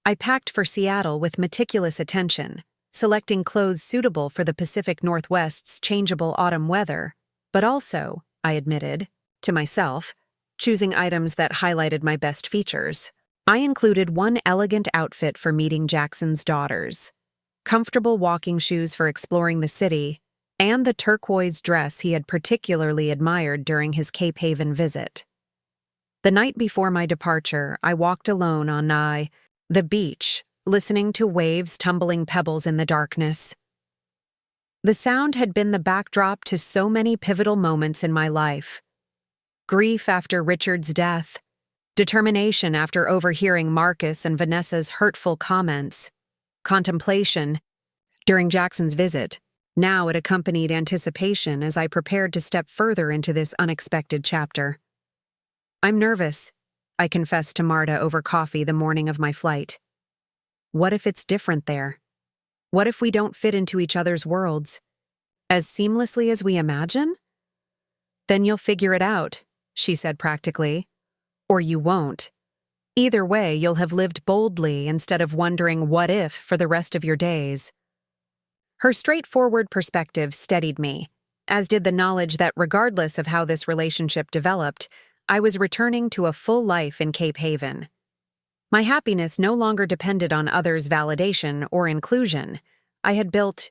I packed for Seattle with meticulous attention, selecting clothes suitable for the Pacific Northwest's changeable autumn weather, but also, I admitted, to myself, choosing items that highlighted my best features. I included one elegant outfit for meeting Jackson's daughters, comfortable walking shoes for exploring the city, and the turquoise dress he had particularly admired during his Cape Haven visit. The night before my departure, I walked alone on the beach, listening to waves tumbling pebbles in the darkness. The sound had been the backdrop to so many pivotal moments in my life. Grief after Richard's death, determination after overhearing Marcus and Vanessa's hurtful comments, contemplation during Jackson's visit. Now it accompanied anticipation as I prepared to step further into this unexpected chapter. "I'm nervous," I confessed to Marta over coffee the morning of my flight. "What if it's different there? What if we don't fit into each other's worlds as seamlessly as we imagine?" "Then you'll figure it out," she said practically. "Or you won't. Either way, you'll have lived boldly instead of wondering what if for the rest of your days." Her straightforward perspective steadied me, as did the knowledge that regardless of how this relationship developed, I was returning to a full life in Cape Haven. My happiness no longer depended on others' validation or inclusion. I had built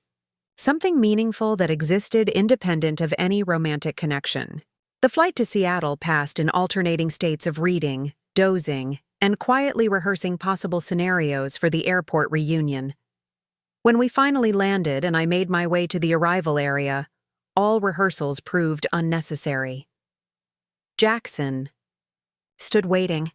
something meaningful that existed independent of any romantic connection. The flight to Seattle passed in alternating states of reading, dozing, and quietly rehearsing possible scenarios for the airport reunion. When we finally landed and I made my way to the arrival area, all rehearsals proved unnecessary. Jackson stood waiting,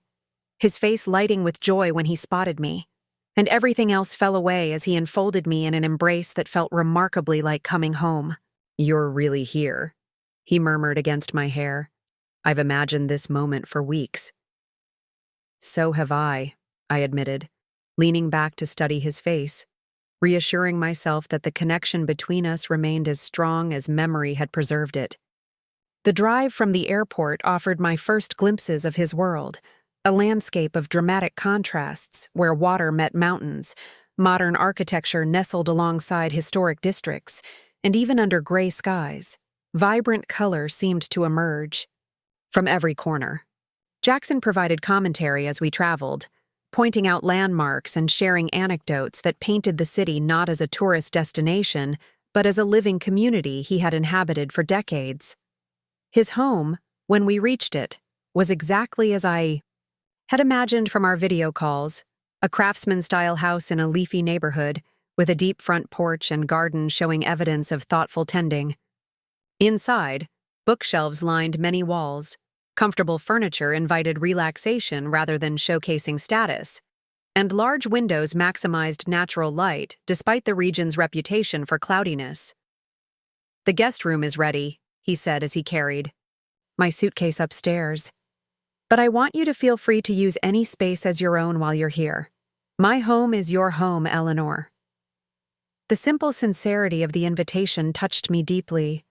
his face lighting with joy when he spotted me, and everything else fell away as he enfolded me in an embrace that felt remarkably like coming home. "You're really here," he murmured against my hair. "I've imagined this moment for weeks." "So have I admitted, leaning back to study his face, reassuring myself that the connection between us remained as strong as memory had preserved it. The drive from the airport offered my first glimpses of his world, a landscape of dramatic contrasts where water met mountains, modern architecture nestled alongside historic districts, and even under gray skies, vibrant color seemed to emerge from every corner. Jackson provided commentary as we traveled, pointing out landmarks and sharing anecdotes that painted the city not as a tourist destination, but as a living community he had inhabited for decades. His home, when we reached it, was exactly as I had imagined from our video calls, a craftsman-style house in a leafy neighborhood, with a deep front porch and garden showing evidence of thoughtful tending. Inside, bookshelves lined many walls. Comfortable furniture invited relaxation rather than showcasing status, and large windows maximized natural light despite the region's reputation for cloudiness. "The guest room is ready," he said as he carried my suitcase upstairs. "But I want you to feel free to use any space as your own while you're here. My home is your home, Eleanor." The simple sincerity of the invitation touched me deeply.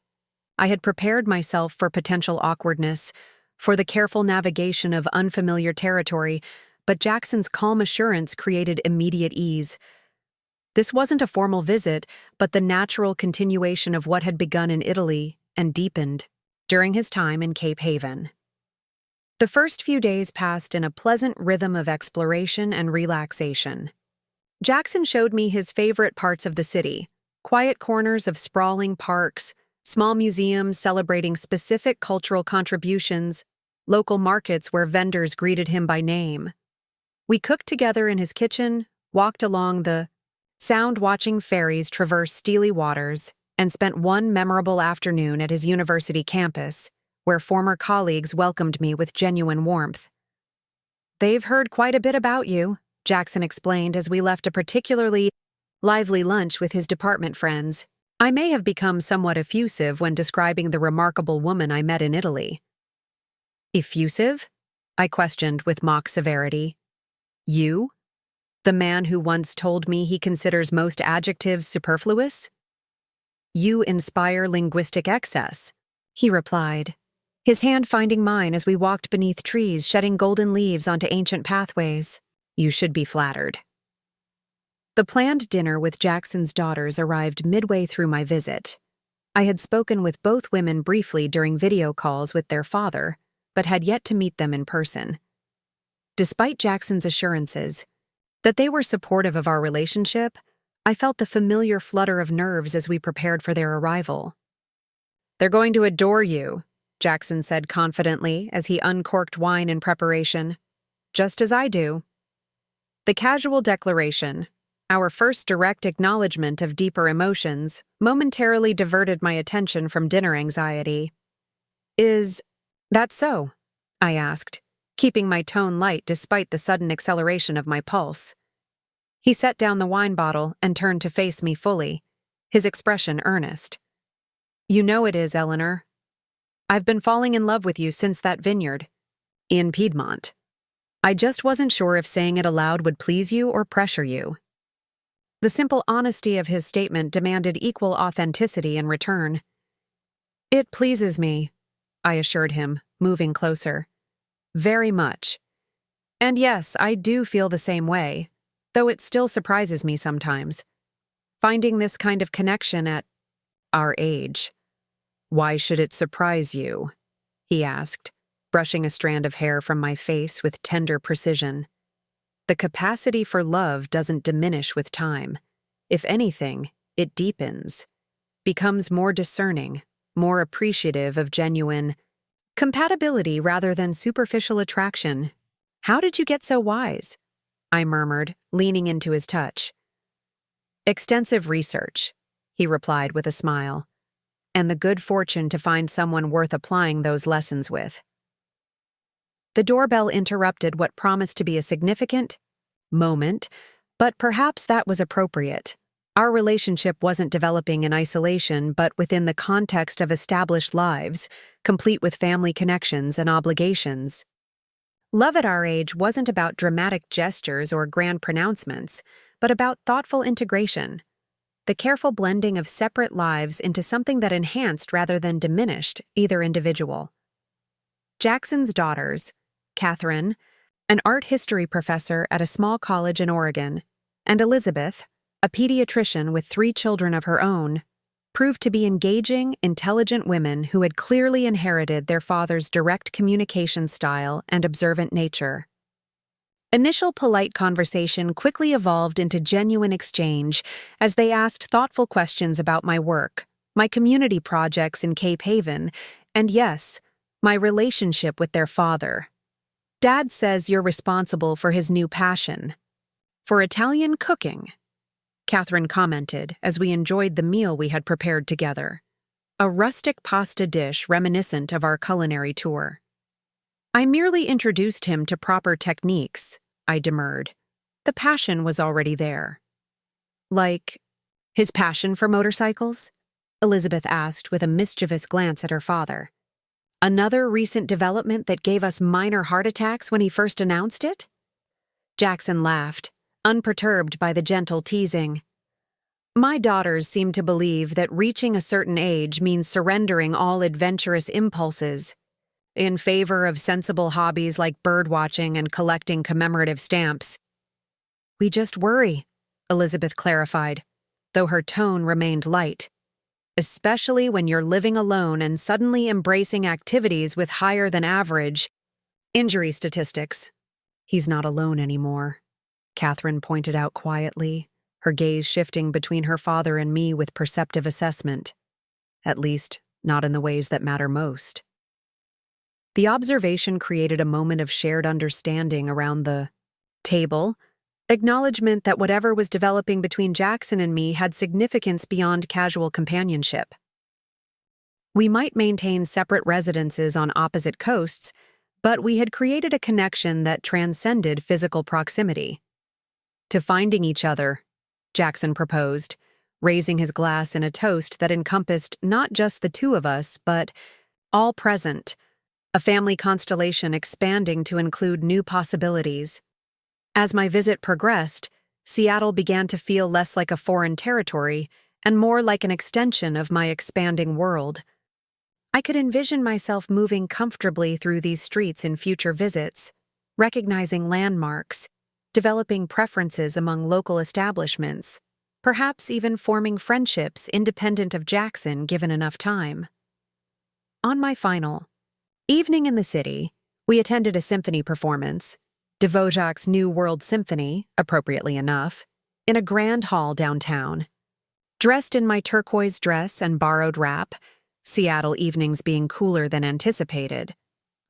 I had prepared myself for potential awkwardness, for the careful navigation of unfamiliar territory, but Jackson's calm assurance created immediate ease. This wasn't a formal visit, but the natural continuation of what had begun in Italy and deepened during his time in Cape Haven. The first few days passed in a pleasant rhythm of exploration and relaxation. Jackson showed me his favorite parts of the city, quiet corners of sprawling parks, small museums celebrating specific cultural contributions, local markets where vendors greeted him by name. We cooked together in his kitchen, walked along the sound-watching ferries traverse steely waters, and spent one memorable afternoon at his university campus, where former colleagues welcomed me with genuine warmth. "They've heard quite a bit about you," Jackson explained as we left a particularly lively lunch with his department friends. I may have become somewhat effusive when describing the remarkable woman I met in Italy. "Effusive?" I questioned with mock severity. "You? The man who once told me he considers most adjectives superfluous?" "You inspire linguistic excess," he replied, his hand finding mine as we walked beneath trees shedding golden leaves onto ancient pathways. "You should be flattered." The planned dinner with Jackson's daughters arrived midway through my visit. I had spoken with both women briefly during video calls with their father, but had yet to meet them in person. Despite Jackson's assurances that they were supportive of our relationship, I felt the familiar flutter of nerves as we prepared for their arrival. "They're going to adore you," Jackson said confidently as he uncorked wine in preparation. "Just as I do." The casual declaration, our first direct acknowledgement of deeper emotions, momentarily diverted my attention from dinner anxiety. "Is that so?" I asked, keeping my tone light despite the sudden acceleration of my pulse. He set down the wine bottle and turned to face me fully, his expression earnest. "You know it is, Eleanor. I've been falling in love with you since that vineyard in Piedmont. I just wasn't sure if saying it aloud would please you or pressure you." The simple honesty of his statement demanded equal authenticity in return. "It pleases me," I assured him, moving closer. "Very much. And yes, I do feel the same way, though it still surprises me sometimes. Finding this kind of connection at our age." "Why should it surprise you?" he asked, brushing a strand of hair from my face with tender precision. "The capacity for love doesn't diminish with time. If anything, it deepens, becomes more discerning, more appreciative of genuine compatibility rather than superficial attraction." "How did you get so wise?" I murmured, leaning into his touch. "Extensive research," he replied with a smile, "and the good fortune to find someone worth applying those lessons with." The doorbell interrupted what promised to be a significant moment, but perhaps that was appropriate. Our relationship wasn't developing in isolation, but within the context of established lives, complete with family connections and obligations. Love at our age wasn't about dramatic gestures or grand pronouncements, but about thoughtful integration, the careful blending of separate lives into something that enhanced rather than diminished either individual. Jackson's daughters, Catherine, an art history professor at a small college in Oregon, and Elizabeth, a pediatrician with 3 children of her own, proved to be engaging, intelligent women who had clearly inherited their father's direct communication style and observant nature. Initial polite conversation quickly evolved into genuine exchange as they asked thoughtful questions about my work, my community projects in Cape Haven, and yes, my relationship with their father. "Dad says you're responsible for his new passion for Italian cooking," Catherine commented as we enjoyed the meal we had prepared together, a rustic pasta dish reminiscent of our culinary tour. "I merely introduced him to proper techniques," I demurred. "The passion was already there." "Like his passion for motorcycles?" Elizabeth asked with a mischievous glance at her father. "Another recent development that gave us minor heart attacks when he first announced it?" Jackson laughed, unperturbed by the gentle teasing. "My daughters seem to believe that reaching a certain age means surrendering all adventurous impulses in favor of sensible hobbies like birdwatching and collecting commemorative stamps." "We just worry," Elizabeth clarified, though her tone remained light. "Especially when you're living alone and suddenly embracing activities with higher than average Injury statistics. He's not alone anymore, Catherine pointed out quietly, her gaze shifting between her father and me with perceptive assessment. At least, not in the ways that matter most. The observation created a moment of shared understanding around the table, acknowledgement that whatever was developing between Jackson and me had significance beyond casual companionship. We might maintain separate residences on opposite coasts, but we had created a connection that transcended physical proximity. To finding each other, Jackson proposed, raising his glass in a toast that encompassed not just the two of us, but all present, a family constellation expanding to include new possibilities. As my visit progressed, Seattle began to feel less like a foreign territory and more like an extension of my expanding world. I could envision myself moving comfortably through these streets in future visits, recognizing landmarks, developing preferences among local establishments, perhaps even forming friendships independent of Jackson given enough time. On my final evening in the city, we attended a symphony performance, Dvořák's New World Symphony, appropriately enough, in a grand hall downtown. Dressed in my turquoise dress and borrowed wrap, Seattle evenings being cooler than anticipated,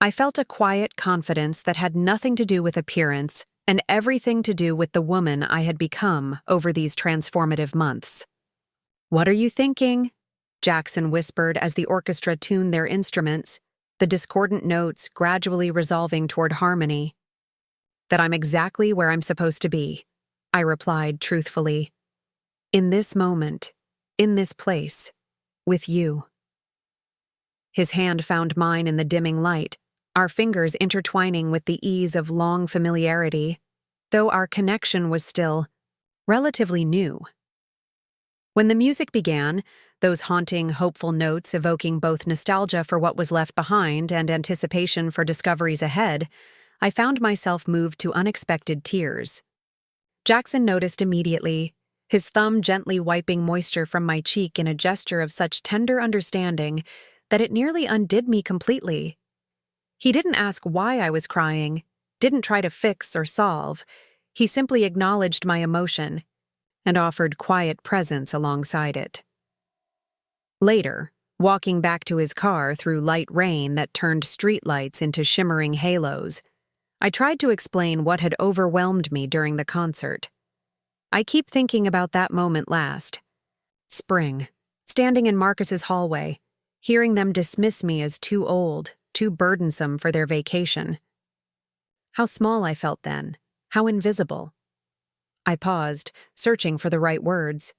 I felt a quiet confidence that had nothing to do with appearance and everything to do with the woman I had become over these transformative months. "What are you thinking?" Jackson whispered as the orchestra tuned their instruments, the discordant notes gradually resolving toward harmony. "That I'm exactly where I'm supposed to be," I replied truthfully. "In this moment, in this place, with you." His hand found mine in the dimming light, our fingers intertwining with the ease of long familiarity, though our connection was still relatively new. When the music began, those haunting, hopeful notes evoking both nostalgia for what was left behind and anticipation for discoveries ahead, I found myself moved to unexpected tears. Jackson noticed immediately, his thumb gently wiping moisture from my cheek in a gesture of such tender understanding that it nearly undid me completely. He didn't ask why I was crying, didn't try to fix or solve. He simply acknowledged my emotion and offered quiet presence alongside it. Later, walking back to his car through light rain that turned streetlights into shimmering halos, I tried to explain what had overwhelmed me during the concert. I keep thinking about that moment last. Spring, standing in Marcus's hallway, hearing them dismiss me as too old, too burdensome for their vacation. How small I felt then, how invisible. I paused, searching for the right words.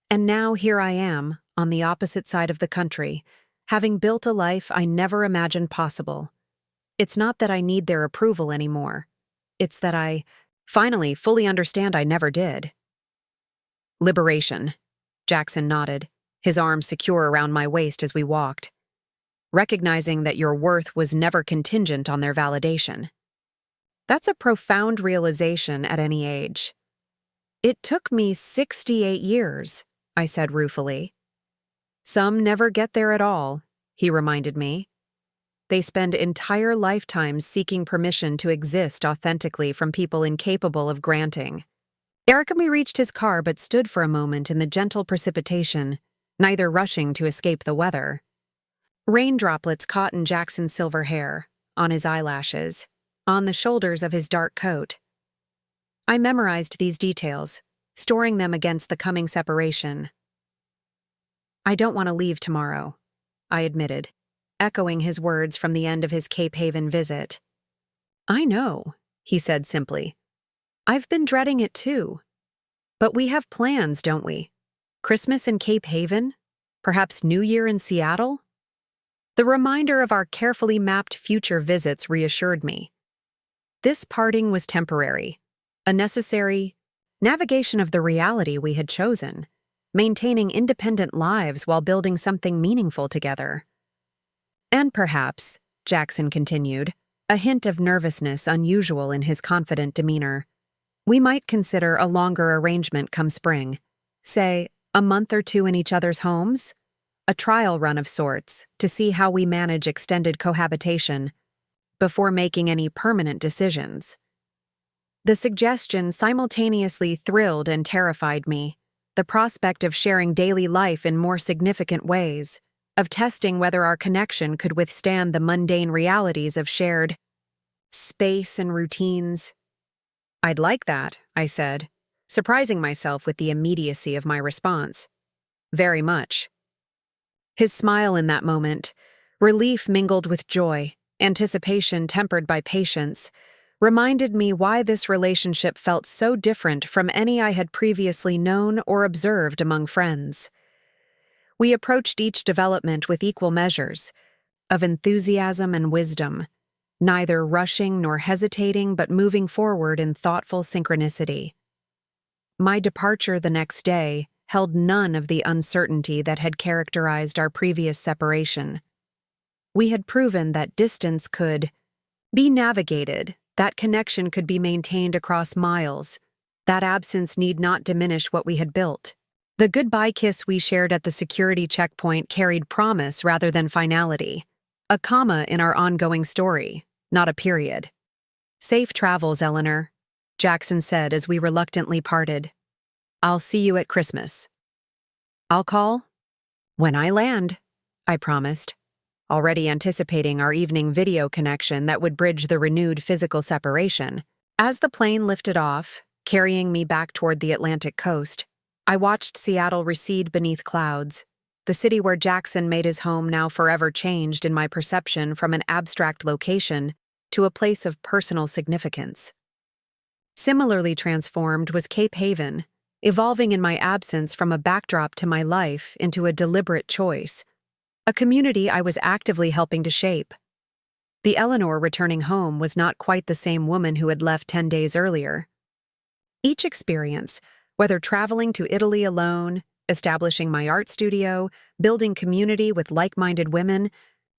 And now here I am, on the opposite side of the country, having built a life I never imagined possible. It's not that I need their approval anymore. It's that I finally fully understand I never did. "Liberation," Jackson nodded, his arms secure around my waist as we walked. "Recognizing that your worth was never contingent on their validation." That's a profound realization at any age. "It took me 68 years, I said ruefully. "Some never get there at all," he reminded me. "They spend entire lifetimes seeking permission to exist authentically from people incapable of granting." Eric and me reached his car but stood for a moment in the gentle precipitation, neither rushing to escape the weather. Rain droplets caught in Jackson's silver hair, on his eyelashes, on the shoulders of his dark coat. I memorized these details, storing them against the coming separation. "I don't want to leave tomorrow," I admitted, echoing his words from the end of his Cape Haven visit. "I know," he said simply. "I've been dreading it too. But we have plans, don't we? Christmas in Cape Haven? Perhaps New Year in Seattle?" The reminder of our carefully mapped future visits reassured me. This parting was temporary, a necessary navigation of the reality we had chosen, maintaining independent lives while building something meaningful together. "And perhaps," Jackson continued, a hint of nervousness unusual in his confident demeanor, "we might consider a longer arrangement come spring, say, a month or two in each other's homes? A trial run of sorts, to see how we manage extended cohabitation." before making any permanent decisions. The suggestion simultaneously thrilled and terrified me. The prospect of sharing daily life in more significant ways, of testing whether our connection could withstand the mundane realities of shared space and routines. "I'd like that," I said, surprising myself with the immediacy of my response. "Very much." His smile in that moment, relief mingled with joy, anticipation tempered by patience, reminded me why this relationship felt so different from any I had previously known or observed among friends. We approached each development with equal measures of enthusiasm and wisdom, neither rushing nor hesitating but moving forward in thoughtful synchronicity. My departure the next day held none of the uncertainty that had characterized our previous separation. We had proven that distance could be navigated, that connection could be maintained across miles, that absence need not diminish what we had built. The goodbye kiss we shared at the security checkpoint carried promise rather than finality, a comma in our ongoing story, not a period. "Safe travels, Eleanor," Jackson said as we reluctantly parted. "I'll see you at Christmas." "I'll call when I land," I promised, already anticipating our evening video connection that would bridge the renewed physical separation. As the plane lifted off, carrying me back toward the Atlantic coast, I watched Seattle recede beneath clouds, the city where Jackson made his home now forever changed in my perception from an abstract location to a place of personal significance. Similarly transformed was Cape Haven, evolving in my absence from a backdrop to my life into a deliberate choice, a community I was actively helping to shape. The Eleanor returning home was not quite the same woman who had left 10 days earlier. Each experience, whether traveling to Italy alone, establishing my art studio, building community with like-minded women,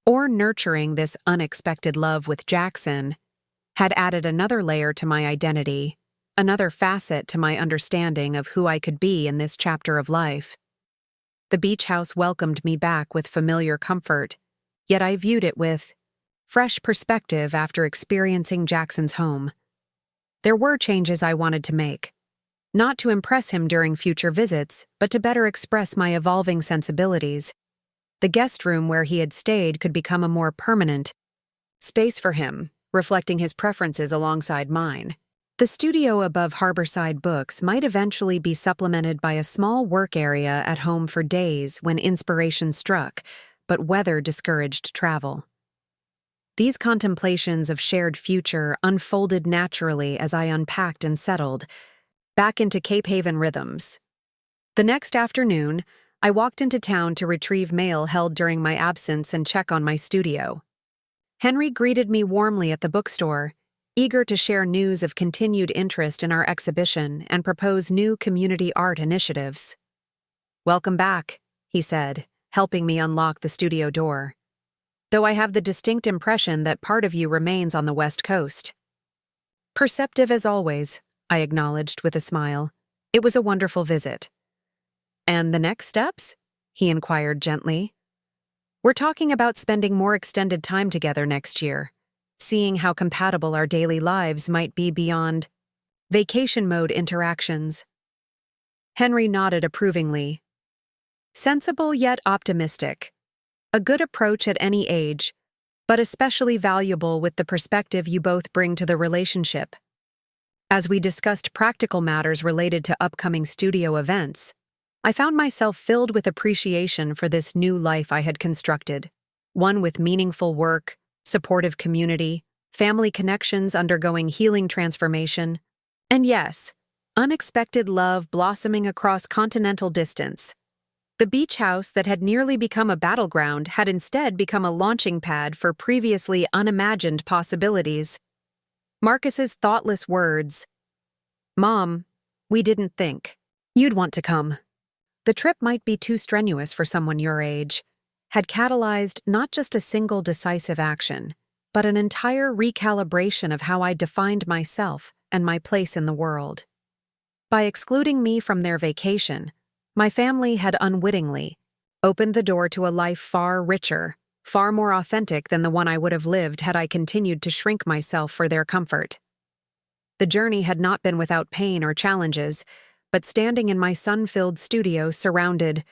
or nurturing this unexpected love with Jackson, had added another layer to my identity, another facet to my understanding of who I could be in this chapter of life. The beach house welcomed me back with familiar comfort, yet I viewed it with fresh perspective after experiencing Jackson's home. There were changes I wanted to make, not to impress him during future visits, but to better express my evolving sensibilities. The guest room where he had stayed could become a more permanent space for him, reflecting his preferences alongside mine. The studio above Harborside Books might eventually be supplemented by a small work area at home for days when inspiration struck, but weather discouraged travel. These contemplations of shared future unfolded naturally as I unpacked and settled, back into Cape Haven rhythms. The next afternoon, I walked into town to retrieve mail held during my absence and check on my studio. Henry greeted me warmly at the bookstore, eager to share news of continued interest in our exhibition and propose new community art initiatives. "Welcome back," he said, helping me unlock the studio door. "Though I have the distinct impression that part of you remains on the West Coast." "Perceptive as always," I acknowledged with a smile. "It was a wonderful visit." "And the next steps?" he inquired gently. "We're talking about spending more extended time together next year, seeing how compatible our daily lives might be beyond vacation mode interactions." Henry nodded approvingly. "Sensible yet optimistic. A good approach at any age, but especially valuable with the perspective you both bring to the relationship." As we discussed practical matters related to upcoming studio events, I found myself filled with appreciation for this new life I had constructed, one with meaningful work, supportive community, family connections undergoing healing transformation, and yes, unexpected love blossoming across continental distance. The beach house that had nearly become a battleground had instead become a launching pad for previously unimagined possibilities. Marcus's thoughtless words, "Mom, we didn't think you'd want to come. The trip might be too strenuous for someone your age," had catalyzed not just a single decisive action, but an entire recalibration of how I defined myself and my place in the world. By excluding me from their vacation, my family had unwittingly opened the door to a life far richer, far more authentic than the one I would have lived had I continued to shrink myself for their comfort. The journey had not been without pain or challenges, but standing in my sun-filled studio surrounded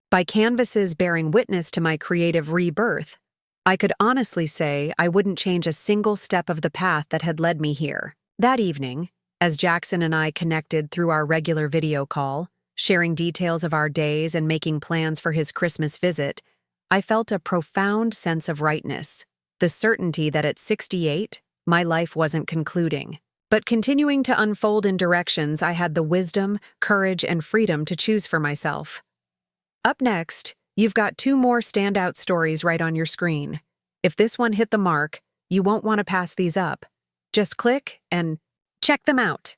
by canvases bearing witness to my creative rebirth, I could honestly say I wouldn't change a single step of the path that had led me here. That evening, as Jackson and I connected through our regular video call, sharing details of our days and making plans for his Christmas visit, I felt a profound sense of rightness, the certainty that at 68, my life wasn't concluding, but continuing to unfold in directions I had the wisdom, courage, and freedom to choose for myself. Up next, you've got 2 more standout stories right on your screen. If this one hit the mark, you won't want to pass these up. Just click and check them out.